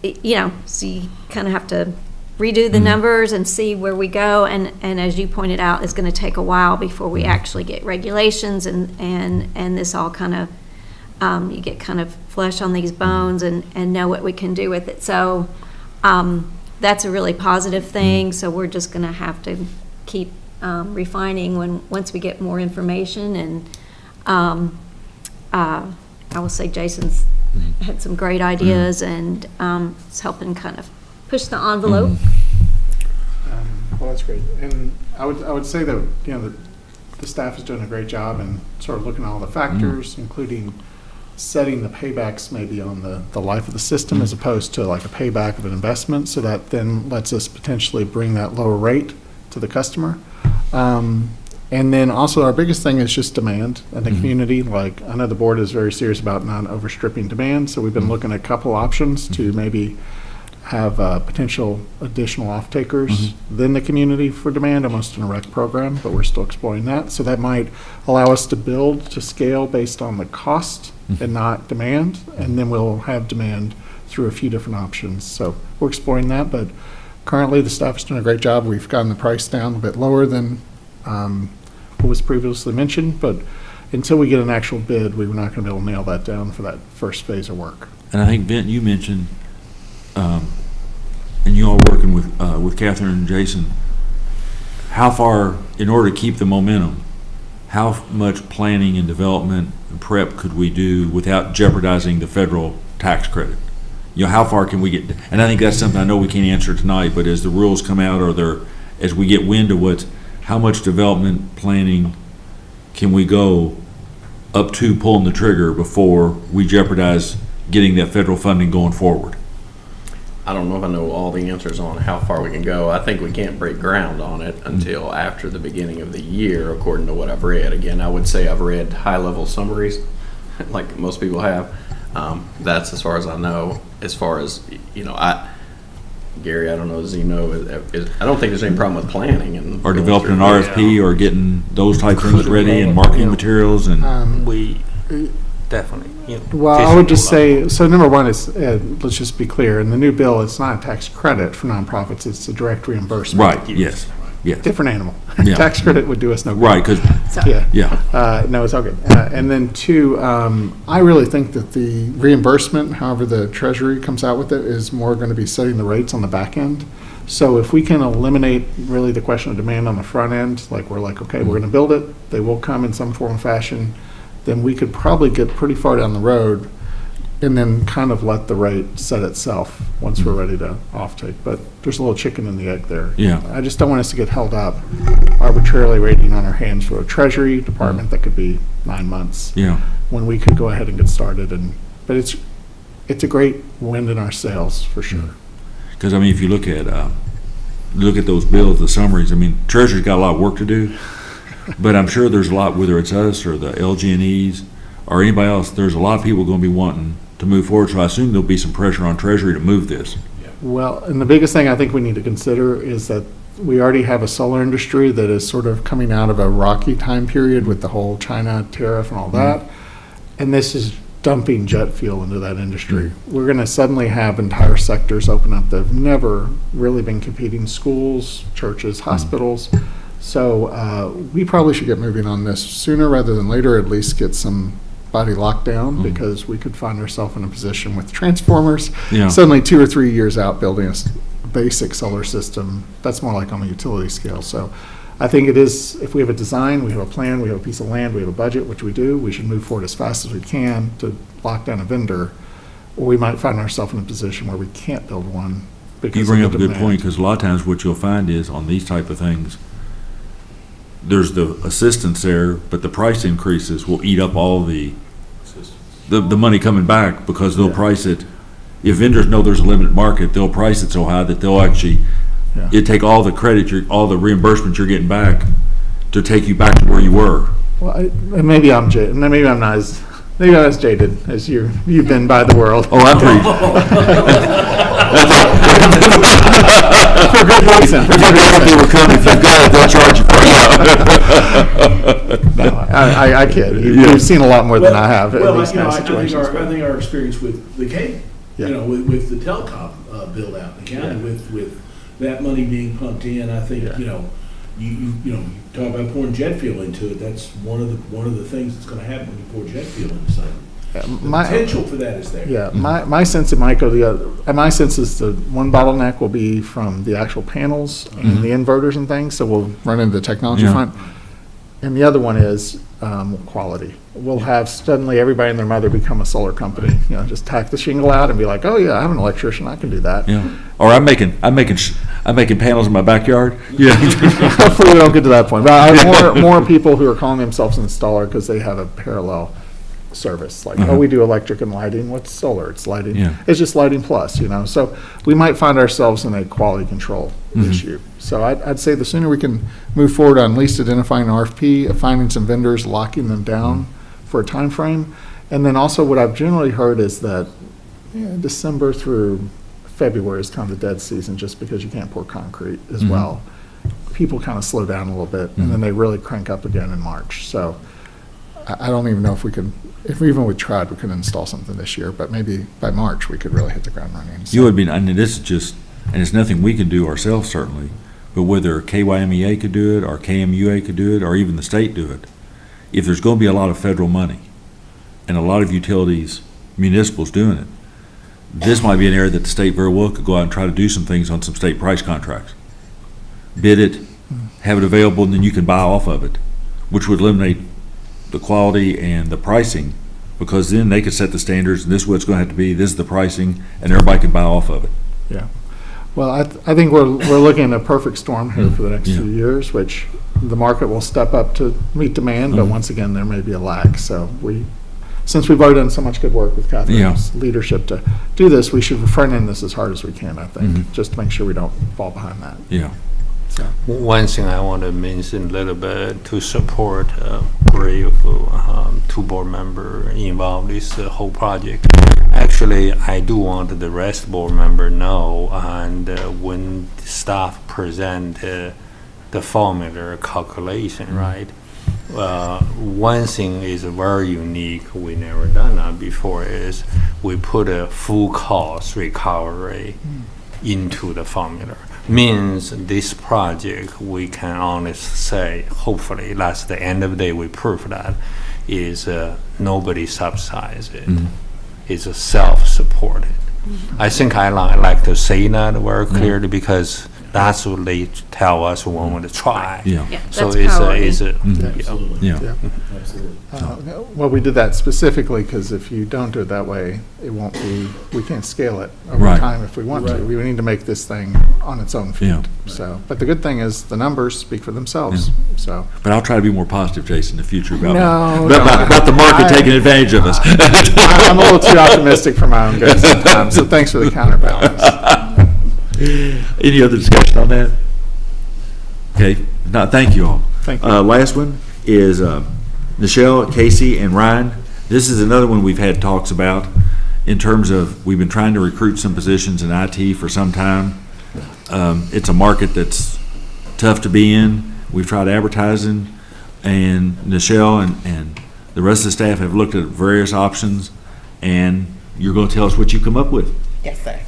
you know, so you kind of have to redo the numbers and see where we go. And as you pointed out, it's going to take a while before we actually get regulations and this all kind of you get kind of flesh on these bones and know what we can do with it. So that's a really positive thing. So we're just going to have to keep refining once we get more information. And I will say Jason's had some great ideas and is helping kind of push the envelope. Well, that's great. And I would say that, you know, the staff is doing a great job in sort of looking at all the factors, including setting the paybacks maybe on the life of the system as opposed to like a payback of an investment. So that then lets us potentially bring that lower rate to the customer. And then also our biggest thing is just demand in the community. Like, I know the board is very serious about not overstripping demand, so we've been looking at a couple options to maybe have potential additional off-takers within the community for demand, almost in a rec program, but we're still exploring that. So that might allow us to build to scale based on the cost and not demand, and then we'll have demand through a few different options. So we're exploring that, but currently the staff is doing a great job. We've gotten the price down a bit lower than what was previously mentioned, but until we get an actual bid, we were not going to be able to nail that down for that first phase of work. And I think, Vint, you mentioned, and you all working with Catherine and Jason, how far, in order to keep the momentum, how much planning and development and prep could we do without jeopardizing the federal tax credit? You know, how far can we get? And I think that's something I know we can't answer tonight, but as the rules come out, or as we get wind of how much development planning can we go up to pulling the trigger before we jeopardize getting that federal funding going forward? I don't know if I know all the answers on how far we can go. I think we can't break ground on it until after the beginning of the year, according to what I've read. Again, I would say I've read high-level summaries, like most people have. That's as far as I know. As far as, you know, Gary, I don't know, does he know? I don't think there's any problem with planning. Or developing an RFP or getting those type things ready and marketing materials and... We definitely. You know, well, I would just say, so number one is, let's just be clear, in the new bill, it's not a tax credit for nonprofits, it's a direct reimbursement. Right, yes. Yeah. different animal. Yeah. Tax credit would do us no good. Right, 'cause- Yeah. No, it's all good. And then two, I really think that the reimbursement, however the Treasury comes out with it, is more going to be setting the rates on the back end. So if we can eliminate really the question of demand on the front end, like we're like, okay, we're going to build it, they will come in some form or fashion, then we could probably get pretty far down the road and then kind of let the rate set itself once we're ready to offtake. But there's a little chicken and the egg there. Yeah. I just don't want us to get held up arbitrarily waiting on our hands for a Treasury Department that could be 9 months. Yeah. When we could go ahead and get started. But it's a great wind in our sails for sure. Because, I mean, if you look at those bills, the summaries, I mean, Treasury's got a lot of work to do, but I'm sure there's a lot, whether it's us or the LG&Es or anybody else, there's a lot of people going to be wanting to move forward, so I assume there'll be some pressure on Treasury to move this. Well, and the biggest thing I think we need to consider is that we already have a solar industry that is sort of coming out of a rocky time period with the whole China tariff and all that. And this is dumping jet fuel into that industry. We're going to suddenly have entire sectors open up that have never really been competing: schools, churches, hospitals. So we probably should get moving on this sooner rather than later, at least get somebody locked down, because we could find ourselves in a position with transformers suddenly 2 or 3 years out building a basic solar system. That's more like on the utility scale. So I think it is, if we have a design, we have a plan, we have a piece of land, we have a budget, which we do, we should move forward as fast as we can to lock down a vendor, or we might find ourselves in a position where we can't build one because You bring of up a the good demand. point, because a lot of times what you'll find is on these type of things, there's the assistance there, but the price increases will eat up all the money coming back, because they'll price it. If vendors know there's a limited market, they'll price it so high that they'll actually, it take all the credit, all the reimbursement you're getting back to take you back to where you were. Well, and maybe I'm jaded, maybe I'm not as, maybe I'm as jaded as you've been by the world. Oh, I'm pretty. For good reason. For good reason. People come, if you've got it, they'll charge you for it. No, I kid. You've seen a lot more than I have in Well, these kind of I think situations. I think our experience with the cable, with the telecom build out in the county, with that money being pumped in, I think, you talk about pouring jet fuel into it. That's one of the things that's going to happen when you pour jet fuel into something. The potential for that is there. Yeah, my sense, it might go the other, and my sense is the one bottleneck will be from the actual panels and the inverters and things, so we'll run into the technology front. And the other one is quality. We'll have suddenly everybody and their mother become a solar company, just tack the shingle out and be like, oh yeah, I have an electrician, I can do that. Yeah. Or I'm making panels in my backyard. Yeah. Hopefully we don't get to that point, but more people who are calling themselves an installer because they have a parallel service, like, oh, we do electric and lighting. What's solar? It's lighting. Yeah. It's just lighting plus, So we might find ourselves in a quality control issue. So I'd say the sooner we can move forward on at least identifying an RFP, finding some vendors, locking them down for a time frame, and then also what I've generally heard is that December through February is kind of the dead season, just because you can't pour concrete as well. People kind of slow down a little bit, and then they really crank up again in March. So I don't even know if we could, if we even would tried, we could install something this year, but maybe by March we could really hit the ground running. So You would be, and this is just, and it's nothing we can do ourselves certainly, but whether KYMEA could do it, or KMUA could do it, or even the state do it, if there's going to be a lot of federal money and a lot of utilities, municipals doing it, this might be an area that the state very well could go out and try to do some things on some state price contracts. Bid it, have it available, and then you can buy off of it, which would eliminate the quality and the pricing, because then they could set the standards, and this is what it's going to have to be, this is the pricing, and everybody can buy off of it. Yeah. Well, I think we're looking at a perfect storm here for the next few years, which the market will step up to meet demand, but once again, there may be a lag. So since we've already done so much good work with Catherine's leadership to do this, we should front end this as hard as we can, I think, just to make sure we don't fall behind that. Yeah. So. One thing I want to mention a little bit to support brave two board member involved in this whole project. Actually, I do want the rest board member know, and when staff present the formula calculation, right? One thing is very unique, we never done that before, is we put a full cost recovery into the formula. means this project, we can honestly say, hopefully, that's the end of the day, we prove that, is nobody subsidizes it. It's a self-supported. I think I like to say that very clearly because that's what they tell us when we want to try. Yeah. So that's Absolutely. Yeah. Absolutely. Well, we did that specifically because if you don't do it that way, it won't be, we can't scale it over Right. time if we want to. We need to make this thing on its own feet. Yeah. So, but the good thing is the numbers speak for themselves, so. But I'll try to be more positive, Jason, in the future about No, about the market taking advantage of us. I'm a little too optimistic for my own good sometimes, so thanks for the counterbalance. Any other discussion on that? Okay, no, thank you all. Thank you. Last one is Nichelle, Casey, and Ryan. This is another one we've had talks about in terms of, we've been trying to recruit some positions in IT for some time. It's a market that's tough to be in. We've tried advertising, and Nichelle and the rest of the staff have looked at various options, and you're going to tell us what you come up with. Yes, sir.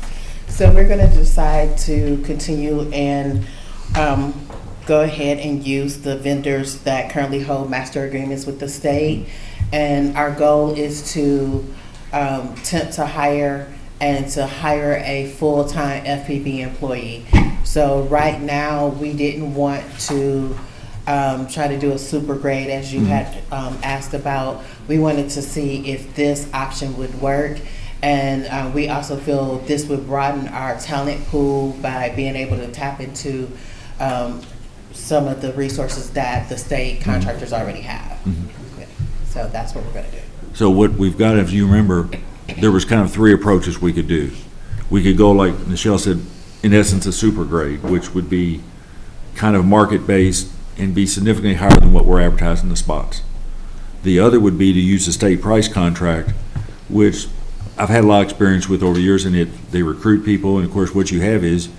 So we're going to decide to continue and go ahead and use the vendors that currently hold master agreements with the state. And our goal is to tempt to hire and to hire a full-time FPB employee. So right now, we didn't want to try to do a super grade as you had asked about. We wanted to see if this option would work. And we also feel this would broaden our talent pool by being able to tap into some of the resources that the state contractors already have. So that's what we're going to do. So what we've got, if you remember, there was kind of three approaches we could do. We could go, like Nichelle said, in essence, a super grade, which would be kind of market-based and be significantly higher than what we're advertising the spots. The other would be to use the state price contract, which I've had a lot of experience with over the years, and they recruit people, and of course what you have is,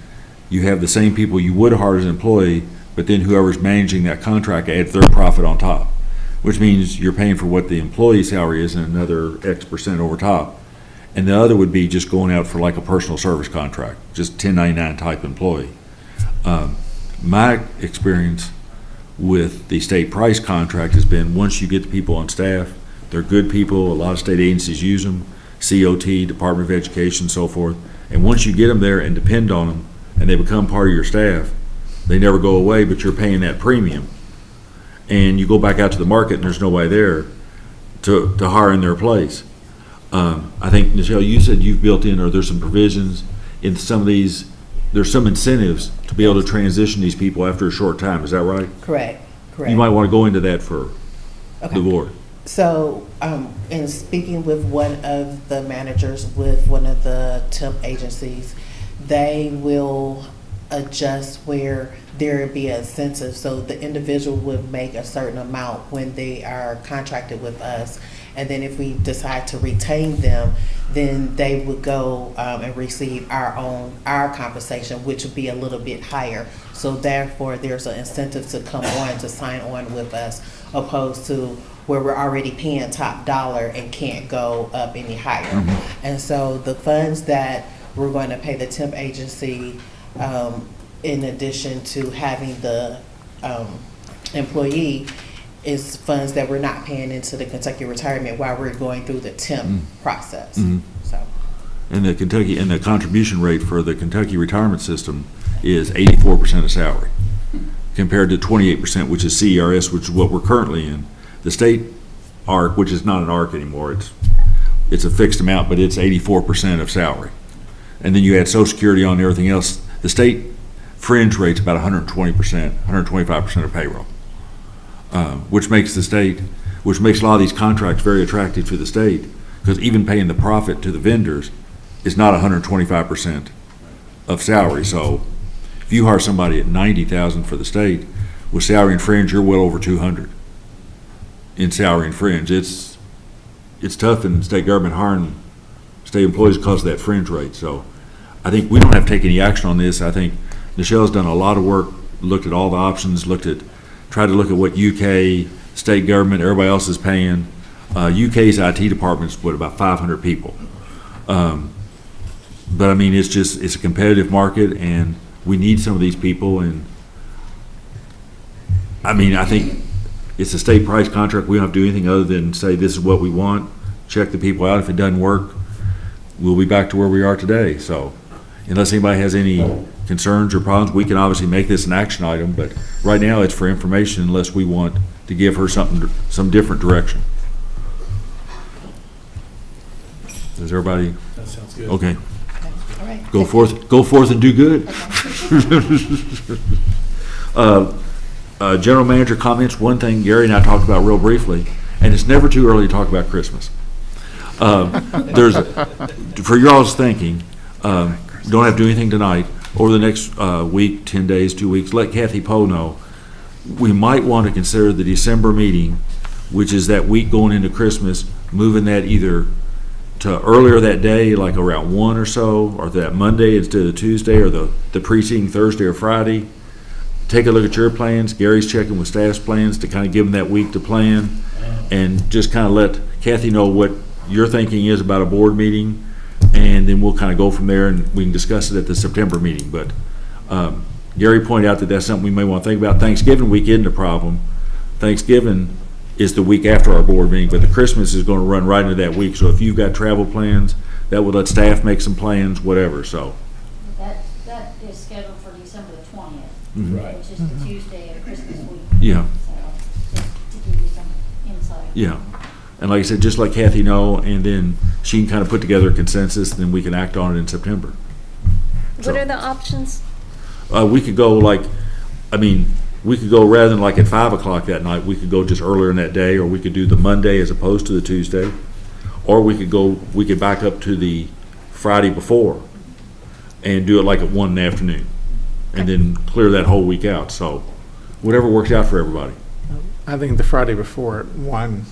you have the same people you would hire as an employee, but then whoever's managing that contract adds their profit on top, which means you're paying for what the employee salary is and another X percent over top. And the other would be just going out for like a personal service contract, just 1099 type employee. My experience with the state price contract has been, once you get the people on staff, they're good people, a lot of state agencies use them, COT, Department of Education, so forth. And once you get them there and depend on them, and they become part of your staff, they never go away, but you're paying that premium. And you go back out to the market and there's nobody there to hire in their place. I think, Nichelle, you said you've built in, or there's some provisions in some of these, there's some incentives to be able to transition these people after a short time, is that right? Correct. You might want to go into that for Okay. the board. So, in speaking with one of the managers with one of the temp agencies, they will adjust where there would be an incentive. So the individual would make a certain amount when they are contracted with us. And then if we decide to retain them, then they would go and receive our compensation, which would be a little bit higher. So therefore, there's an incentive to come on, to sign on with us, opposed to where we're already paying top dollar and can't go up any higher. And so the funds that we're going to pay the temp agency, in addition to having the employee, is funds that we're not paying into the Kentucky retirement while we're going through the temp process. So, And the contribution rate for the Kentucky retirement system is 84% of salary, compared to 28%, which is CERS, which is what we're currently in. The state ARC, which is not an ARC anymore, it's a fixed amount, but it's 84% of salary. And then you add Social Security on and everything else. The state fringe rate's about 120%, 125% of payroll, which makes a lot of these contracts very attractive to the state, because even paying the profit to the vendors is not 125% of salary. So if you hire somebody at $90,000 for the state, with salary and fringe, you're well over 200 in salary and fringe. It's tough in state government hiring state employees because of that fringe rate. So I think we don't have to take any action on this. I think Nichelle's done a lot of work, looked at all the options, tried to look at what UK, state government, everybody else is paying. UK's IT department's about 500 people. But I mean, it's a competitive market, and we need some of these people, and I mean, I think it's a state price contract. We don't have to do anything other than say this is what we want, check the people out. If it doesn't work, we'll be back to where we are today. So unless anybody has any concerns or problems, we can obviously make this an action item, but right now it's for information unless we want to give her some different direction. Does everybody? That sounds good. Okay. All right. Go forth and do good. General manager comments. One thing Gary and I talked about real briefly, and it's never too early to talk about Christmas. For your all's thinking, don't have to do anything tonight. Over the next week, 10 days, 2 weeks, let Kathy Poe know. We might want to consider the December meeting, which is that week going into Christmas, moving that either to earlier that day, like around 1 or so, or that Monday instead of Tuesday, or the preceding Thursday or Friday. Take a look at your plans. Gary's checking with staff's plans to kind of give them that week to plan, and just kind of let Kathy know what your thinking is about a board meeting, and then we'll kind of go from there, and we can discuss it at the September meeting. But Gary pointed out that that's something we may want to think about. Thanksgiving week isn't a problem. Thanksgiving is the week after our board meeting, but the Christmas is going to run right into that week. So if you've got travel plans, that would let staff make some plans, whatever. So That is scheduled for December the 20th, Mhm. which is the Tuesday of Christmas week. Yeah. So, just to give you some insight. yeah, and like I said, just let Kathy know, and then she can kind of put together a consensus, and then we can act on it in September. What are the options? We could go we could go rather than like at 5 o'clock that night, we could go just earlier in that day, or we could do the Monday as opposed to the Tuesday, or we could back up to the Friday before and do it like at 1 in the afternoon, and then clear that whole week out. So whatever works out for everybody. I think the Friday before at 1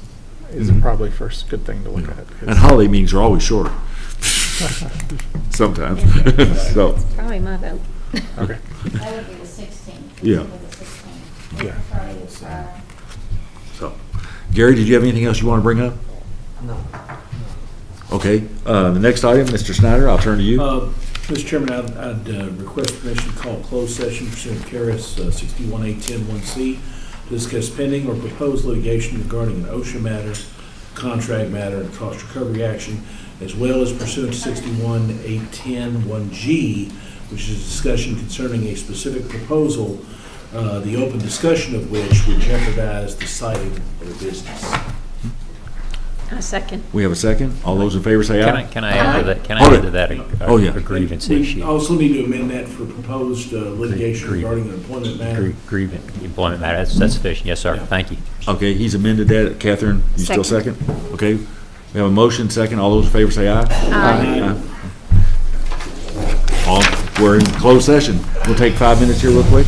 is Mhm. probably first good thing to look at. 'cause- And holiday meetings are always shorter. Sometimes. So. Probably my vote. Okay. That would be the 16th. Yeah. December the 16th. Yeah. Friday is Friday. So, Gary, did you have anything else you want to bring up? No. Okay, the next item, Mr. Snyder, I'll turn to you. Mr. Chairman, I'd request permission to call a closed session pursuant to KRS 61A10-1C to discuss pending or proposed litigation regarding an OSHA matter, contract matter, and cost recovery action, as well as pursuant to 61A10-1G, which is a discussion concerning a specific proposal, the open discussion of which would jeopardize the siting of a business. A second. We have a second. All those in favor say aye. Can I add to that? Can I Hold add it. to that Oh, yeah. a grievance We issue? also need to amend that for proposed litigation regarding an employment matter. Grievance, employment matter. That's sufficient. Yes, sir. Thank you. Okay, he's amended that. Catherine, you still second? Okay, we have a motion, second. All those in favor say aye. Aye. We're in closed session. We'll take 5 minutes here real quick.